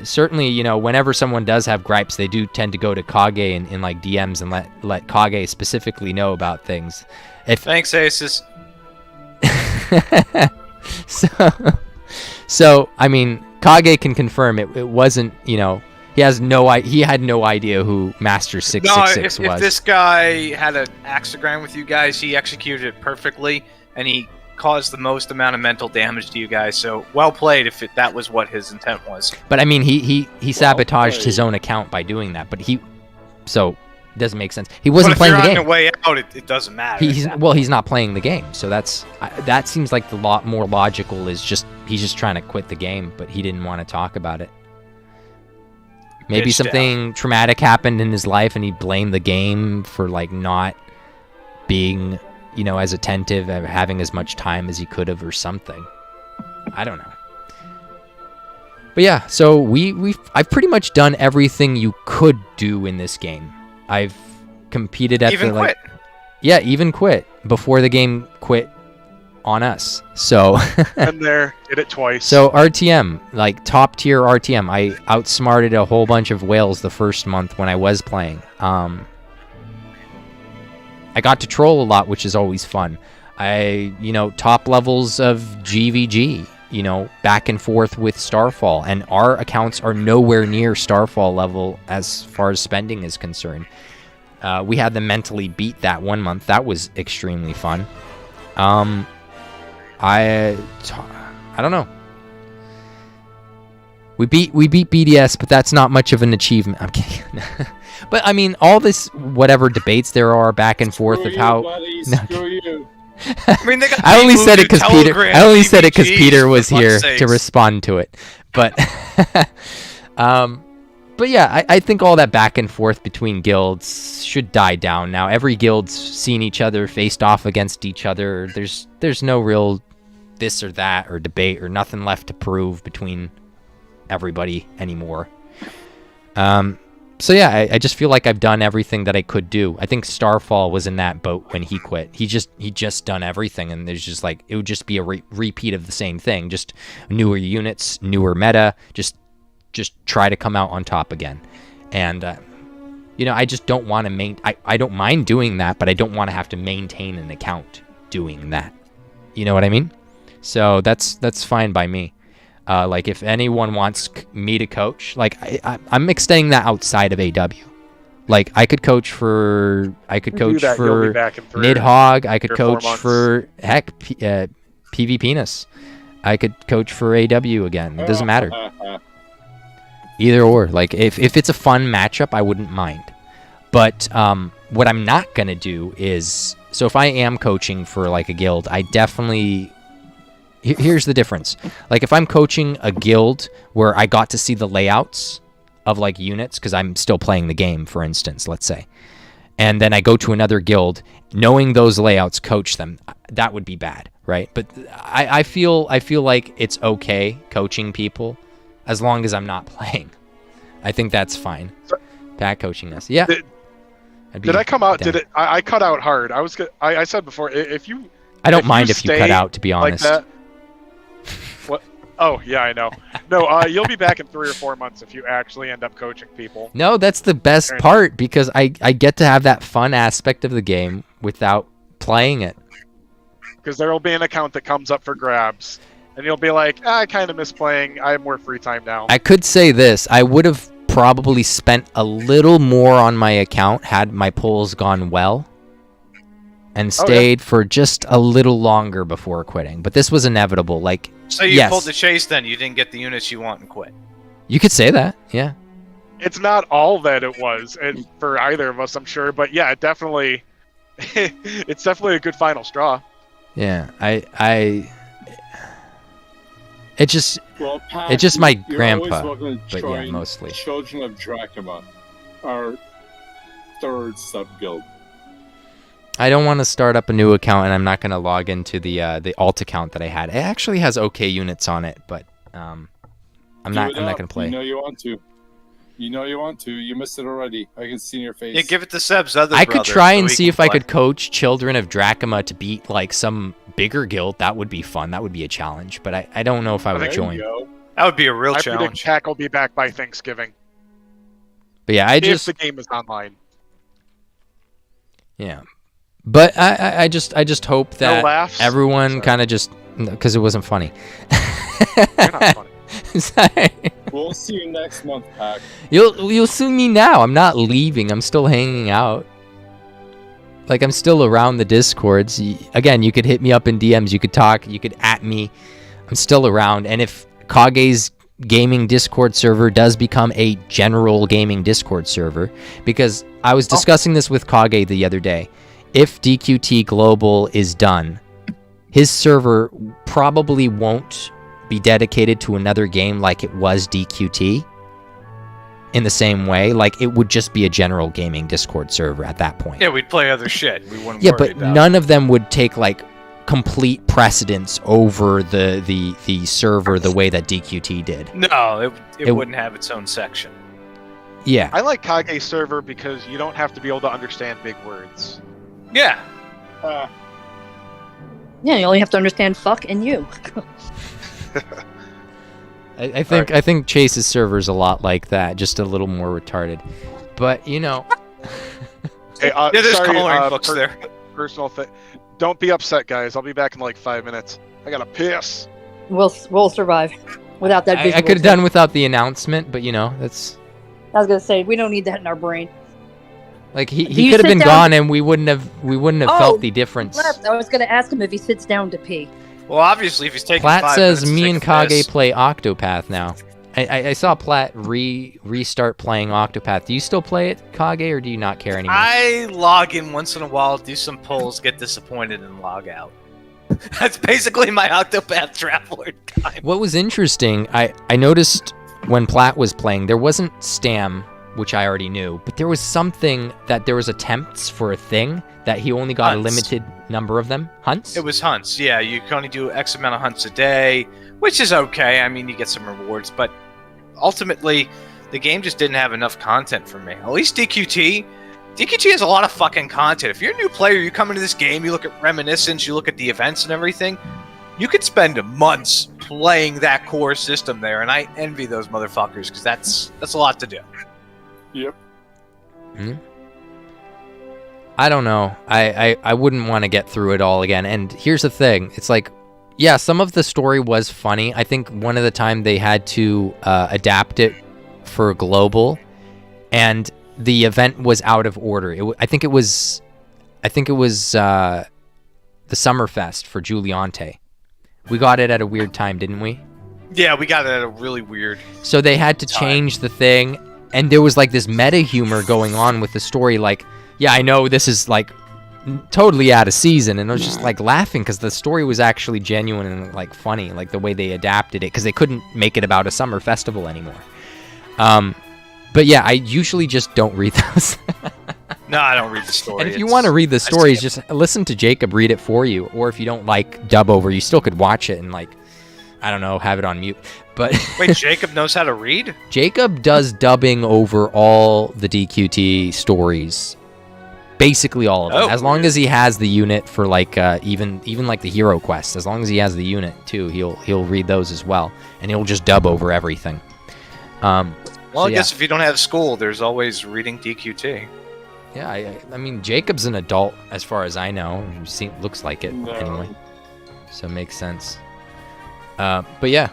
Certainly, you know, whenever someone does have gripes, they do tend to go to Kage in like DMs and let Kage specifically know about things. Thanks, Aces. So I mean, Kage can confirm it wasn't, you know, he had no idea who Master 666 was. If this guy had an axogram with you guys, he executed it perfectly, and he caused the most amount of mental damage to you guys. So well played if that was what his intent was. But I mean, he sabotaged his own account by doing that. But so it doesn't make sense. He wasn't playing the game. But if you're on your way out, it doesn't matter. He's not playing the game. So that seems like the more logical is he's just trying to quit the game, but he didn't want to talk about it. Maybe something traumatic happened in his life and he blamed the game for like not being, you know, as attentive, having as much time as he could have or something. I don't know. But yeah, so I've pretty much done everything you could do in this game. I've competed at even quit. Yeah, even quit before the game quit on us. So and there, did it twice. So RTM, like top tier RTM. I outsmarted a whole bunch of whales the first month when I was playing. I got to troll a lot, which is always fun. Top levels of GVG, you know, back and forth with Starfall, and our accounts are nowhere near Starfall level as far as spending is concerned. We had them mentally beat that 1 month. That was extremely fun. I don't know. We beat BDS, but that's not much of an achievement. I'm kidding. But I mean, all this whatever debates there are back and forth of how. Screw you. I mean, I only said it because Peter. I only said it because Peter was here to respond to it. But, but yeah, I think all that back and forth between guilds should die down now. Every guild's seen each other, faced off against each other. There's no real this or that or debate or nothing left to prove between everybody anymore. So yeah, I just feel like I've done everything that I could do. I think Starfall was in that boat when he quit. He just done everything, and there's just like it would just be a repeat of the same thing, just newer units, newer meta, just try to come out on top again. And I just don't want to I don't mind doing that, but I don't want to have to maintain an account doing that. You know what I mean? So that's fine by me. Like if anyone wants me to coach, like I'm extending that outside of AW. Like I could coach for Nidhogg. I could coach for PV Penis. I could coach for AW again. It doesn't matter. Either or. Like if it's a fun matchup, I wouldn't mind. But what I'm not gonna do is, so if I am coaching for like a guild, I definitely. Here's the difference. Like if I'm coaching a guild where I got to see the layouts of like units, because I'm still playing the game, for instance, let's say, and then I go to another guild, knowing those layouts, coach them, that would be bad, right? But I feel like it's okay coaching people as long as I'm not playing. I think that's fine. Pat coaching us, yeah. Did I come out? Down. Did it? I cut out hard. I said before, if you. I don't mind if you cut out, to be honest. Like that, what? Oh yeah, I know. No, you'll be back in 3 or 4 months if you actually end up coaching people. No, that's the best part, because I get to have that fun aspect of the game without playing it. Because there will be an account that comes up for grabs, and you'll be like, I kind of miss playing. I have more free time now. I could say this: I would have probably spent a little more on my account had my pulls gone well. And stayed for just a little longer before quitting. But this was inevitable. Like, so you pulled the chase then. You didn't get the units you want and quit. You could say that, yeah. It's not all that it was for either of us, I'm sure. But yeah, it's definitely a good final straw. Yeah, it's just Pat, it's just my you're grandpa. But yeah, mostly. Children of Dracula, our third sub-guild. I don't want to start up a new account, and I'm not going to log into the alt account that I had. It actually has okay units on it, but I'm not going to play. You know you want to. You missed it already. I can see in your face. Yeah, give it to Seb's other I could try and see if I could coach Children of Dracula to beat like some bigger guild. That would be fun. That would be a challenge, but I don't know if I would join. That would be a real I challenge. predict Pack will be back by Thanksgiving. But yeah, if the game is online. Yeah. But I just hope that laughs? everyone kind of just, because it wasn't funny. You're not funny. Sorry. We'll see you next month, Pac. You'll see me now. I'm not leaving. I'm still hanging out. Like, I'm still around the Discords. Again, you could hit me up in DMs. You could talk. You could at me. I'm still around. And if Kage's gaming Discord server does become a general gaming Discord server, because I was discussing this with Kage the other day. If DQT Global is done, his server probably won't be dedicated to another game like it was DQT in the same way. Like, it would just be a general gaming Discord server at that point. Yeah, we'd play other shit. We wouldn't Yeah, worry but about none of them would take like complete precedence over the server the way that DQT did. No, it wouldn't have its own section. Yeah. I like Kage's server because you don't have to be able to understand big words. Yeah. Yeah, you only have to understand fuck and you. I think Chase's server is a lot like that, just a little more retarded. But Hey, there's sorry, coloring books there. Personal thing. Don't be upset, guys. I'll be back in like 5 minutes. I gotta piss. We'll survive without that. I could have done without the announcement, but that's. I was gonna say we don't need that in our brain. Like he could have been gone, and we wouldn't have felt the difference. Left. I was gonna ask him if he sits down to pee. Well, obviously, if he's taking Platt 5 says minutes to me take and a Kage piss. play Octopath now. I saw Platt restart playing Octopath. Do you still play it, Kage, or do you not care anymore? I log in once in a while, do some polls, get disappointed, and log out. That's basically my Octopath Traveler time. What was interesting, I noticed when Platt was playing, there wasn't Stam, which I already knew, but there was something that there was attempts for a thing that he only got Hunts. a limited number of them. Hunts? It was hunts, yeah. You can only do X amount of hunts a day, which is okay. I mean, you get some rewards, but ultimately, the game just didn't have enough content for me. At least DQT has a lot of fucking content. If you're a new player, you come into this game, you look at Reminiscence, you look at the events and everything, you could spend months playing that core system there, and I envy those motherfuckers, because that's a lot to do. Yep. Hmm? I don't know. I wouldn't want to get through it all again. And here's the thing. It's like, yeah, some of the story was funny. I think one of the time they had to adapt it for global, and the event was out of order. I think it was the Summerfest for Giuliante. We got it at a weird time, didn't we? Yeah, we got it at a really weird So they had to change the thing, and there was like this meta humor going on with the story. Like, yeah, I know this is like totally out of season, and I was just like laughing because the story was actually genuine and like funny, like the way they adapted it, because they couldn't make it about a summer festival anymore. But yeah, I usually just don't read those. No, I don't read the story. And if you want to read the stories, just listen to Jacob read it for you. Or if you don't like dub over, you still could watch it and, like, I don't know, have it on mute. But wait, Jacob knows how to read? Jacob does dubbing over all the DQT stories. Basically all of them. As long as he has the unit for, like, even like the hero quests. As long as he has the unit, too, he'll read those as well. And he'll just dub over everything. Well, I guess if you don't have school, there's always reading DQT. Yeah, I mean, Jacob's an adult, as far as I know. Looks like it, anyway. So it makes sense. But yeah.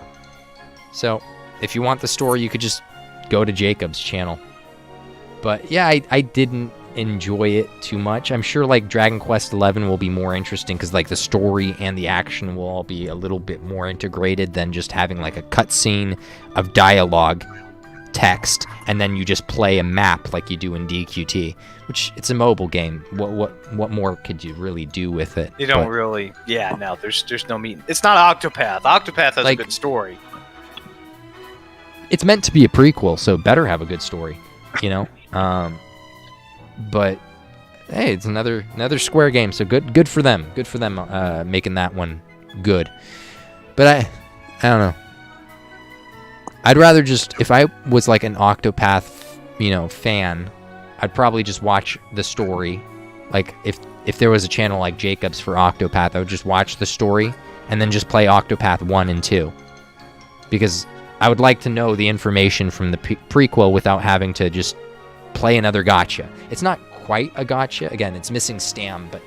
So, if you want the story, you could just go to Jacob's channel. But yeah, I didn't enjoy it too much. I'm sure, like, Dragon Quest XI will be more interesting, because, like, the story and the action will all be a little bit more integrated than just having, like, a cutscene of dialogue text, and then you just play a map like you do in DQT, which it's a mobile game. What more could you really do with it? You don't really. Yeah, no. There's no meat. It's not Octopath. Octopath has like, a good story. It's meant to be a prequel, so it better have a good story, you know. But hey, it's another Square game, so good for them. Good for them making that one good. But I don't know. I'd rather just, if I was like an Octopath, fan, I'd probably just watch the story. Like, if there was a channel like Jacob's for Octopath, I would just watch the story and then just play Octopath 1 and 2. Because I would like to know the information from the prequel without having to just play another gacha. It's not quite a gacha. Again, it's missing Stam, but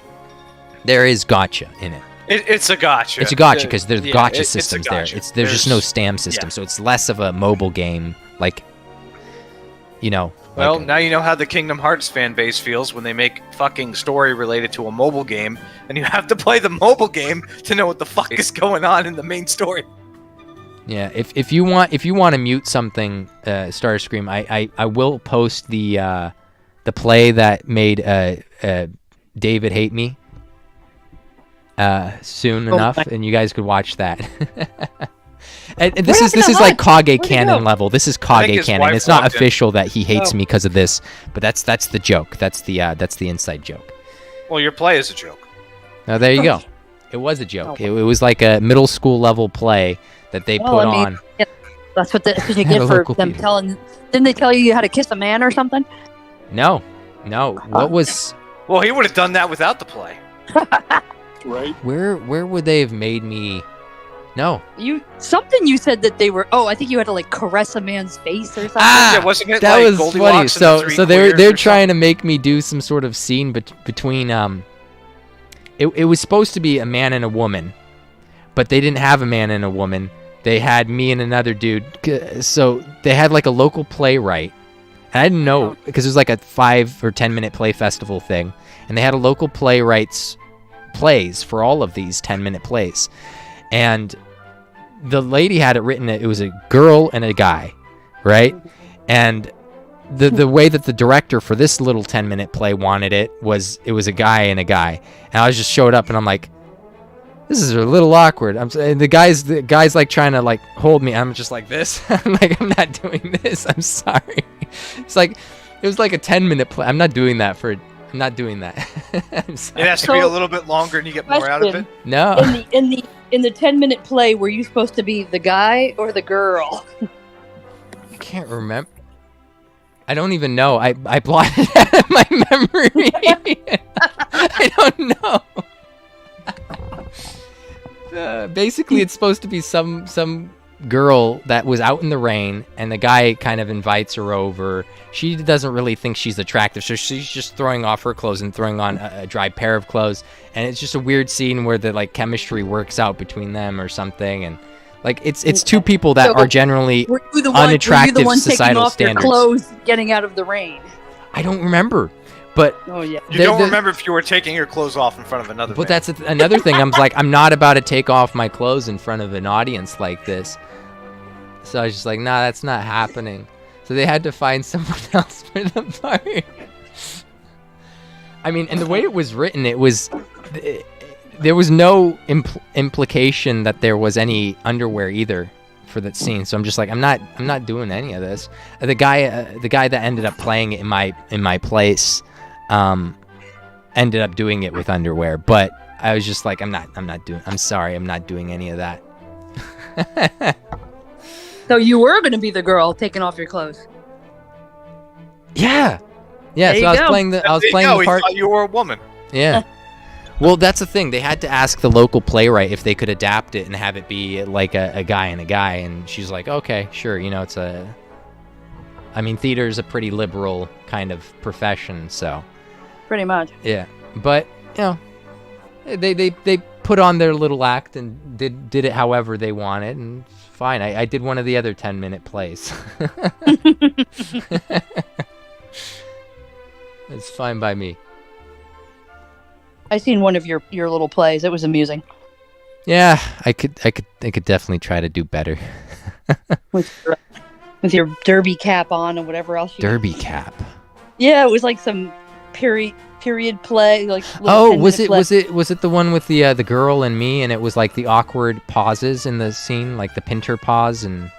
There is gotcha in it. It's a gotcha. It's a gotcha because there's gotcha it's a systems gotcha. there. There's just no stam system, so it's less of a mobile game, like, you know. Well, now you know how the Kingdom Hearts fan base feels when they make fucking story related to a mobile game, and you have to play the mobile game to know what the fuck is going on in the main story. Yeah, if you want to mute something, Starscream, I will post the play that made David hate me soon enough, and you guys could watch that. and this is like Kage canon level. This is Kage canon. It's not official that he hates me because of this, but that's the joke. That's the inside joke. Well, your play is a joke. Now there you go. It was a joke. It was like a middle school level play that they put on. Yeah, that's what you get for them telling. Didn't they tell you how to kiss a man or something? No. What was? Well, he would have done that without the play. Right? Where would they have made me? No. You said that they were. Oh, I think you had to like caress a man's face or something. Yeah, wasn't it that like was Goldilocks funny. So they're trying something? to make me do some sort of scene between It was supposed to be a man and a woman, but they didn't have a man and a woman. They had me and another dude. So they had like a local playwright. And I didn't know because it was like a 5 or 10 minute play festival thing, and they had a local playwright's plays for all of these 10-minute plays. And the lady had it written, it was a girl and a guy, right? And the way that the director for this little 10-minute play wanted it was a guy and a guy. And I just showed up and I'm like, this is a little awkward. And the guy's like trying to like hold me. I'm just like this. I'm like, I'm not doing this. I'm sorry. It's like, it was like a 10-minute play. I'm not doing that. I'm sorry. It has to be a little bit longer and you get more out of it. No. In the 10-minute play, were you supposed to be the guy or the girl? I can't remember. I don't even know. I blotted it out of my memory. I don't know. Basically, it's supposed to be some girl that was out in the rain, and the guy kind of invites her over. She doesn't really think she's attractive, so she's just throwing off her clothes and throwing on a dry pair of clothes. And it's just a weird scene where the like chemistry works out between them or something, and like it's two people that are generally unattractive societal standards. Your clothes getting out of the rain. I don't remember, but you don't remember if you were taking your clothes off in front of another. But man. that's another thing. I'm like, I'm not about to take off my clothes in front of an audience like this. So I was just like, nah, that's not happening. So they had to find someone else for the part. I mean, and the way it was written, there was no implication that there was any underwear either for that scene. So I'm just like, I'm not doing any of this. The guy that ended up playing it in my place, ended up doing it with underwear. But I was just like, I'm sorry, I'm not doing any of that. So you were going to be the girl taking off your clothes. Yeah. So I was playing the part. He thought you were a woman. Yeah. Well, that's the thing. They had to ask the local playwright if they could adapt it and have it be like a guy and a guy. And she's like, okay, sure. You know, theater is a pretty liberal kind of profession, so. Pretty much. Yeah. But, you know, they put on their little act and did it however they wanted, and fine. I did one of the other 10-minute plays. It's fine by me. I seen one of your little plays. It was amusing. Yeah, I could definitely try to do better. with your derby cap on and whatever else. Derby cap. Yeah, it was like some period play. Like was it the one with the girl and me, and it was like the awkward pauses in the scene, like the Pinter pause and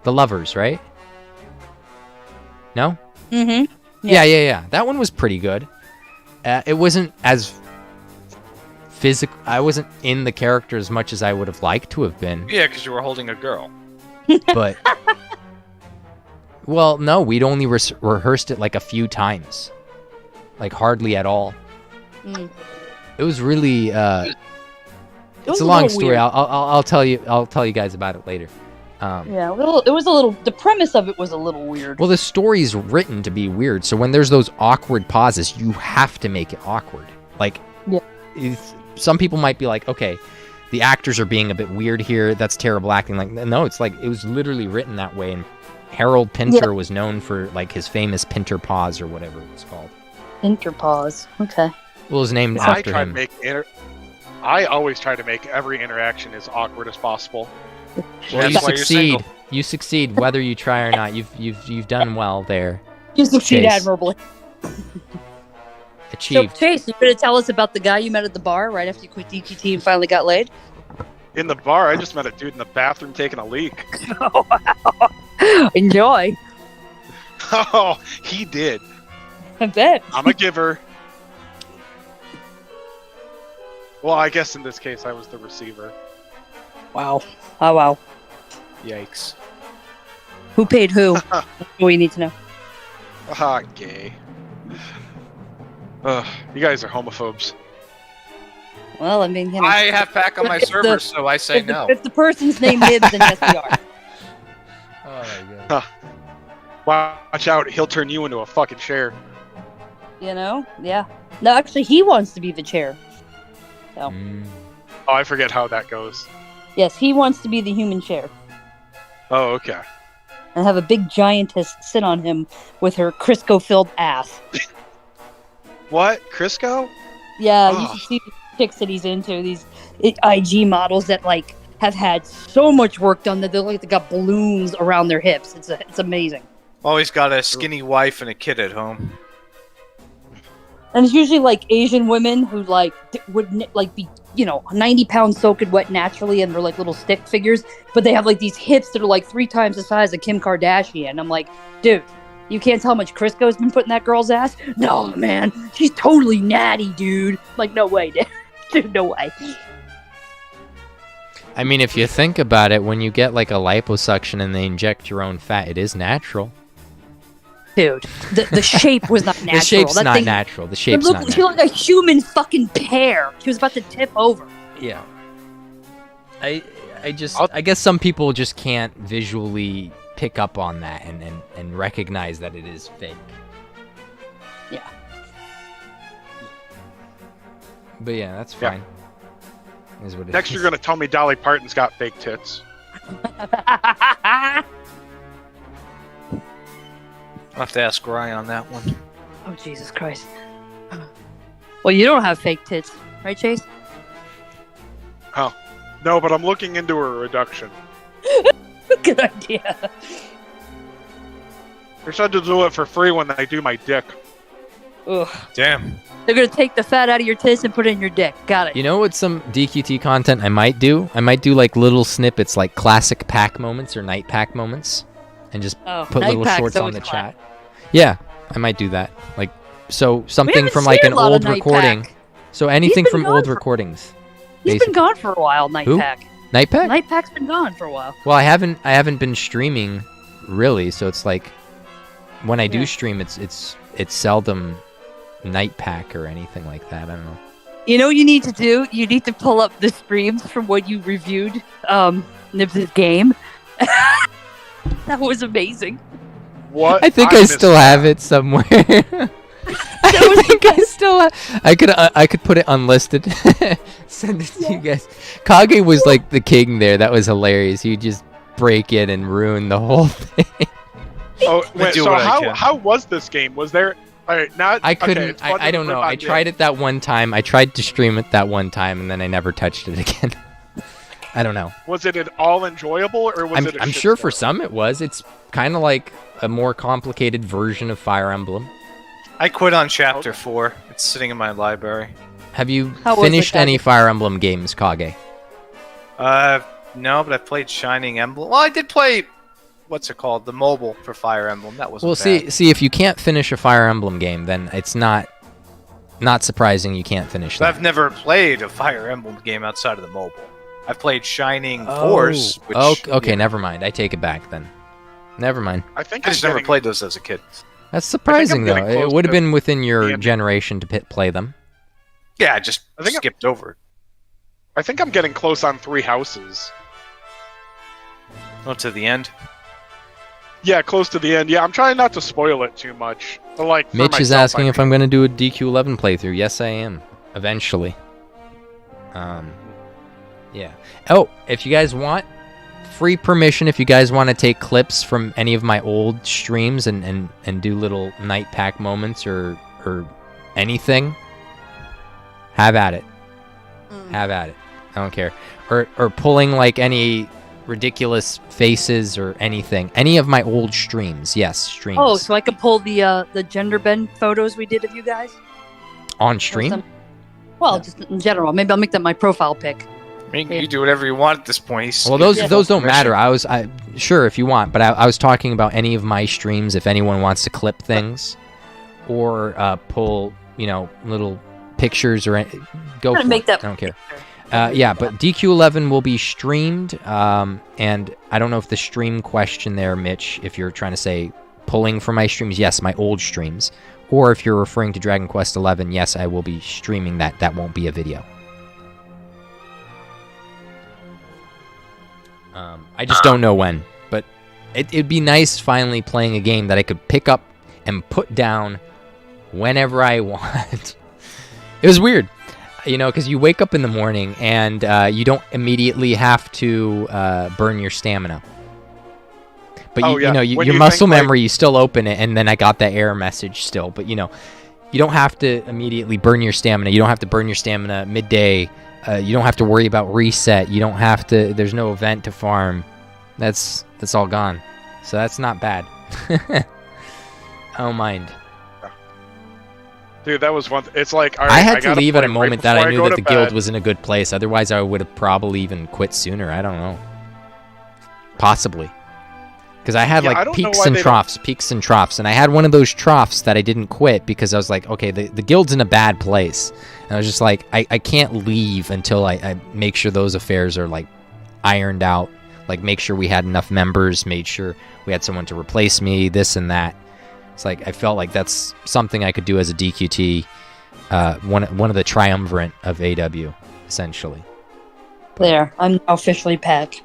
the lovers, right? No. Mm-hmm. Yeah. That one was pretty good. It wasn't as physical. I wasn't in the character as much as I would have liked to have been. Yeah, because you were holding a girl. But well, no, we'd only rehearsed it like a few times, like hardly at all. It was really. It's a long story. I'll tell you guys about it later. Yeah, it was a little. The premise of it was a little weird. Well, the story's written to be weird, so when there's those awkward pauses, you have to make it awkward. Like, some people might be like, okay, the actors are being a bit weird here. That's terrible acting. Like, no, it's like it was literally written that way. And Harold Pinter was known for like his famous Pinter Paws or whatever it's called. Pinter Paws. Okay. Well, it's named after him. I always try to make every interaction as awkward as possible. Well, you succeed. You succeed whether you try or not. You've done well there. You succeed admirably. Achieved. So, Chase, you gonna tell us about the guy you met at the bar right after you quit DQT and finally got laid? In the bar, I just met a dude in the bathroom taking a leak. Oh, wow. Enjoy. Oh, he did. I bet. I'm a giver. Well, I guess in this case, I was the receiver. Wow. Oh, wow. Yikes. Who paid who? That's what we need to know. Ah, gay. You guys are homophobes. Well, I mean, you know, I have back on my server, so I say no. If the person's name Nibs, then yes, we are. Oh my god. Watch out, he'll turn you into a fucking chair. You know? Yeah. No, actually, he wants to be the chair. So. Oh, I forget how that goes. Yes, he wants to be the human chair. Oh, okay. And have a big giantess sit on him with her Crisco-filled ass. What? Crisco? Yeah, you should see the chicks that he's into. These IG models that, like, have had so much work done that they got balloons around their hips. It's amazing. Always got a skinny wife and a kid at home. And it's usually, like, Asian women who, like, would, like, be, 90 pounds soaking wet naturally, and they're, like, little stick figures. But they have, like, these hips that are, like, 3 times the size of Kim Kardashian. And I'm like, dude, you can't tell how much Crisco's been putting that girl's ass? No, man. She's totally natty, dude. Like, no way, dude. Dude, no way. I mean, if you think about it, when you get, like, a liposuction and they inject your own fat, it is natural. Dude, the shape was not natural. The shape's not natural. The shape's not natural. She looked like a human fucking pear. She was about to tip over. Yeah. I guess some people just can't visually pick up on that and recognize that it is fake. Yeah. But yeah, that's fine. Is what it Next, is. you're gonna tell me Dolly Parton's got fake tits. I'll have to ask Ryan on that one. Oh, Jesus Christ. Well, you don't have fake tits, right, Chase? Oh. No, but I'm looking into a reduction. Good idea. They said to do it for free when they do my dick. Ugh. Damn. They're going to take the fat out of your tits and put it in your dick. Got it. You know what some DQT content I might do? I might do like little snippets like classic pack moments or night pack moments and just put little shorts on the chat. Yeah, I might do that. Like, so something from like an old recording. So anything from old recordings. He's been gone for a while, Nightpack. Nightpack? Nightpack's been gone for a while. Well, I haven't been streaming really, so it's like when I do stream it's seldom Nightpack or anything like that. I don't know. You know what you need to do? You need to pull up the streams from when you reviewed Nibs' game. That was amazing. What? I think I still have it somewhere. I think I still have. I could put it unlisted. Send it to you guys. Kage was like the king there. That was hilarious. He'd just break in and ruin the whole thing. Oh, wait, so how was this game? Was there? All right, not. I couldn't. Okay, I don't know. I tried it that one time. I tried to stream it that one time, and then I never touched it again. I don't know. Was it at all enjoyable, or was it? I'm sure for some it was. It's kind of like a more complicated version of Fire Emblem. I quit on Chapter 4. It's sitting in my library. Have you finished any Fire Emblem games, Kage? No, but I played Shining Emblem. Well, I did play, what's it called? The mobile for Fire Emblem. That wasn't bad. See, if you can't finish a Fire Emblem game, then it's not surprising you can't finish that. I've never played a Fire Emblem game outside of the mobile. I've played Shining Force. Which, okay, never mind. I take it back then. Never mind. I just never played those as a kid. That's surprising, though. It would have been within your generation to play them. Yeah, I just skipped over it. I think I'm getting close on 3 houses. Oh, to the end? Yeah, close to the end. Yeah, I'm trying not to spoil it too much. But, like, Mitch is asking if I'm going to do a DQ11 playthrough. Yes, I am. Eventually. Yeah. Oh, if you guys want free permission, if you guys want to take clips from any of my old streams and do little night pack moments or anything, have at it. Have at it. I don't care. Or pulling like any ridiculous faces or anything. Any of my old streams. Yes, streams. Oh, so I could pull the gender bend photos we did of you guys? On stream? Well, just in general. Maybe I'll make that my profile pic. I mean, you do whatever you want at this point. Well, those don't matter. Sure if you want, but I was talking about any of my streams. If anyone wants to clip things or pull, little pictures or go for it. I don't care. Yeah, but DQ11 will be streamed, and I don't know if the stream question there, Mitch, if you're trying to say pulling from my streams, yes, my old streams, or if you're referring to Dragon Quest 11, yes, I will be streaming that. That won't be a video. I just don't know when, but it'd be nice finally playing a game that I could pick up and put down whenever I want. It was weird, because you wake up in the morning and you don't immediately have to burn your stamina. But your muscle memory, you still open it, and then I got that error message still. But you don't have to immediately burn your stamina. You don't have to burn your stamina midday. You don't have to worry about reset. You don't have to. There's no event to farm. That's all gone. So that's not bad. I don't mind. Dude, that was one. It's like I had to leave at a moment that I knew that the guild was in a good place. Otherwise, I would have probably even quit sooner. I don't know. Possibly. Because I had peaks and troughs, and I had one of those troughs that I didn't quit because I was like, okay, the guild's in a bad place. And I was just like, I can't leave until I make sure those affairs are ironed out. Make sure we had enough members, made sure we had someone to replace me, this and that. It's I felt like that's something I could do as a DQT, one of the triumvirate of AW, essentially. There, I'm now officially Pack.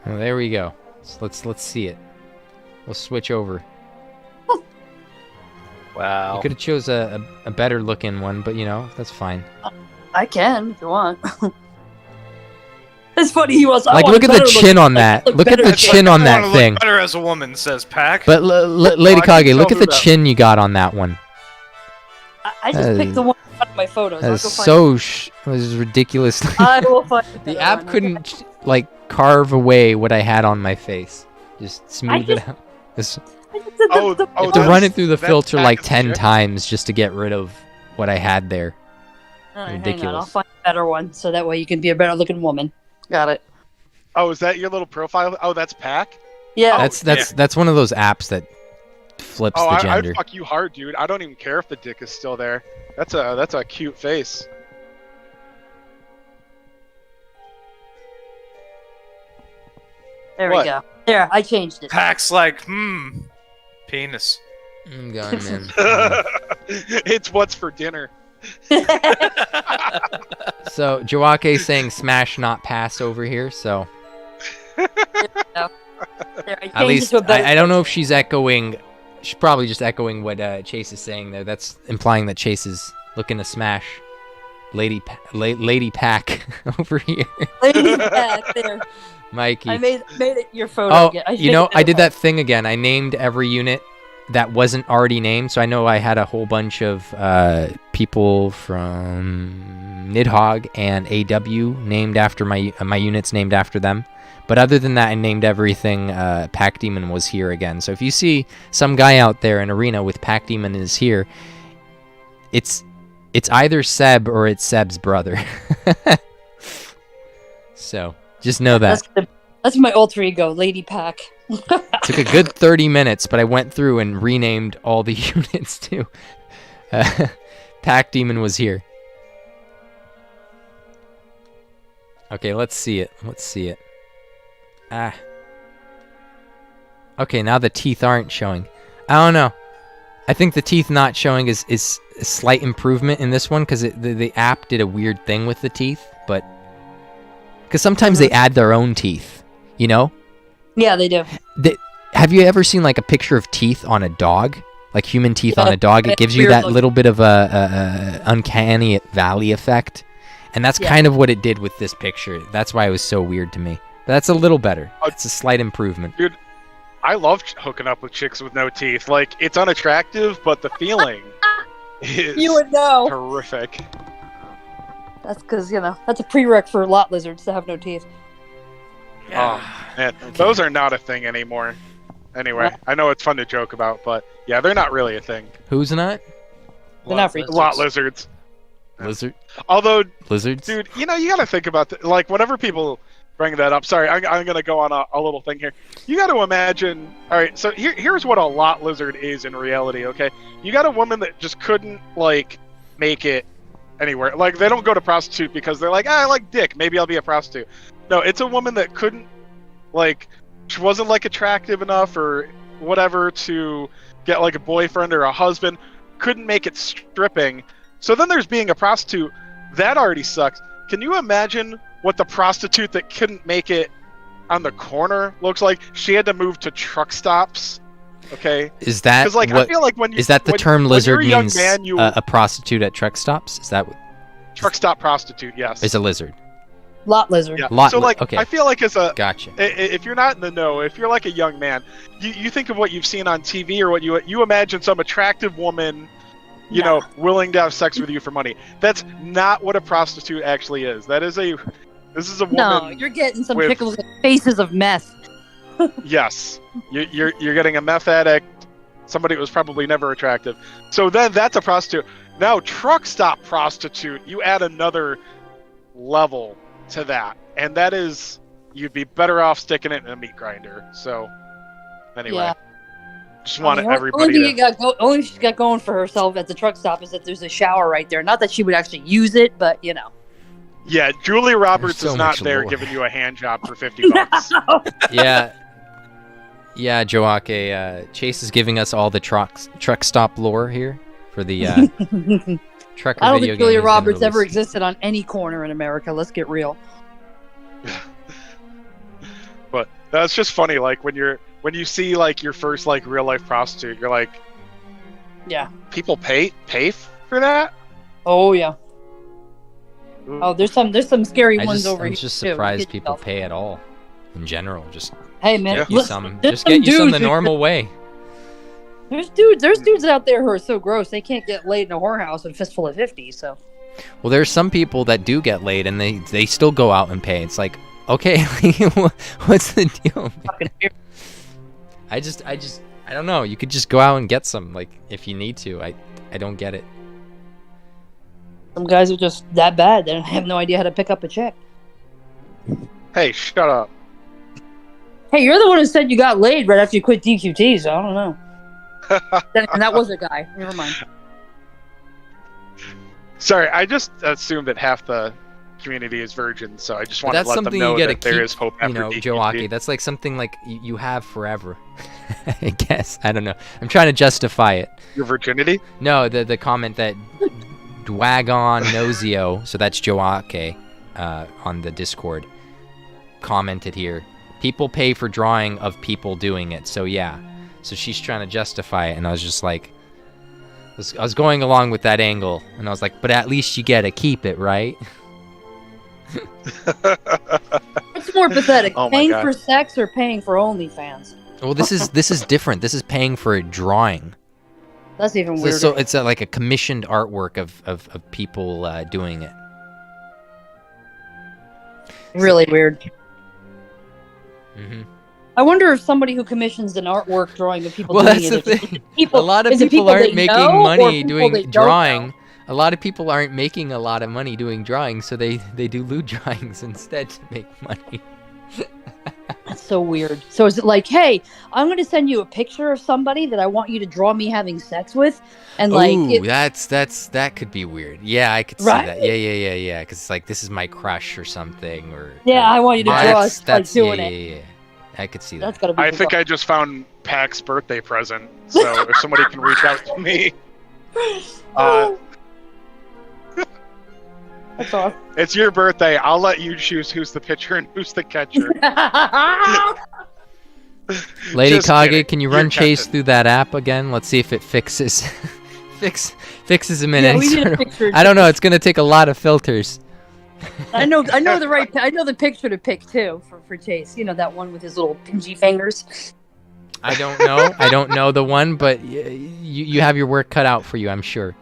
Well, there we go. Let's see it. We'll switch over. Wow. You could have chose a better looking one, but that's fine. I can if you want. It's funny he was. Look at the chin on that. Look at the chin on that thing. Better as a woman, says Pack. But Lady Kage, look at the chin you got on that one. I just picked the one out of my photos. It was ridiculous. I will find the app couldn't carve away what I had on my face. Just smooth it out. You have to run it through the filter 10 times just to get rid of what I had there. Ridiculous. Hang on, I'll find a better one so that way you can be a better looking woman. Got it. Oh, is that your little profile? Oh, that's Pack? Yeah. That's one of those apps that flips the gender. I'd fuck you hard, dude. I don't even care if the dick is still there. That's a cute face. There we go. There, I changed it. Pack's penis. I'm gone, man. It's what's for dinner. So Joake's saying smash not pass over here, so at least I don't know if she's echoing. She's probably just echoing what Chase is saying there. That's implying that Chase is looking to smash Lady Pack over here. Lady Pack there. Mikey. I made it your photo. Oh, again. I did that thing again. I named every unit that wasn't already named, so I know I had a whole bunch of people from Nidhogg and AW named after my units named after them. But other than that, I named everything. Pack Demon was here again. So if you see some guy out there in Arena with Pack Demon is here, it's either Seb or it's Seb's brother. So just know that. That's my alter ego, Lady Pack. Took a good 30 minutes, but I went through and renamed all the units too. Pack Demon was here. Okay, let's see it. Okay, now the teeth aren't showing. I don't know. I think the teeth not showing is a slight improvement in this one because the app did a weird thing with the teeth, but because sometimes they add their own teeth, Yeah, they do. Have you ever seen a picture of teeth on a dog? Like human teeth on a dog? It gives you that little bit of a uncanny valley effect. And that's kind of what it did with this picture. That's why it was so weird to me. But that's a little better. It's a slight improvement. Dude, I love hooking up with chicks with no teeth. Like, it's unattractive, but the feeling is You would know. terrific. That's because, that's a prereq for lot lizards to have no teeth. Oh, man. Those are not a thing anymore. Anyway, I know it's fun to joke about, but yeah, they're not really a thing. Who's not? They're not for Lot lizards. Lizard? Although, Lizards? dude, you gotta think about like whenever people bring that up. Sorry, I'm gonna go on a little thing here. You gotta imagine. All right, so here's what a lot lizard is in reality. Okay, you got a woman that just couldn't like make it anywhere. Like they don't go to prostitute because they're like, I like dick. Maybe I'll be a prostitute. No, it's a woman that couldn't like. She wasn't like attractive enough or whatever to get like a boyfriend or a husband. Couldn't make it stripping. So then there's being a prostitute. That already sucks. Can you imagine what the prostitute that couldn't make it on the corner looks like? She had to move to truck stops. Okay. Is that because like what, I feel like when you, is that the term lizard means man, a prostitute at truck stops? Is that what? Truck stop prostitute? Yes. Is a lizard. Lot lizard. Yeah. So like, okay. I feel like as a gotcha. If you're not in the know, if you're like a young man, you think of what you've seen on TV or what you imagine some attractive woman, you know, willing to have sex with you for money. That's not what a prostitute actually is. This is a woman. No, you're getting some pickles with faces of meth. Yes, you're getting a meth addict, somebody who was probably never attractive. So then that's a prostitute. Now truck stop prostitute, you add another level to that, and that is you'd be better off sticking it in a meat grinder. So anyway, just wanted everybody. Only she's got going for herself at the truck stop is that there's a shower right there. Not that she would actually use it, but Yeah, Julia Roberts is not there giving you a hand job for $50. Yeah, Joake. Chase is giving us all the truck stop lore here for the trucker I don't video think Julia game Roberts ever existed on any corner in America. Let's get real. But that's just funny. Like when you see like your first like real life prostitute, you're like, yeah, people pay for that. Oh yeah. Oh, there's some scary ones over here. I'm just surprised people pay at all, in general. Just hey man, get you some the normal way. There's dudes out there who are so gross they can't get laid in a whorehouse with a fistful of 50. So. Well, there's some people that do get laid and they still go out and pay. It's like, okay, what's the deal? Man? I don't know. You could just go out and get some, like if you need to. I don't get it. Some guys are just that bad. They have no idea how to pick up a check. Hey, shut up. Hey, you're the one who said you got laid right after you quit DQT, so I don't know. And that was a guy. Never mind. Sorry, I just assumed that half the community is virgins, so I just want to let them know that there is hope after DQT. Joaki, that's like something like you have forever. I guess. I don't know. I'm trying to justify it. Your virginity? No, the comment that Dwagon Nozio, so that's Joake, on the Discord, commented here. People pay for drawing of people doing it, so yeah. So she's trying to justify it, and I was just like, I was going along with that angle, and I was like, but at least you get to keep it, right? What's more pathetic, paying for sex or paying for OnlyFans? Well, this is different. This is paying for a drawing. That's even weirder. So it's like a commissioned artwork of people doing it. Really weird. Mm-hmm. I wonder if somebody who commissions an artwork drawing of people doing it... Well, that's the thing. A lot of people aren't making money doing drawing. A lot of people aren't making a lot of money doing drawing, so they do lewd drawings instead to make money. That's so weird. So is it like, hey, I'm going to send you a picture of somebody that I want you to draw me having sex with, and like, ooh, that could be weird. Yeah, I could see that. Yeah. Because it's like, this is my crush or something, or I want you to draw us like doing it. Yeah. I could see that. That's gotta be I think I just found Pac's birthday present. So if somebody can reach out to me, that's awesome. It's your birthday. I'll let you choose who's the pitcher and who's the catcher. Lady just Kage, kidding. Can you run Chase through that app again? Let's see if it fixes fixes him in any sort of... I don't know. It's gonna take a lot of filters. I know the picture to pick too for Chase. You know that one with his little pingy fingers. I don't know the one, but you have your work cut out for you, I'm sure.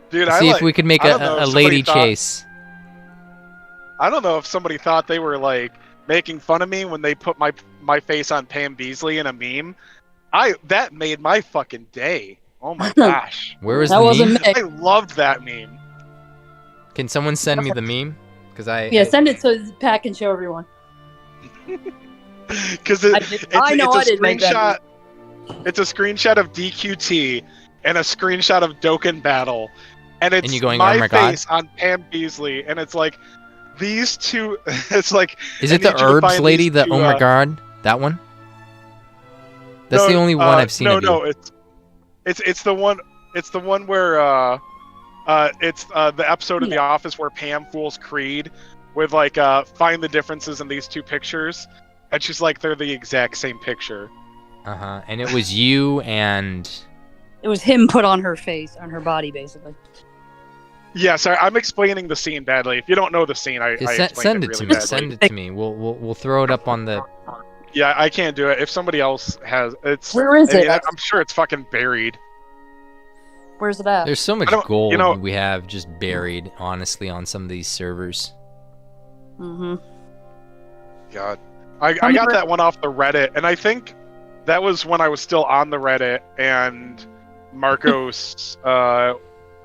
Dude, See if we could make a lady Chase. I don't know if somebody thought they were like making fun of me when they put my face on Pam Beasley in a meme. That made my fucking day. Oh my gosh. Where is the meme? I loved that meme. Can someone send me the meme? Send it so Pat can show everyone. Because it's a screenshot. It's a screenshot of DQT and a screenshot of Dokkan Battle, and it's you going, my oh my face God. on Pam Beasley, and it's like these two. It's like, is it the herbs lady? The oh my God, that one? That's the only one I've seen. No, it's the one. It's the one where it's the episode of The Office where Pam fools Creed with like find the differences in these two pictures, and she's like they're the exact same picture. And it was you and. It was him put on her face, on her body, basically. Yeah, sorry, I'm explaining the scene badly. If you don't know the scene, I send it really to me. badly. Send it to me. We'll throw it up on the. Yeah, I can't do it. If somebody else has, it's. Where is it? I'm sure it's fucking buried. Where's it at? There's so much gold we have just buried, honestly, on some of these servers. God, I got that one off the Reddit, and I think that was when I was still on the Reddit, and Marcos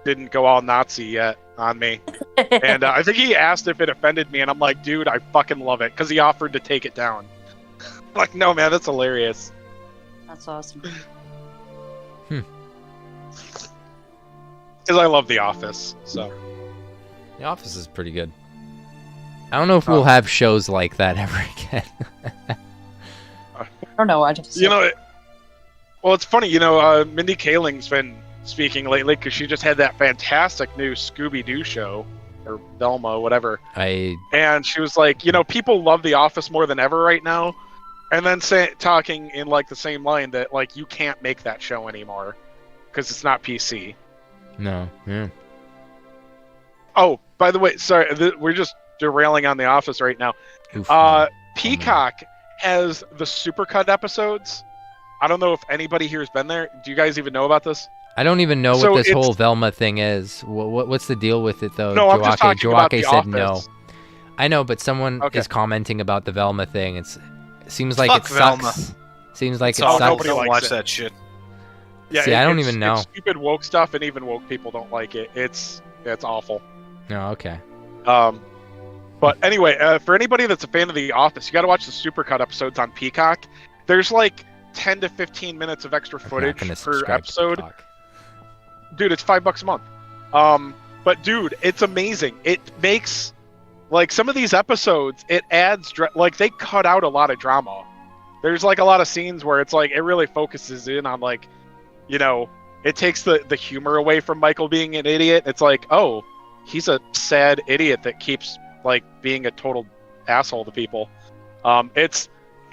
didn't go all Nazi yet on me. And I think he asked if it offended me, and I'm like, dude, I fucking love it, because he offered to take it down. I'm like, no, man, that's hilarious. That's awesome. Because I love The Office, so. The Office is pretty good. I don't know if we'll have shows like that ever again. I don't know. I just. Well, it's funny, Mindy Kaling's been speaking lately because she just had that fantastic new Scooby-Doo show, or Velma, whatever. And she was like, people love The Office more than ever right now, and then talking in like the same line that like you can't make that show anymore because it's not PC. No. Yeah. Oh, by the way, sorry, we're just derailing on The Office right now. Peacock has the supercut episodes. I don't know if anybody here has been there. Do you guys even know about this? I don't even know what this whole Velma thing is. What's the deal with it, though? No, I'm just talking about The said Office. No. I know, but someone is commenting about the Velma thing. It seems like Fuck it sucks. Velma. Seems like it all sucks. nobody Don't likes watch it. that shit. Yeah, See, I don't even know. It's stupid woke stuff, and even woke people don't like it. It's awful. No, okay. But anyway, for anybody that's a fan of The Office, you got to watch the supercut episodes on Peacock. There's like 10 to 15 minutes of extra footage per episode. Dude, it's $5 a month. But dude, it's amazing. It makes like some of these episodes, it adds like they cut out a lot of drama. There's like a lot of scenes where it's like it really focuses in on like, it takes the humor away from Michael being an idiot. It's like, oh, he's a sad idiot that keeps like being a total asshole to people. It's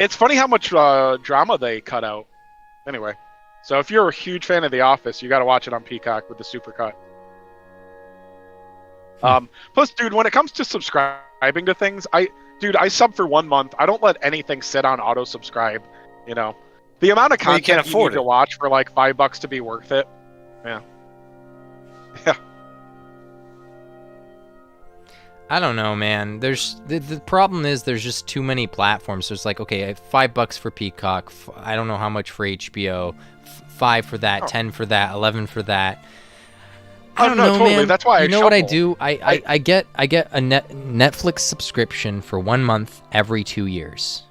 funny how much drama they cut out. Anyway, so if you're a huge fan of The Office, you got to watch it on Peacock with the supercut. Plus, dude, when it comes to subscribing to things, I sub for 1 month. I don't let anything sit on auto subscribe. The amount of content you need to watch for like $5 to be worth it. Yeah. I don't know, man. There's the problem is there's just too many platforms. So it's like, okay, $5 for Peacock. I don't know how much for HBO. 5 for that, 10 for that, 11 for that. I don't know, totally. man. That's why you know what I do? I get a Netflix subscription for 1 month every 2 years.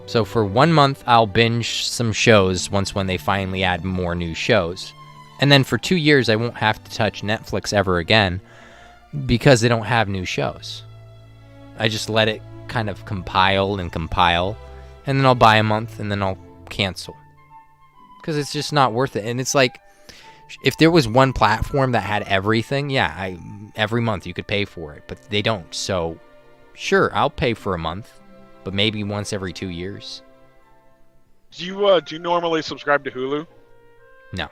So for 1 month, I'll binge some shows when they finally add more new shows. And then for 2 years, I won't have to touch Netflix ever again because they don't have new shows. I just let it kind of compile, and then I'll buy a month, and then I'll cancel. Because it's just not worth it. And it's like, if there was one platform that had everything, every month you could pay for it, but they don't. So, sure, I'll pay for a month, but maybe once every 2 years. Do you normally subscribe to Hulu? No.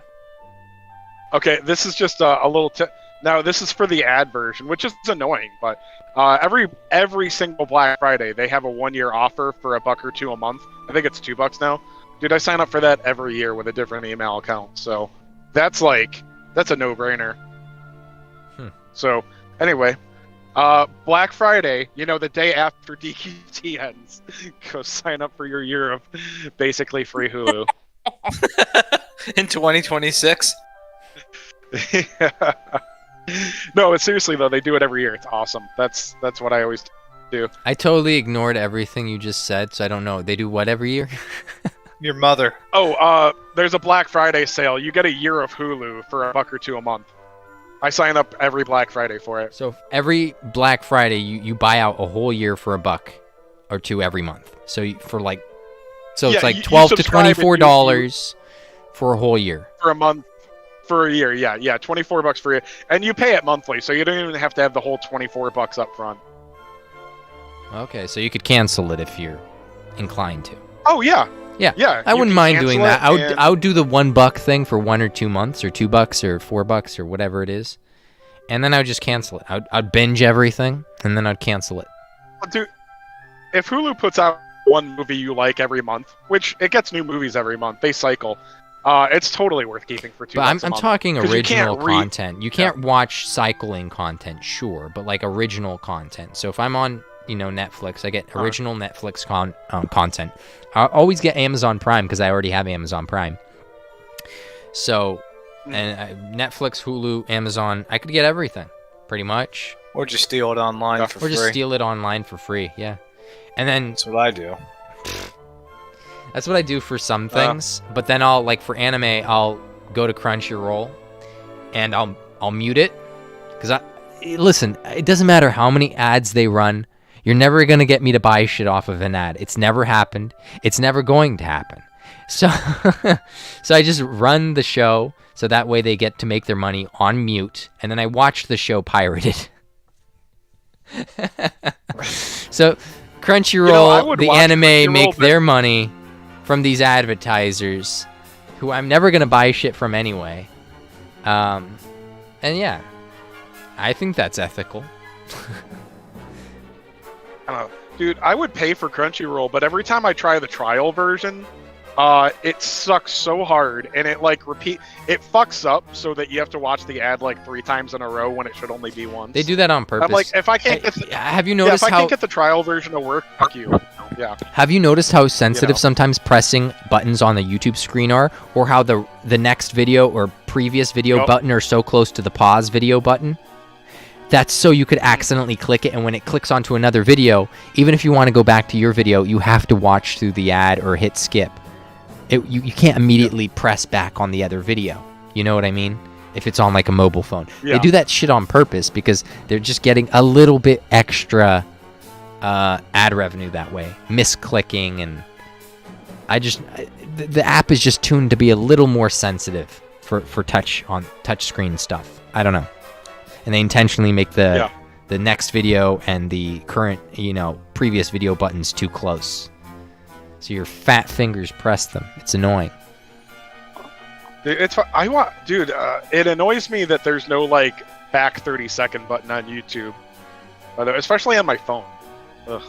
Okay, this is just a little tip. Now this is for the ad version, which is annoying, but every single Black Friday they have a 1-year offer for $1 or $2 a month. I think it's $2 now. Dude, I sign up for that every year with a different email account, so that's a no-brainer. So anyway, Black Friday, the day after DQT ends, go sign up for your year of basically free Hulu. In 2026. No, seriously though, they do it every year. It's awesome. That's what I always do. I totally ignored everything you just said, so I don't know. They do what every year? Your mother. Oh, there's a Black Friday sale. You get a year of Hulu for $1 or $2 a month. I sign up every Black Friday for it. So every Black Friday, you buy out a whole year for $1 or $2 every month. So it's like $12 to $24 for a whole year. For a month. For a year, yeah, $24 for you, and you pay it monthly, so you don't even have to have the whole $24 up front. Okay, so you could cancel it if you're inclined to. Oh yeah. I wouldn't mind doing that. I would do the $1 thing for 1 or 2 months, or $2 or $4 or whatever it is, and then I would just cancel it. I'd binge everything, and then I'd cancel it. Well, dude, if Hulu puts out one movie you like every month, which it gets new movies every month, they cycle. It's totally worth keeping for $2 But I'm talking original you content. You can't watch cycling content, sure, but like original content. So if I'm on, Netflix, I get original Netflix content. I always get Amazon Prime because I already have Amazon Prime. So, and Netflix, Hulu, Amazon, I could get everything, pretty much. Or just steal it online for free. Or just steal it online for free, yeah. And then... That's what I do. That's what I do for some things, but then I'll, like, for anime, I'll go to Crunchyroll, and I'll mute it, because listen, it doesn't matter how many ads they run, you're never going to get me to buy shit off of an ad. It's never happened. It's never going to happen. So, so I just run the show, so that way they get to make their money on mute, and then I watch the show pirated. So, Crunchyroll, the anime, make their money from these advertisers who I'm never going to buy shit from anyway. And yeah, I think that's ethical. Dude, I would pay for Crunchyroll, but every time I try the trial version, it sucks so hard, and it it fucks up so that you have to watch the ad like 3 times in a row when it should only be once. They do that on purpose. I'm like, if I can't have you noticed if I how can't get the trial version to work, fuck you. Yeah. Have you noticed how sensitive sometimes pressing buttons on the YouTube screen are, or how the next video or previous video button are so close to the pause video button? That's so you could accidentally click it, and when it clicks onto another video, even if you want to go back to your video, you have to watch through the ad or hit skip. You can't immediately press back on the other video. You know what I mean? If it's on like a mobile phone. Yeah. They do that shit on purpose because they're just getting a little bit extra ad revenue that way. Misclicking, and the app is just tuned to be a little more sensitive for touch screen stuff. I don't know. And they intentionally make the next video and the current, previous video buttons too close. So your fat fingers press them. It's annoying. It annoys me that there's no back 30-second button on YouTube, especially on my phone. Ugh.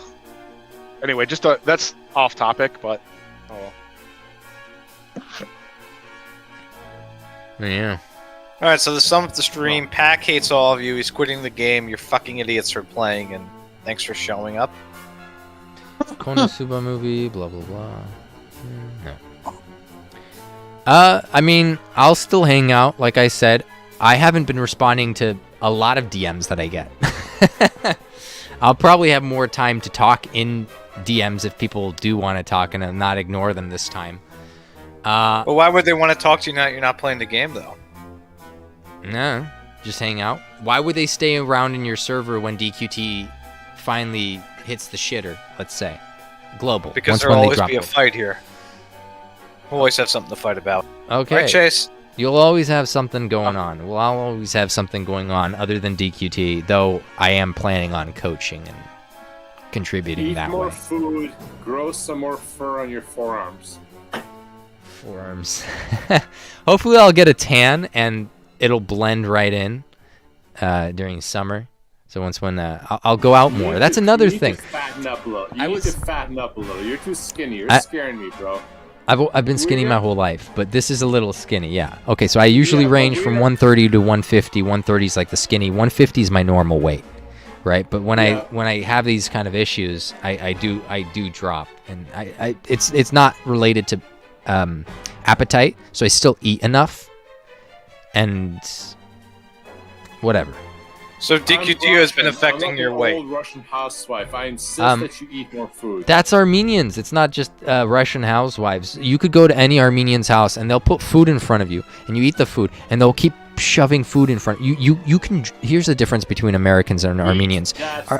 Anyway, just that's off topic, but yeah. All right, so to sum up the stream, Pack hates all of you. He's quitting the game. You're fucking idiots for playing, and thanks for showing up. Konosuba movie, blah blah blah. No. I mean, I'll still hang out. Like I said, I haven't been responding to a lot of DMs that I get. I'll probably have more time to talk in DMs if people do want to talk, and not ignore them this time. Well, why would they want to talk to you now that you're not playing the game, though? No, just hang out. Why would they stay around in your server when DQT finally hits the shitter, let's say? Global. Because there'll always be a fight here. We'll always have something to fight about. Okay. Right, Chase? You'll always have something going on. Well, I'll always have something going on other than DQT, though I am planning on coaching and contributing that way. Eat more food, grow some more fur on your forearms. Forearms. Hopefully I'll get a tan and it'll blend right in. during summer. So when I'll go out more. That's another thing. To fatten up a little. You need to fatten up a little. You're too skinny. You're scaring me, bro. I've been skinny my whole life, but this is a little skinny, yeah. Okay, so I usually range from 130 to 150. 130 is like the skinny. 150 is my normal weight, right? But when I have these kind of issues, I do drop, and it's not related to appetite, so I still eat enough, and whatever. So DQT has been affecting your weight. Old Russian housewife. I insist that you eat more food. That's Armenians. It's not just Russian housewives. You could go to any Armenian's house and they'll put food in front of you, and you eat the food, and they'll keep shoving food in front. You can. Here's the difference between Americans and Armenians.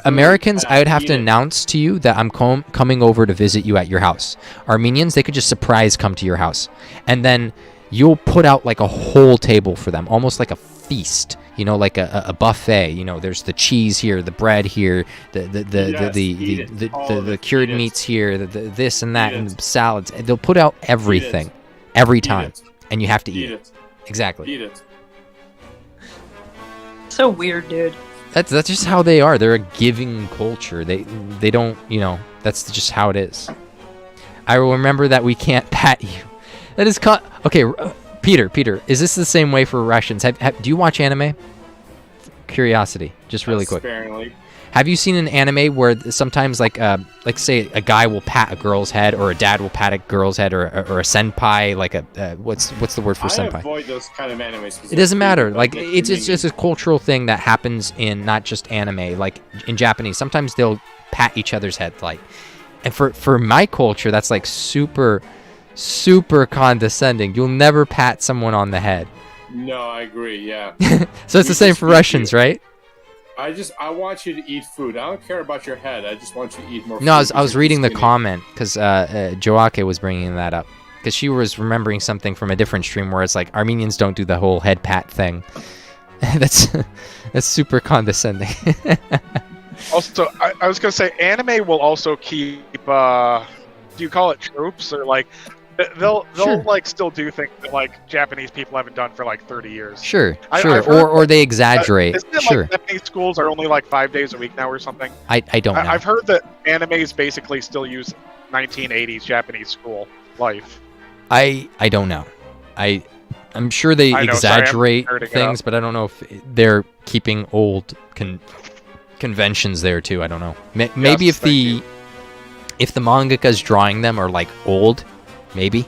Americans, I would have to announce to you that I'm coming over to visit you at your house. Armenians, they could just surprise come to your house, and then you'll put out like a whole table for them, almost like a feast. You know, like a buffet. You know, there's the cheese here, the bread here, the cured meats here, the this and that, and the salads. They'll put out everything, every time, and you have to eat it. Exactly. Eat it. So weird, dude. That's just how they are. They're a giving culture. They don't, you know. That's just how it is. I will remember that we can't pat you. That is okay. Peter, is this the same way for Russians? Do you watch anime? Curiosity, just really quick. Sparingly. Have you seen an anime where sometimes, like say a guy will pat a girl's head, or a dad will pat a girl's head, or a senpai, like what's the word for senpai? I avoid those kind of animes. It doesn't matter. Like it's just a cultural thing that happens in not just anime. Like in Japanese, sometimes they'll pat each other's head, like. And for my culture, that's like super condescending. You'll never pat someone on the head. No, I agree. Yeah. So it's the same for Russians, right? I want you to eat food. I don't care about your head. I just want you to eat more food. No, I was reading the comment because Joake was bringing that up because she was remembering something from a different stream where it's like Armenians don't do the whole head pat thing. that's super condescending. Also, I was gonna say anime will also keep. Do you call it tropes or like? They'll Sure. like still do things that like Japanese people haven't done for like 30 years. Sure. I've heard Or they exaggerate. Isn't it Sure. like Japanese schools are only like 5 days a week now or something? I don't know. I've heard that animes basically still use 1980s Japanese school life. I don't know. I'm sure they I know, exaggerate sorry, I'm nerding things, out. but I don't know if they're keeping old conventions there too. I don't know. Maybe Yes, if the mangakas drawing them are like old, maybe.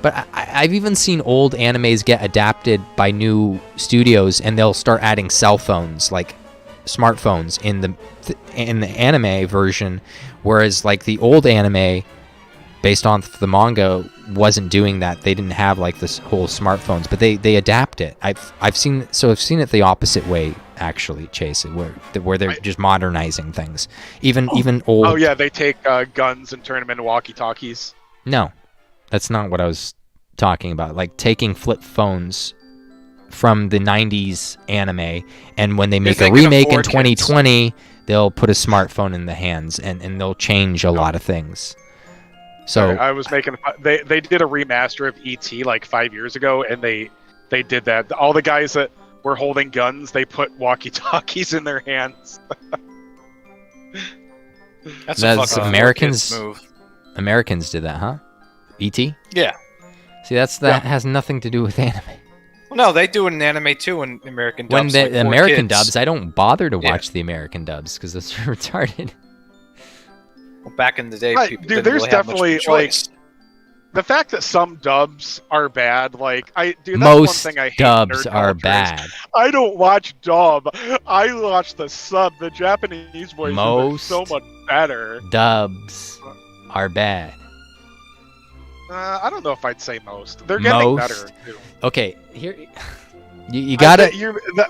But I've even seen old animes get adapted by new studios, and they'll start adding cell phones, like smartphones, in the anime version, whereas like the old anime, based on the manga, wasn't doing that. They didn't have like this whole smartphones, but they adapt it. I've seen it the opposite way actually, Chase, where they're just modernizing things. Even old. Oh yeah, they take guns and turn them into walkie-talkies. No, that's not what I was talking about. Like taking flip phones from the 90s anime, and when they make a remake in 2020, they'll put a smartphone in the hands, and they'll change a lot of things. So I was making. They did a remaster of ET like 5 years ago, and they did that. All the guys that were holding guns, they put walkie-talkies in their hands. That's a Americans move. Americans did that, huh? E.T.? Yeah. See, that has nothing to do with anime. Well, no, they do it in anime too in American dubs. When the like 4 American Kids. dubs, I don't bother to watch the American dubs because those are retarded. Well, back in the day, people Dude, didn't there's really have much of a definitely like choice. the fact that some dubs are bad. Like that's Most one thing I hate. dubs Nerd are culture is bad. I don't watch dub. I watch the sub. The Japanese voices are Most so much better. Dubs are bad. I don't know if I'd say most. They're getting Most? better too. Okay, here you gotta.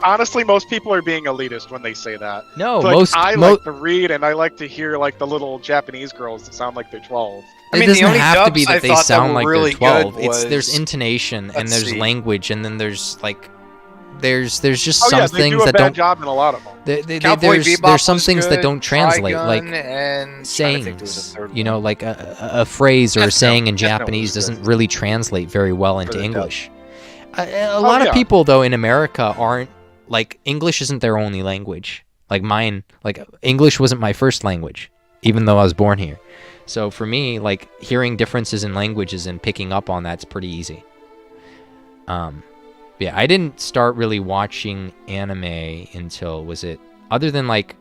Honestly, most people are being elitist when they say that. No, Like, I like to read and I like to hear like the little Japanese girls that sound like they're 12. It the doesn't only have to be dubs I that they thought that sound were like really they're 12. good There's was- intonation and let's there's see. language, and then there's like there's just Oh some yeah, they things do a that bad don't. job in a lot of them. Cowboy There's Bebop some was things that good, don't translate, Trigun, like and trying to think there was a sayings. third You know, one. like a phrase or a Death saying in Note. Death Note Japanese was good. doesn't really translate very well into the dub. English. A lot of yeah. people though in America aren't like English isn't their only language. Like mine, like English wasn't my first language, even though I was born here. So for me, like hearing differences in languages and picking up on that's pretty easy. Yeah, I didn't start really watching anime until, was it, other than like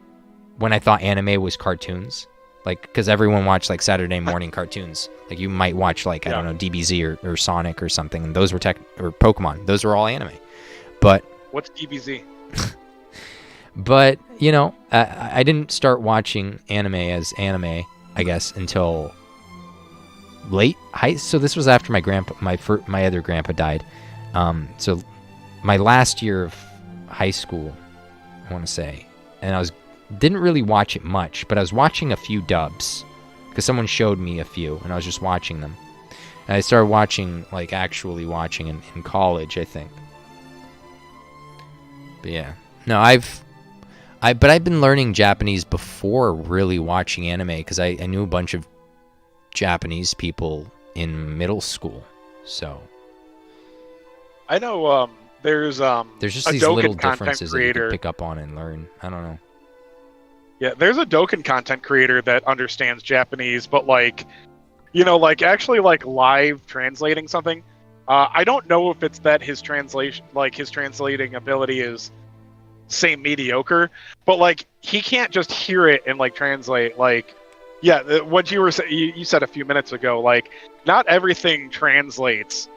when I thought anime was cartoons, like because everyone watched like Saturday morning cartoons. Like you might watch like, I don't know, DBZ or Sonic or something, and those were or Pokemon. Those were all anime. But what's DBZ? But you know, I didn't start watching anime as anime, I guess, until late high. So this was after my grandpa, my other grandpa died. So my last year of high school, I want to say, and didn't really watch it much, but I was watching a few dubs because someone showed me a few, and I was just watching them. And I started watching, like actually watching in college, I think. But yeah, no, but I've been learning Japanese before really watching anime because I knew a bunch of Japanese people in middle school, so. I know there's just these little differences that you can pick up on and learn. I don't know. Yeah, there's a Dokkan content creator that understands Japanese, but like, you know, like actually like live translating something. I don't know if it's that his translating ability is say mediocre, but like he can't just hear it and like translate. Like, yeah, what you were saying, you said a few minutes ago, like not everything translates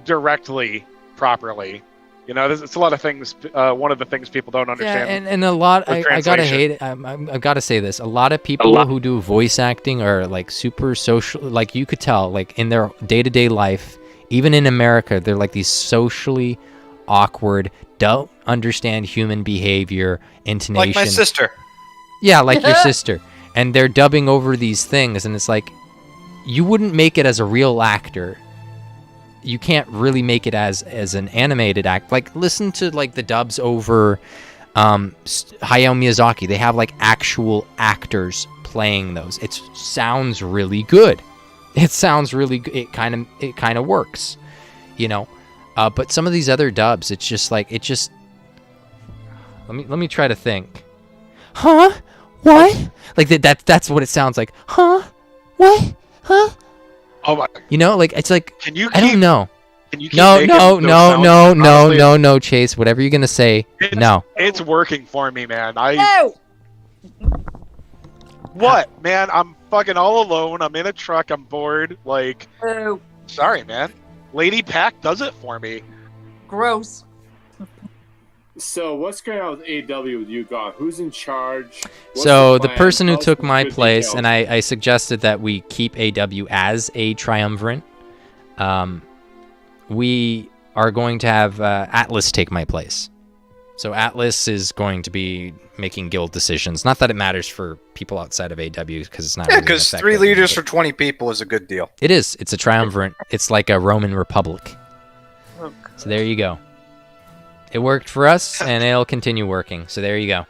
directly properly. You know, it's a lot of things. One of the things people don't understand. Yeah, and a lot. I gotta hate it. I gotta say this. A lot of people who do voice acting are like super social. Like you could tell, like in their day-to-day life, even in America, they're like these socially awkward, don't understand human behavior, intonation. Like my sister. Yeah, like your sister. And they're dubbing over these things, and it's like, you wouldn't make it as a real actor. You can't really make it as an animated act. Like, listen to like the dubs over Hayao Miyazaki. They have like actual actors playing those. It sounds really good. It sounds really good. It kind of works, you know. But some of these other dubs, it's just like Let me try to think. Huh? What? Like that's what it sounds like. Huh? What? Huh? Oh my! You know, like it's like I don't know. Can you keep no, Chase. Whatever you're gonna say, no. It's working for me, man. No! What, man? I'm fucking all alone. I'm in a truck. I'm bored. Like, sorry, man. Lady Pack does it for me. Gross. So what's going on with AW with you, God? Who's in charge? So the person who took my place, and I suggested that we keep AW as a triumvirate. We are going to have Atlas take my place. So Atlas is going to be making guild decisions. Not that it matters for people outside of AW, because it's not. Yeah, because 3 leaders for 20 people is a good deal. It is. It's a triumvirate. It's like a Roman Republic. So there you go. It worked for us, and it'll continue working. So there you go.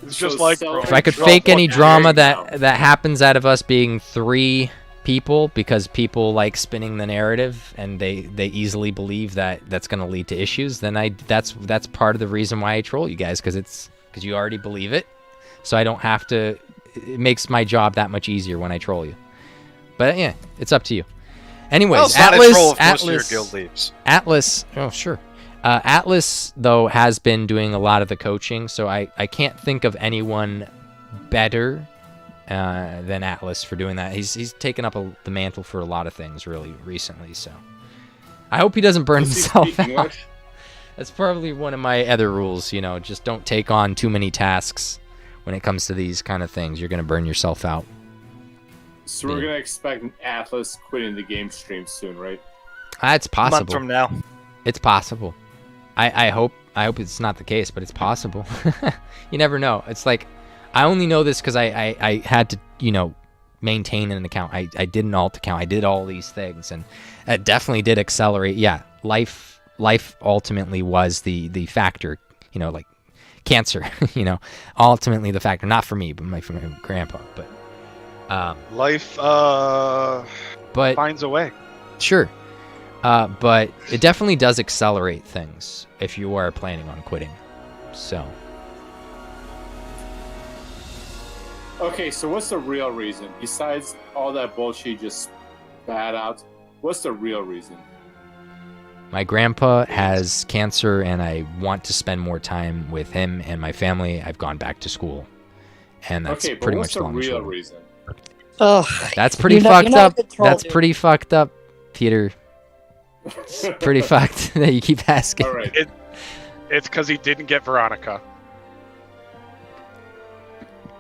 It's just like if I could fake any drama that happens out of us being 3 people, because people like spinning the narrative and they easily believe that that's going to lead to issues, then that's part of the reason why I troll you guys, because you already believe it. So I don't have to. It makes my job that much easier when I troll you. But yeah, it's up to you. Anyways, Atlas. Oh sure. Atlas, though, has been doing a lot of the coaching, so I can't think of anyone better than Atlas for doing that. He's taken up the mantle for a lot of things really recently, so I hope he doesn't burn himself out. That's probably one of my other rules, you know, just don't take on too many tasks when it comes to these kind of things. You're going to burn yourself out. So we're going to expect an Atlas quitting the game stream soon, right? It's possible. A month from now. It's possible. I hope it's not the case, but it's possible. You never know. It's like, I only know this because I had to, you know, maintain an account. I did an alt account. I did all these things, and it definitely did accelerate. Yeah, life ultimately was the factor, you know, like cancer, you know, ultimately the factor. Not for me, but for my grandpa. But life finds a way. Sure. But it definitely does accelerate things if you are planning on quitting. So. Okay, so what's the real reason? Besides all that bullshit you just spat out, what's the real reason? My grandpa has cancer, and I want to spend more time with him and my family. I've gone back to school, and that's okay, but pretty what's much the long and real short. reason? That's pretty fucked up. That's pretty fucked up, Peter. It's pretty fucked that you keep asking. All right. It's because he didn't get Veronica.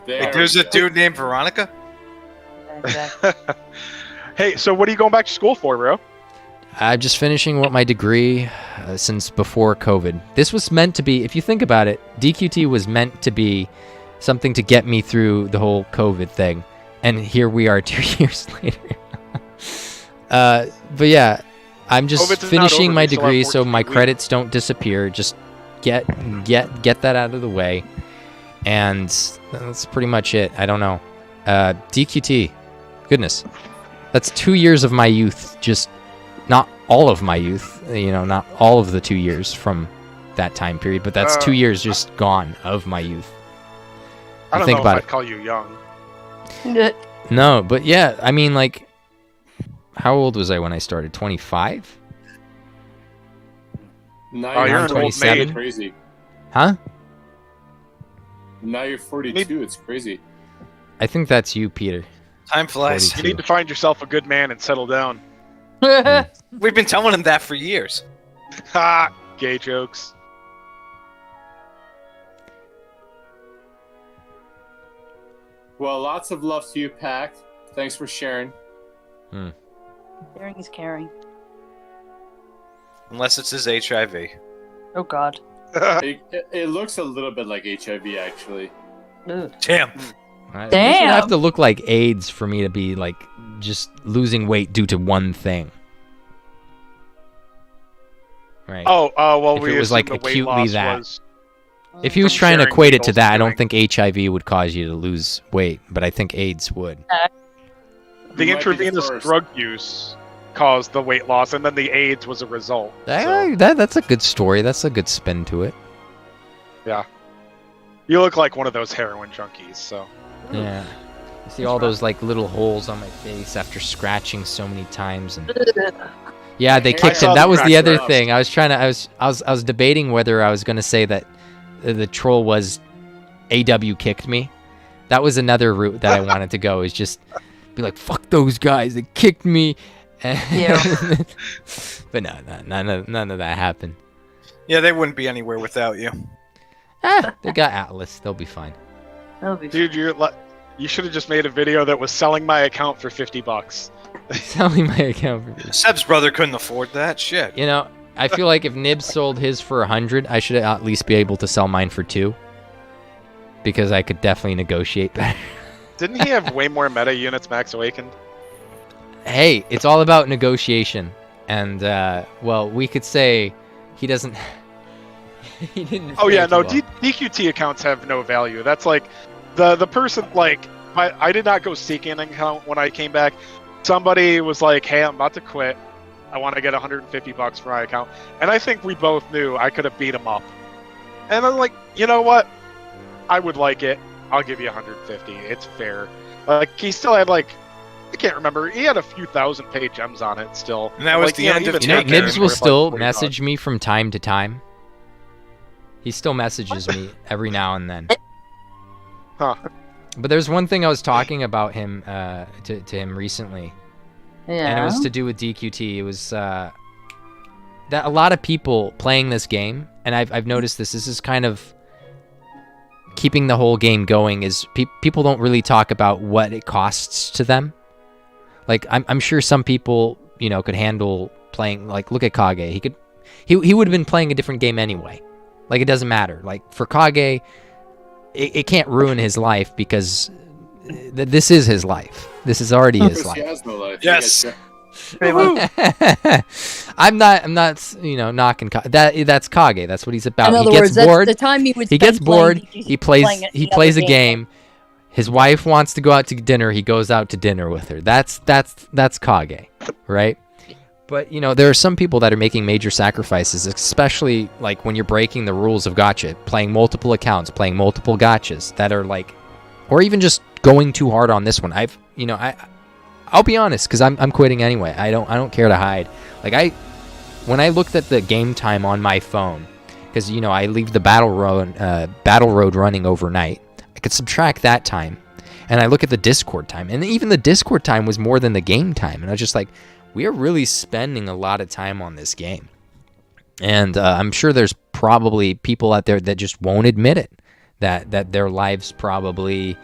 There's a dude named Veronica? Hey, so what are you going back to school for, bro? I'm just finishing what my degree since before COVID. This was meant to be, if you think about it, DQT was meant to be something to get me through the whole COVID thing. And here we are 2 years later. But yeah, I'm just finishing my degree so my credits don't disappear. Just get that out of the way. And that's pretty much it. I don't know. DQT. Goodness. That's 2 years of my youth. Just not all of my youth. Not all of the 2 years from that time period. But that's 2 years just gone of my youth. I don't know if I'd call you young. No, but yeah. I mean, like, how old was I when I started? 25? Now you're 27. Crazy. Huh? Now you're 42. It's crazy. I think that's you, Peter. Time flies. 42. You need to find yourself a good man and settle down. We've been telling him that for years. Ha! Gay jokes. Well, lots of love to you, Pac. Thanks for sharing. Sharing is caring. Unless it's his HIV. Oh God. It looks a little bit like HIV, actually. Ugh. Damn. It doesn't have to look like AIDS for me to be like just losing weight due to one thing. Right. Well, if it was like acutely that. Was if he was trying to equate it to that, I don't think HIV would cause you to lose weight, but I think AIDS would. The intravenous drug use caused the weight loss, and then the AIDS was a result. That's a good story. That's a good spin to it. Yeah. You look like one of those heroin junkies, so. Yeah. You see all those like little holes on my face after scratching so many times, and yeah, they kicked him. That was the other thing. I was debating whether I was going to say that the troll was AW kicked me. That was another route that I wanted to go, is just be like, fuck those guys, they kicked me. Yeah. But no, none of that happened. Yeah, they wouldn't be anywhere without you. They got Atlas. They'll be fine. Dude, you should have just made a video that was selling my account for $50. Selling my account for Seb's brother couldn't afford that shit. I feel like if Nibs sold his for 100, I should at least be able to sell mine for 2. Because I could definitely negotiate better. Didn't he have way more meta units Max Awakened? Hey, it's all about negotiation. And, well, we could say he doesn't... he didn't... Oh, yeah, no, DQT accounts have no value. That's like, the person, like, I did not go seeking an account when I came back. Somebody was like, hey, I'm about to quit. I want to get $150 for my account. And I think we both knew I could have beat him up. And I'm like, you know what? I would like it. I'll give you 150. It's fair. Like, he still had, like, I can't remember. He had a few thousand paid gems on it still. And that was the end of Taken. Nibs will still message me from time to time. He still messages me every now and then. Huh. But there's one thing I was talking about him to him recently. Yeah. And it was to do with DQT. It was that a lot of people playing this game, and I've noticed this is kind of keeping the whole game going, is people don't really talk about what it costs to them. Like, I'm sure some people, could handle playing, like, look at Kage. He would have been playing a different game anyway. Like, it doesn't matter. Like, for Kage, it can't ruin his life because this is his life. This is already his life. He has no life. Yes. I'm not, knocking Kage. That's Kage. That's what he's about. In other He gets words, bored. that's the time he gets bored. He plays a game. His wife wants to go out to dinner. He goes out to dinner with her. That's Kage, right? But, there are some people that are making major sacrifices, especially, like, when you're breaking the rules of gacha, playing multiple accounts, playing multiple gachas that are, like, or even just going too hard on this one. I'll be honest, because I'm quitting anyway. I don't care to hide. Like, when I looked at the game time on my phone, because, I leave the battle road running overnight, I could subtract that time, and I look at the Discord time, and even the Discord time was more than the game time, and I was just like, we are really spending a lot of time on this game. And I'm sure there's probably people out there that just won't admit it, that their lives probably,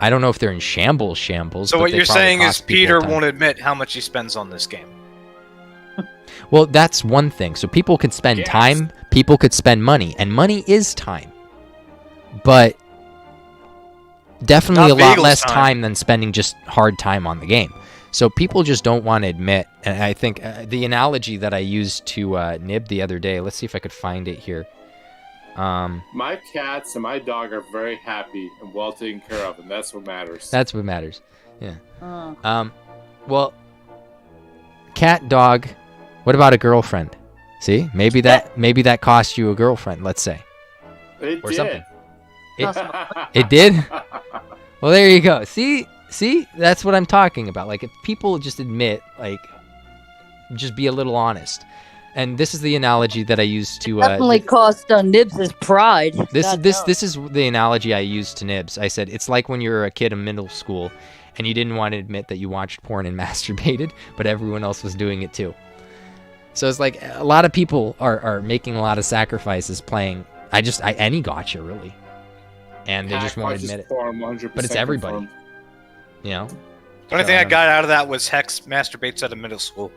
I don't know if they're in shambles. So what you're saying is Peter won't admit how much he spends on this game. Well, that's one thing. So people could spend time, people could spend money, and money is time. But definitely a lot less time than spending just hard time on the game. So people just don't want to admit, and I think the analogy that I used to Nib the other day, let's see if I could find it here. My cats and my dog are very happy and well taken care of, and that's what matters. That's what matters, yeah. Well, cat, dog, what about a girlfriend? See, maybe that cost you a girlfriend, let's say. It or did. Something. It did? Well, there you go. See, that's what I'm talking about. Like, if people just admit, like, just be a little honest. And this is the analogy that I used to. Definitely cost Nibs his pride. This is the analogy I used to Nibs. I said it's like when you're a kid in middle school, and you didn't want to admit that you watched porn and masturbated, but everyone else was doing it too. So it's like a lot of people are making a lot of sacrifices playing. Any gacha really, and they just won't admit it. But it's everybody. Confirmed. The only thing I got out of that was Hex masturbates at a middle school.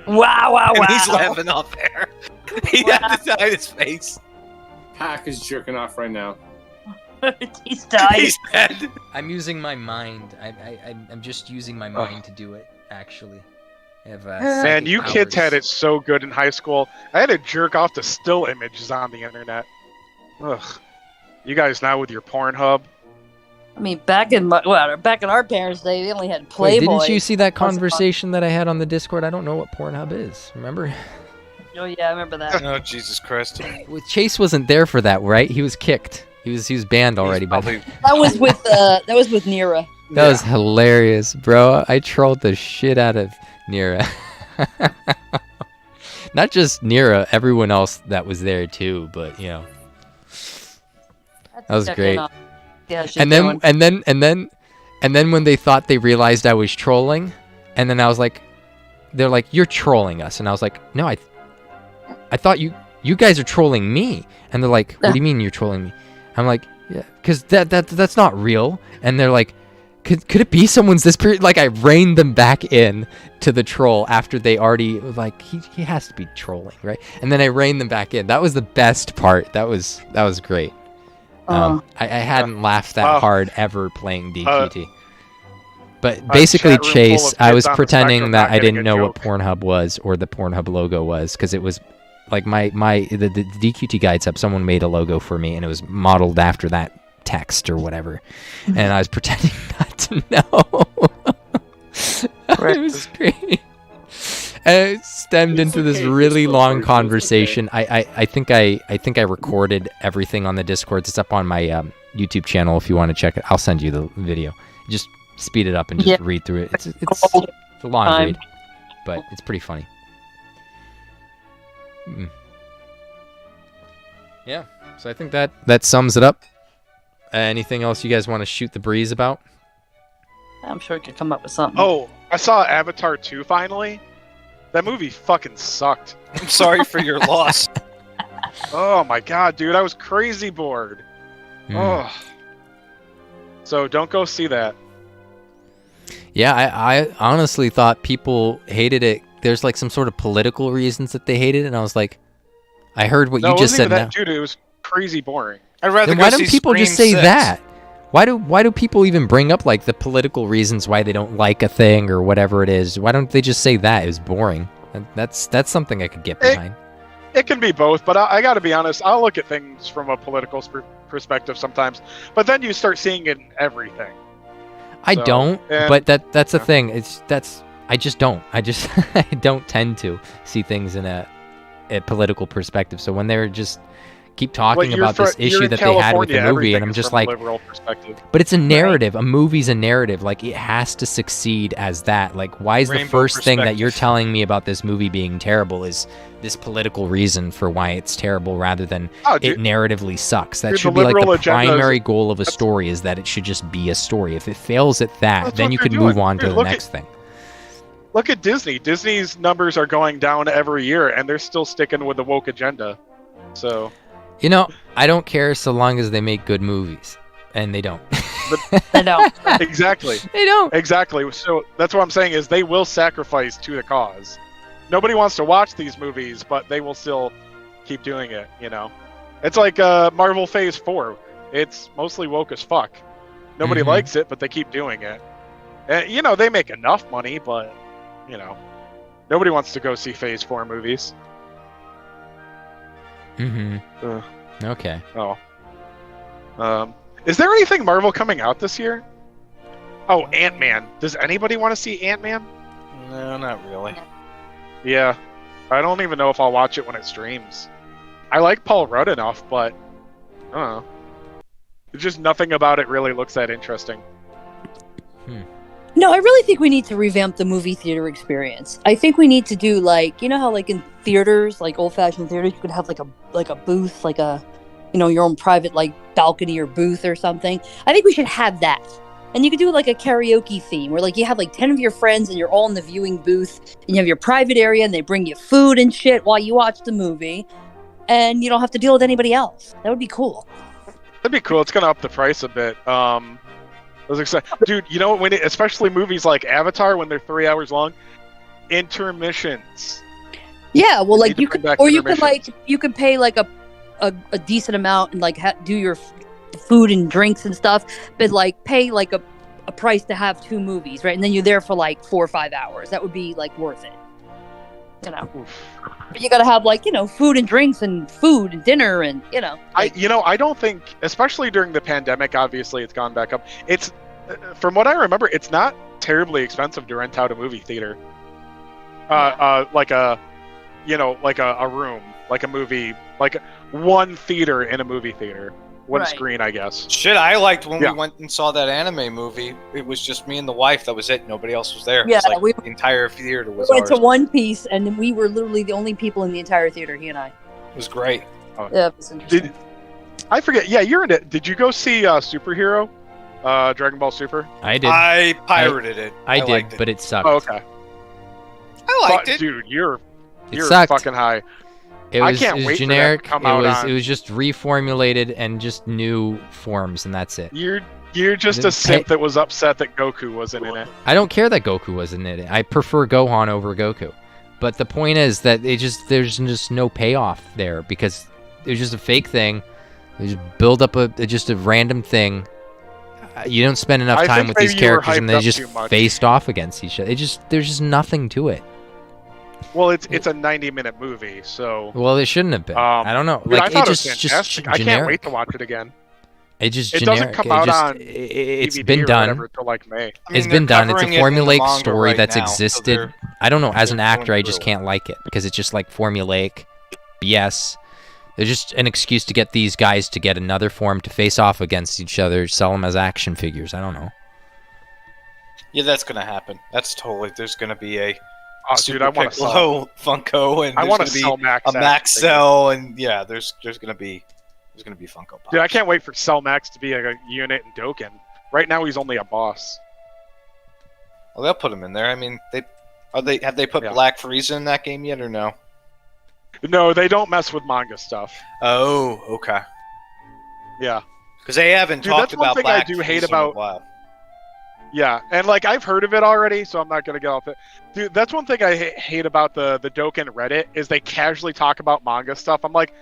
Wow! And he's laughing off there. He had to hide his face. Hack is jerking off right now. He's dying. He's dead. I'm using my mind. I'm just using my mind to do it. Actually, I have, man, you powers. kids had it so good in high school. I had to jerk off to still images on the internet. Ugh. You guys now with your Pornhub. I mean, back in our parents' day, they only had Playboy. Wait, didn't you see that conversation that I had on the Discord? I don't know what Pornhub is. Remember? Oh yeah, I remember that. Oh Jesus Christ! Well, Chase wasn't there for that, right? He was kicked. He was banned already. That was with Nira. That was hilarious, bro. I trolled the shit out of Nira. Not just Nira, everyone else that was there too. But that was great. Yeah, and then when they thought they realized I was trolling, and then I was like, they're like, you're trolling us, and I was like, no, I thought you guys are trolling me, and they're like, what do you mean you're trolling me? I'm like, yeah, because that's not real, and they're like, could it be someone's this period? Like, I reined them back in to the troll after they already like he has to be trolling, right? And then I reined them back in. That was the best part. That was great. I hadn't laughed that hard ever playing DQT. But basically, Chase, I was pretending that I didn't know what Pornhub was or the Pornhub logo was, because it was like the DQT guide tab. Someone made a logo for me, and it was modeled after that text or whatever, and I was pretending not to know. It was great. And it stemmed into this really long conversation. I think I recorded everything on the Discord. It's up on my YouTube channel if you want to check it. I'll send you the video. Just speed it up and just read through it. It's a long read, but it's pretty funny. Yeah, so I think that sums it up. Anything else you guys want to shoot the breeze about? I'm sure we could come up with something. Oh, I saw Avatar 2 finally. That movie fucking sucked. I'm sorry for your loss. Oh my god, dude, I was crazy bored. Oh. So don't go see that. Yeah, I honestly thought people hated it. There's like some sort of political reasons that they hated it, and I was like, I heard what you just said. That, dude, it was crazy boring. I'd rather then go why see don't people Scream just say 6? that? Why do people even bring up like the political reasons why they don't like a thing or whatever it is? Why don't they just say that? It was boring. That's something I could get behind. It can be both, but I got to be honest. I'll look at things from a political perspective sometimes, but then you start seeing it in everything. I don't, but that's the thing. I just don't. I don't tend to see things in a political perspective. So when they're just keep talking about this issue that they had with the movie, and I'm just like, but it's a narrative. Right. A movie's a narrative. Like, it has to succeed as that. Like, why is the first thing that you're telling me about this movie being terrible is this political reason for why it's terrible, rather than it narratively sucks? That should be like the primary goal of a story, is that it should just be a story. If it fails at that, then you could move on to the next thing. Look at Disney. Disney's numbers are going down every year, and they're still sticking with the woke agenda. So... You know, I don't care so long as they make good movies, and they don't. They don't. Exactly. They don't. Exactly. So that's what I'm saying, is they will sacrifice to the cause. Nobody wants to watch these movies, but they will still keep doing it, you know? It's like Marvel Phase 4. It's mostly woke as fuck. Nobody likes it, but they keep doing it. And, you know, they make enough money, but, you know, nobody wants to go see Phase 4 movies. Okay. Oh. Is there anything Marvel coming out this year? Oh, Ant-Man. Does anybody want to see Ant-Man? No, not really. Yeah. I don't even know if I'll watch it when it streams. I like Paul Rudd enough, but I don't know. There's just nothing about it really looks that interesting. No, I really think we need to revamp the movie theater experience. I think we need to do, like, you know how, like, in theaters, like old-fashioned theaters, you could have like a booth, like a, you know, your own private, like, balcony or booth or something. I think we should have that. And you could do like a karaoke theme where, like, you have like 10 of your friends and you're all in the viewing booth, and you have your private area, and they bring you food and shit while you watch the movie, and you don't have to deal with anybody else. That would be cool. That'd be cool. It's gonna up the price a bit. I was excited, dude. You know, especially movies like Avatar, when they're 3 hours long, intermissions. Yeah, well, like you could, or you could pay like a decent amount and like do your food and drinks and stuff, but like pay like a price to have 2 movies, right? And then you're there for like 4 or 5 hours. That would be like worth it, you know. But you gotta have, like, you know, food and drinks and food and dinner and, you know. Like, I don't think, especially during the pandemic, obviously it's gone back up. It's, from what I remember, it's not terribly expensive to rent out a movie theater. Like a, you know, like a room, like a movie, like one theater in a movie theater. One screen, I guess. Shit, I liked when we went and saw that anime movie. It was just me and the wife. That was it. Nobody else was there. Yeah, like, the entire theater was we went ours. to One Piece, and we were literally the only people in the entire theater, he and I. It was great. Yeah, it was interesting. I forget. Yeah, you're in it. Did you go see Superhero? Dragon Ball Super? I did. I pirated it. I did, but it sucked. Oh, okay. I liked it. Dude, you're sucked. fucking high. It was wait generic. For that to come out it was just reformulated and just new forms, and that's it. You're just a simp that was upset that Goku wasn't in it. I don't care that Goku wasn't in it. I prefer Gohan over Goku. But the point is that there's just no payoff there, because it was just a fake thing. They just build up just a random thing. You don't spend enough time with these characters, and they just faced off against each other. There's just nothing to it. Well, it's a 90-minute movie, so. Well, it shouldn't have been. I don't know. Dude, like, I thought it was fantastic. I can't wait to watch it again. It just it generic. Doesn't come out on it's DVD been or done. whatever till like May. It's been done. It's a formulaic story right that's now, existed. so I don't know. As an actor, I just can't like it because it's just like formulaic BS. There's just an excuse to get these guys to get another form to face off against each other, sell them as action figures. I don't know. Yeah, that's gonna happen. That's totally. There's gonna be a dude, I want to sell Funko, and I want to sell Max a Max Cell, and yeah, there's gonna be Funko Pops. Dude, I can't wait for Cell Max to be a unit in Dokkan. Right now, he's only a boss. Well, they'll put him in there. I mean, have they put Black Frieza in that game yet, or no? No, they don't mess with manga stuff. Oh, okay. Yeah, because they haven't talked about Black Frieza in a while. Dude, that's one thing I do hate about. Yeah, and like I've heard of it already, so I'm not gonna get off it. Dude, that's one thing I hate about the Dokkan Reddit is they casually talk about manga stuff. I'm like,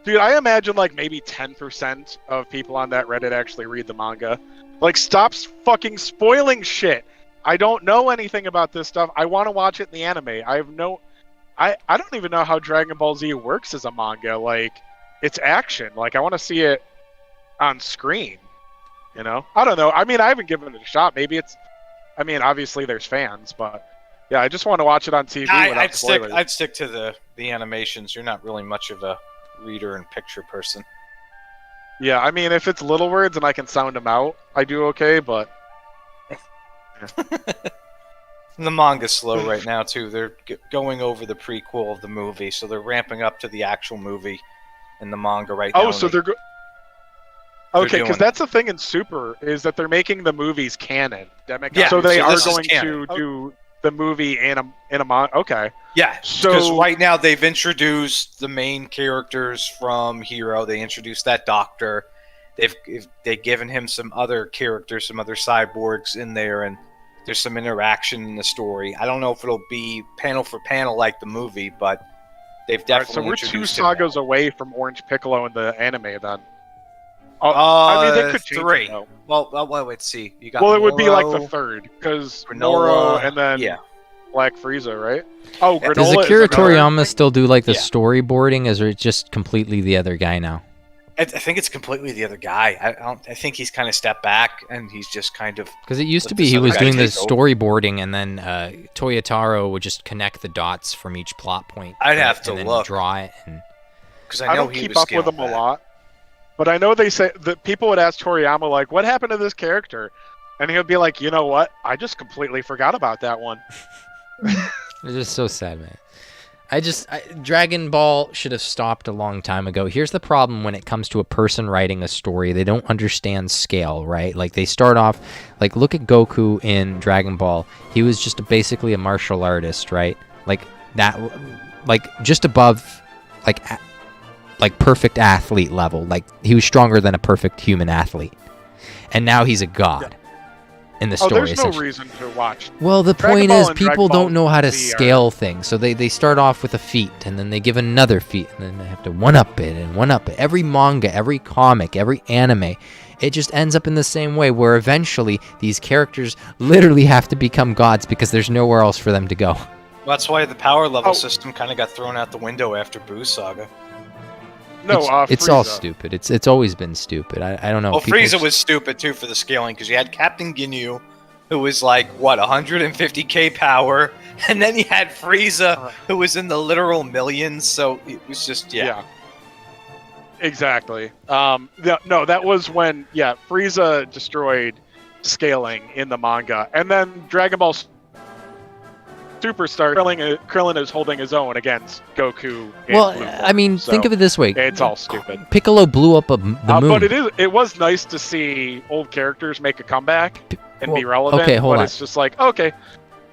dude, I imagine like maybe 10% of people on that Reddit actually read the manga. Like, stop fucking spoiling shit. I don't know anything about this stuff. I want to watch it in the anime. I don't even know how Dragon Ball Z works as a manga. Like, it's action. Like, I want to see it on screen. You know, I don't know. I mean, I haven't given it a shot. Maybe it's. I mean, obviously there's fans, but yeah, I just want to watch it on TV. I'd stick to the animations. You're not really much of a reader and picture person. Yeah, I mean, if it's little words and I can sound them out, I do okay. But the manga's slow right now too. They're going over the prequel of the movie, so they're ramping up to the actual movie in the manga right now. Oh, so they're okay, because that's the thing in Super is that they're making the movies canon. Yeah, so they are going to do the movie in a manga. Okay. Yeah, because right now they've introduced the main characters from Hero. They introduced that doctor. They've given him some other characters, some other cyborgs in there, and there's some interaction in the story. I don't know if it'll be panel for panel like the movie, but they've definitely introduced. So we're 2 sagas him. away from Orange Piccolo in the anime, then. I mean, they could change 3. It, though. Well, let's see. You got it would be like Moro, the 3rd, because Granola, Moro and then Black Frieza, right? Oh, Granola. Does Akira Toriyama still do like the storyboarding, or is it just completely the other guy now? I think it's completely the other guy. I think he's kind of stepped back, and he's just kind of... Because it used to be he was doing the storyboarding, and then Toyotaro would just connect the dots from each plot point. I'd have to and look. Then draw it. Because I know don't keep up with him a lot. But I know they say that people would ask Toriyama, like, what happened to this character? And he'll be like, you know what? I just completely forgot about that one. It's just so sad, man. Dragon Ball should have stopped a long time ago. Here's the problem when it comes to a person writing a story. They don't understand scale, right? Like, they start off, like, look at Goku in Dragon Ball. He was just basically a martial artist, right? Like, that, like, just above, like perfect athlete level. Like, he was stronger than a perfect human athlete. And now he's a god in the story. There's no reason to watch. Well, the point is, people don't know how to scale things. So they start off with a feat, and then they give another feat, and then they have to one-up it and one-up it. Every manga, every comic, every anime, it just ends up in the same way, where eventually these characters literally have to become gods because there's nowhere else for them to go. That's why the power level system kind of got thrown out the window after Boo Saga. No, it's all stupid. It's always been stupid. I don't know. Well, Frieza was stupid too for the scaling because you had Captain Ginyu, who was like 150k power, and then you had Frieza, who was in the literal millions. So it was just exactly. No, that was when Frieza destroyed scaling in the manga, and then Dragon Ball Superstar, Krillin is holding his own against Goku. Well, I mean, think of it this way: it's all stupid. Piccolo blew up the moon, but it was nice to see old characters make a comeback and be relevant. Okay, hold on. It's just like, okay,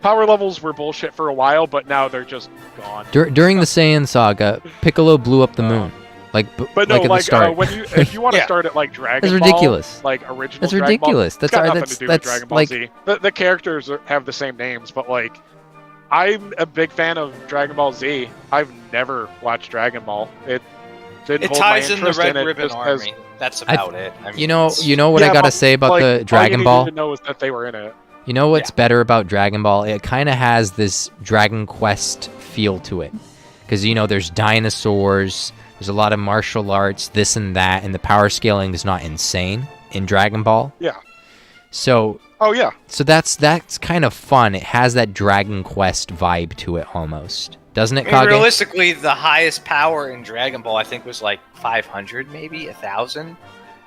power levels were bullshit for a while, but now they're just gone. During the Saiyan saga, Piccolo blew up the moon. But no, like at the start. If you want to start at like Dragon Ball, that's ridiculous. Like original. That's Dragon ridiculous. Ball, that's Dragon Ball Z. The characters have the same names, but like. I'm a big fan of Dragon Ball Z. I've never watched Dragon Ball. It ties in the Red Ribbon Army. That's about it. I mean, you know what I gotta say about the Dragon Ball? All you need to know is that they were in it. You know what's better about Dragon Ball? It kind of has this Dragon Quest feel to it, because there's dinosaurs, there's a lot of martial arts, this and that, and the power scaling is not insane in Dragon Ball. Yeah. So. Oh yeah. So that's kind of fun. It has that Dragon Quest vibe to it almost, doesn't it, Kage? Realistically, the highest power in Dragon Ball, I think, was like 500, maybe 1,000.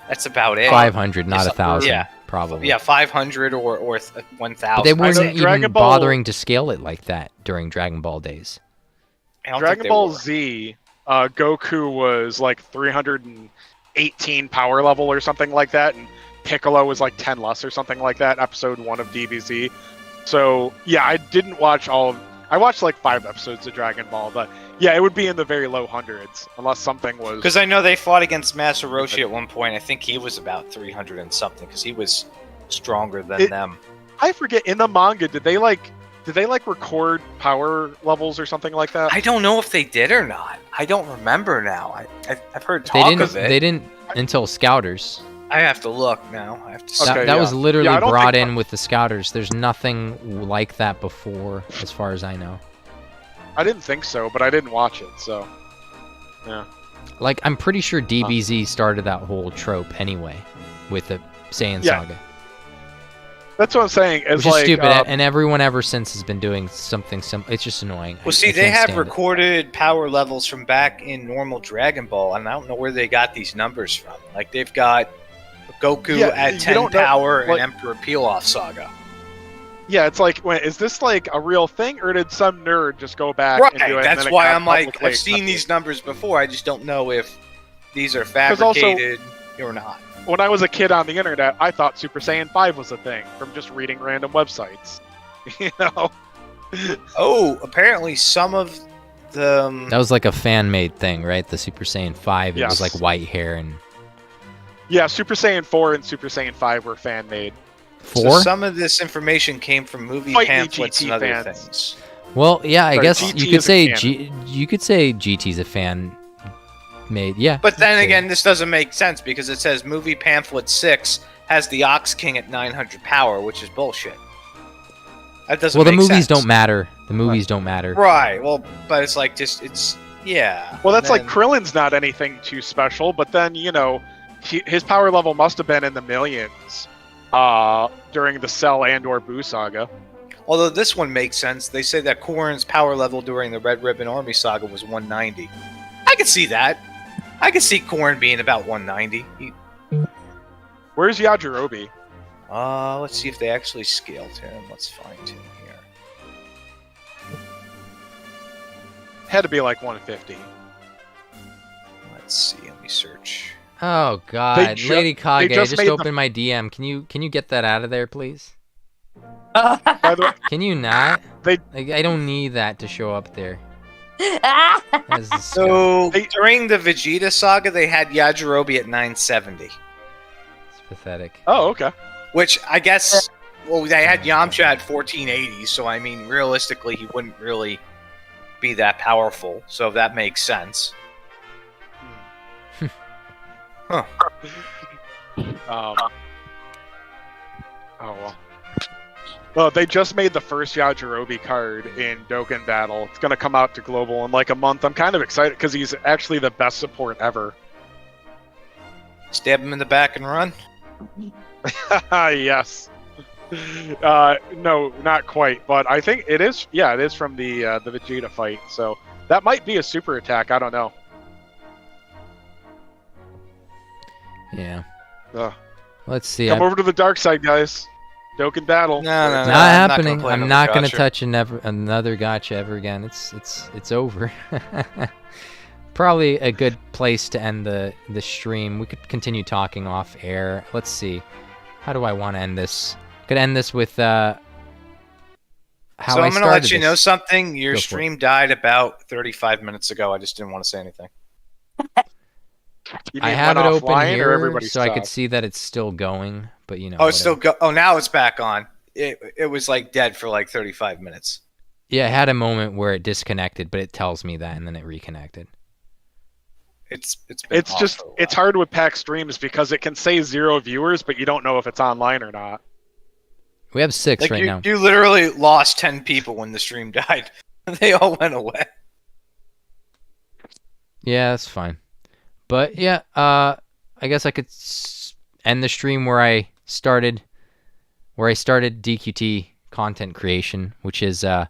That's about it. 500, not 1,000. Yeah, probably. Yeah, 500 or 1,000. But they weren't even bothering to scale it like that during Dragon Ball days. Dragon Ball Z, Goku was like 318 power level or something like that, and Piccolo was like 10 less or something like that, episode 1 of DBZ. So, yeah, I didn't watch I watched like 5 episodes of Dragon Ball, but yeah, it would be in the very low hundreds, unless something was... Because I know they fought against Master Roshi at one point. I think he was about 300 and something, because he was stronger than them. I forget, in the manga, did they record power levels or something like that? I don't know if they did or not. I don't remember now. I've heard talk of it. They didn't until Scouters. I have to look now. I have to. That was literally brought in with the Scouters. There's nothing like that before, as far as I know. I didn't think so, but I didn't watch it, so yeah. Like, I'm pretty sure DBZ started that whole trope anyway. with the Saiyan Saga. That's what I'm saying. It's Which is like, stupid, and everyone ever since has been doing something similar. It's just annoying. Well, see, they have recorded power levels from back in normal Dragon Ball, and I don't know where they got these numbers from. Like, they've got Goku at 10 power and Emperor Peel-Off Saga. Yeah, it's like, wait, is this like a real thing, or did some nerd just go back and do it? That's why I'm like, I've seen these numbers before. I just don't know if these are fabricated or not. When I was a kid on the internet, I thought Super Saiyan 5 was a thing from just reading random websites. You know? Oh, apparently some of the... That was like a fan-made thing, right? The Super Saiyan 5, it was like white hair and... Yeah, Super Saiyan 4 and Super Saiyan 5 were fan-made. 4? So some of this information came from movie pamphlets and other things. Well, yeah, I guess GT you could say GT's a fan made, yeah. But then again, this doesn't make sense because it says movie pamphlet 6 has the Ox King at 900 power, which is bullshit. That doesn't make sense. Well, the movies don't matter. The movies don't matter. Right. Well, but it's like it's yeah. Well, that's like Krillin's not anything too special, but then, you know, his power level must have been in the millions during the Cell and/or Buu saga. Although this one makes sense. They say that Korran's power level during the Red Ribbon Army saga was 190. I could see that. I could see Korran being about 190. Where's Yajirobe? Let's see if they actually scaled him. Let's find him here. Had to be like 150. Let's see. Let me search. Oh God, Lady Kage, I just opened my DM. Can you get that out of there, please? By the way, can you not? I don't need that to show up there. So during the Vegeta saga, they had Yajirobe at 970. It's pathetic. Oh, okay. Which I guess, well, they had Yamcha at 1480, so I mean, realistically, he wouldn't really be that powerful. So that makes sense. Huh. Oh well. Well, they just made the first Yajirobe card in Dokkan Battle. It's going to come out to Global in like a month. I'm kind of excited because he's actually the best support ever. Stab him in the back and run? Yes. No, not quite. But I think it is. Yeah, it is from the Vegeta fight. So that might be a super attack. I don't know. Yeah. Let's see. Come over to the dark side, guys. Dokkan Battle. No, not happening. I'm not going to touch another gacha ever again. It's over. Probably a good place to end the stream. We could continue talking off air. Let's see. How do I want to end this? Could end this with how So I'm going to let you know something. Your stream died about 35 minutes ago. I just didn't want to say anything. You I have it open here so I could see that it's still going, but you know. Oh, it's still Oh, now it's back on. It was like dead for like 35 minutes. Yeah, I had a moment where it disconnected, but it tells me that, and then it reconnected. It's just it's hard with pack streams because it can say 0 viewers, but you don't know if it's online or not. We have 6 right now. You literally lost 10 people when the stream died. They all went away. Yeah, that's fine. But yeah, I guess I could end the stream where I started DQT content creation, which is the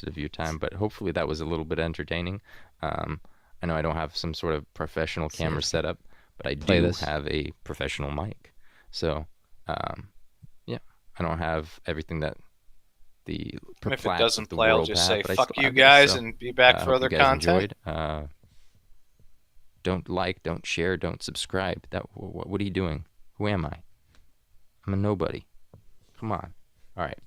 view time. But hopefully that was a little bit entertaining. I know I don't have some sort of professional camera setup, but I do have a professional mic. So yeah, I don't have everything that the if it doesn't play, I'll just say fuck you guys and be back for other content. Enjoyed. Don't like, don't share, don't subscribe. What are you doing? Who am I? I'm a nobody. Come on. All right.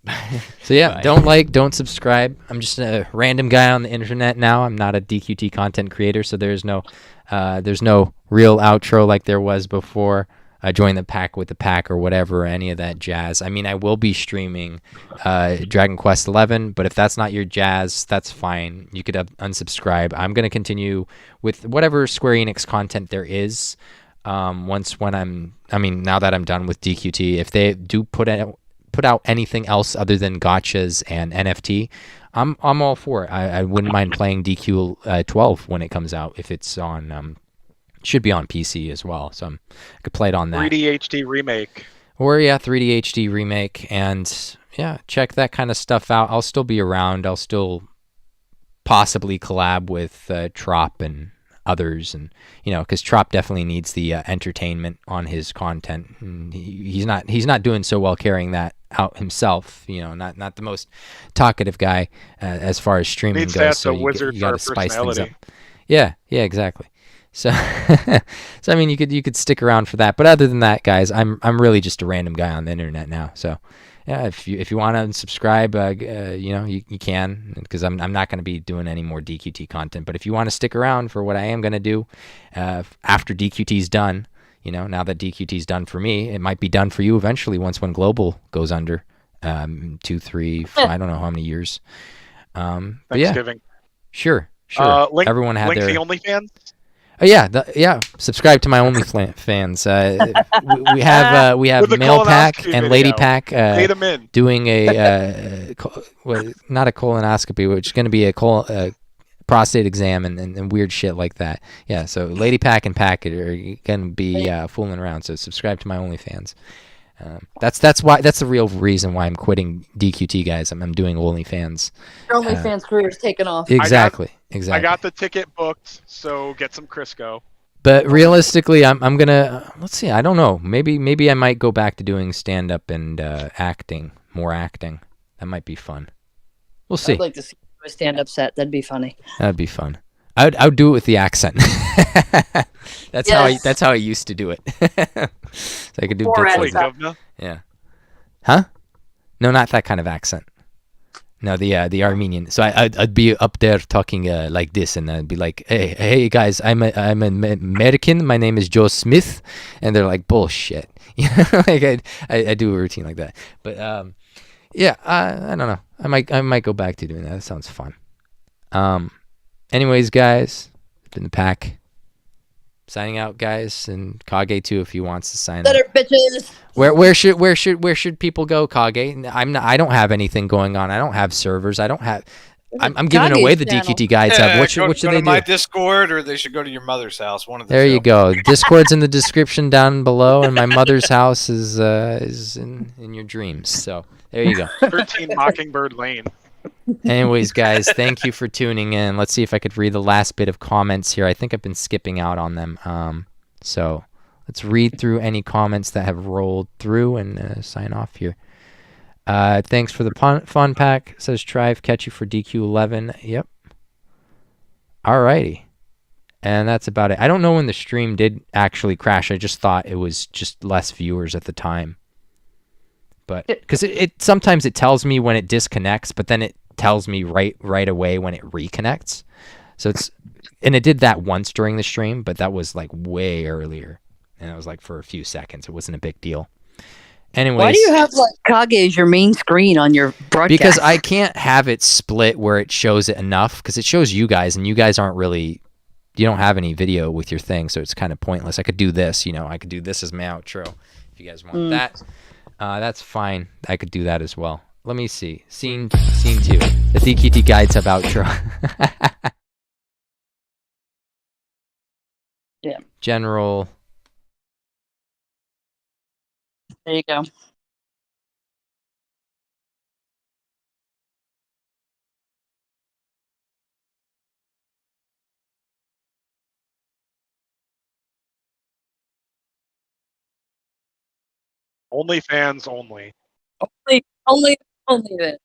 So yeah, don't like, don't subscribe. I'm just a random guy on the internet now. I'm not a DQT content creator, so there's no real outro like there was before. Join the pack with the pack or whatever, or any of that jazz. I mean, I will be streaming Dragon Quest XI, but if that's not your jazz, that's fine. You could unsubscribe. I'm going to continue with whatever Square Enix content there is. Now that I'm done with DQT, if they do put out anything else other than gachas and NFT, I'm all for it. I wouldn't mind playing DQ 12 when it comes out if it's on Should be on PC as well, so I could play it on that. 3D HD remake. Or 3D HD remake, and yeah, check that kind of stuff out. I'll still be around. I'll still possibly collab with Trop and others, and because Trop definitely needs the entertainment on his content, and he's not doing so well carrying that out himself. Not the most talkative guy as far as streaming goes. So you got to spice things up. Yeah, exactly. So, I mean, you could stick around for that, but other than that, guys, I'm really just a random guy on the internet now. So, yeah, if you want to subscribe, you can, because I'm not going to be doing any more DQT content. But if you want to stick around for what I am going to do after DQT's done, now that DQT's done for me, it might be done for you eventually when Global goes under 2, 3, 4, I don't know how many years. But Thanksgiving. Yeah, sure. Everyone had their the OnlyFans. Oh yeah, subscribe to my OnlyFans. We have Male Pack and Lady Pack doing a not a colonoscopy, which is going to be a prostate exam and weird shit like that. Yeah, so Lady Pack and Pack are going to be fooling around. So subscribe to my OnlyFans. That's the real reason why I'm quitting DQT, guys. I'm doing OnlyFans. Your OnlyFans career is taking off. Exactly. I got the ticket booked, so get some Crisco. But realistically, I'm gonna let's see. I don't know. Maybe I might go back to doing stand up and more acting. That might be fun. We'll see. I'd like to see a stand up set. That'd be funny. That'd be fun. I would do it with the accent. That's how I used to do it. So I could do bits like that. Yeah. Huh? No, not that kind of accent. No, the Armenian. So I'd be up there talking like this, and I'd be like, hey guys, I'm an American. My name is Joe Smith, and they're like, bullshit. Like I do a routine like that. But yeah, I don't know. I might go back to doing that. That sounds fun. Anyways, guys, it's been the Pack. Signing out, guys, and Kage too if he wants to sign Later, up. Bitches. Where should people go, Kage? I don't have anything going on. I don't have servers. I'm giving away the channel. DQT guides. What should go they to my do? Discord, or they should go to your mother's house. One of the There two. you go. Discord's in the description down below, and my mother's house is in your dreams. So there you go. 13 Mockingbird Lane. Anyways, guys, thank you for tuning in. Let's see if I could read the last bit of comments here. I think I've been skipping out on them. So let's read through any comments that have rolled through and sign off here. Thanks for the fun pack, says Trive. Catch you for DQ11. Yep. Alrighty. And that's about it. I don't know when the stream did actually crash. I just thought it was just less viewers at the time. But because it sometimes it tells me when it disconnects, but then it tells me right away when it reconnects. So it did that once during the stream, but that was like way earlier, and it was like for a few seconds. It wasn't a big deal. Anyways, why do you have like Kage as your main screen on your broadcast? Because I can't have it split where it shows it enough, because it shows you guys, and you guys aren't really, you don't have any video with your thing, so it's kind of pointless. I could do this, I could do this as my outro if you guys want that. That's fine. I could do that as well. Let me see. Scene 2. The DQT guides have outro. Yeah. General. There you go. OnlyFans only. Only that.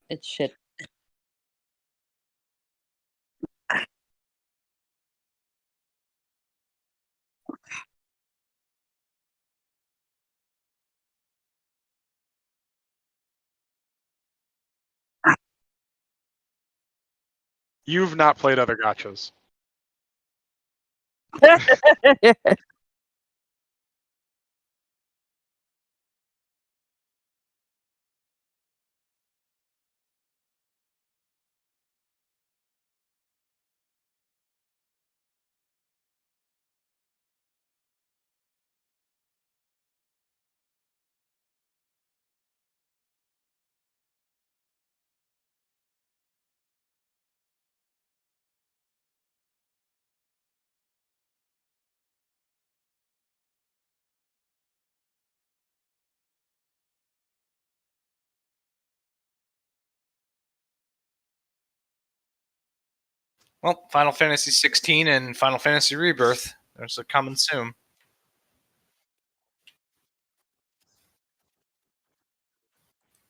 It's shit. You've not played other gachas. Well, Final Fantasy 16 and Final Fantasy Rebirth. Those are coming soon.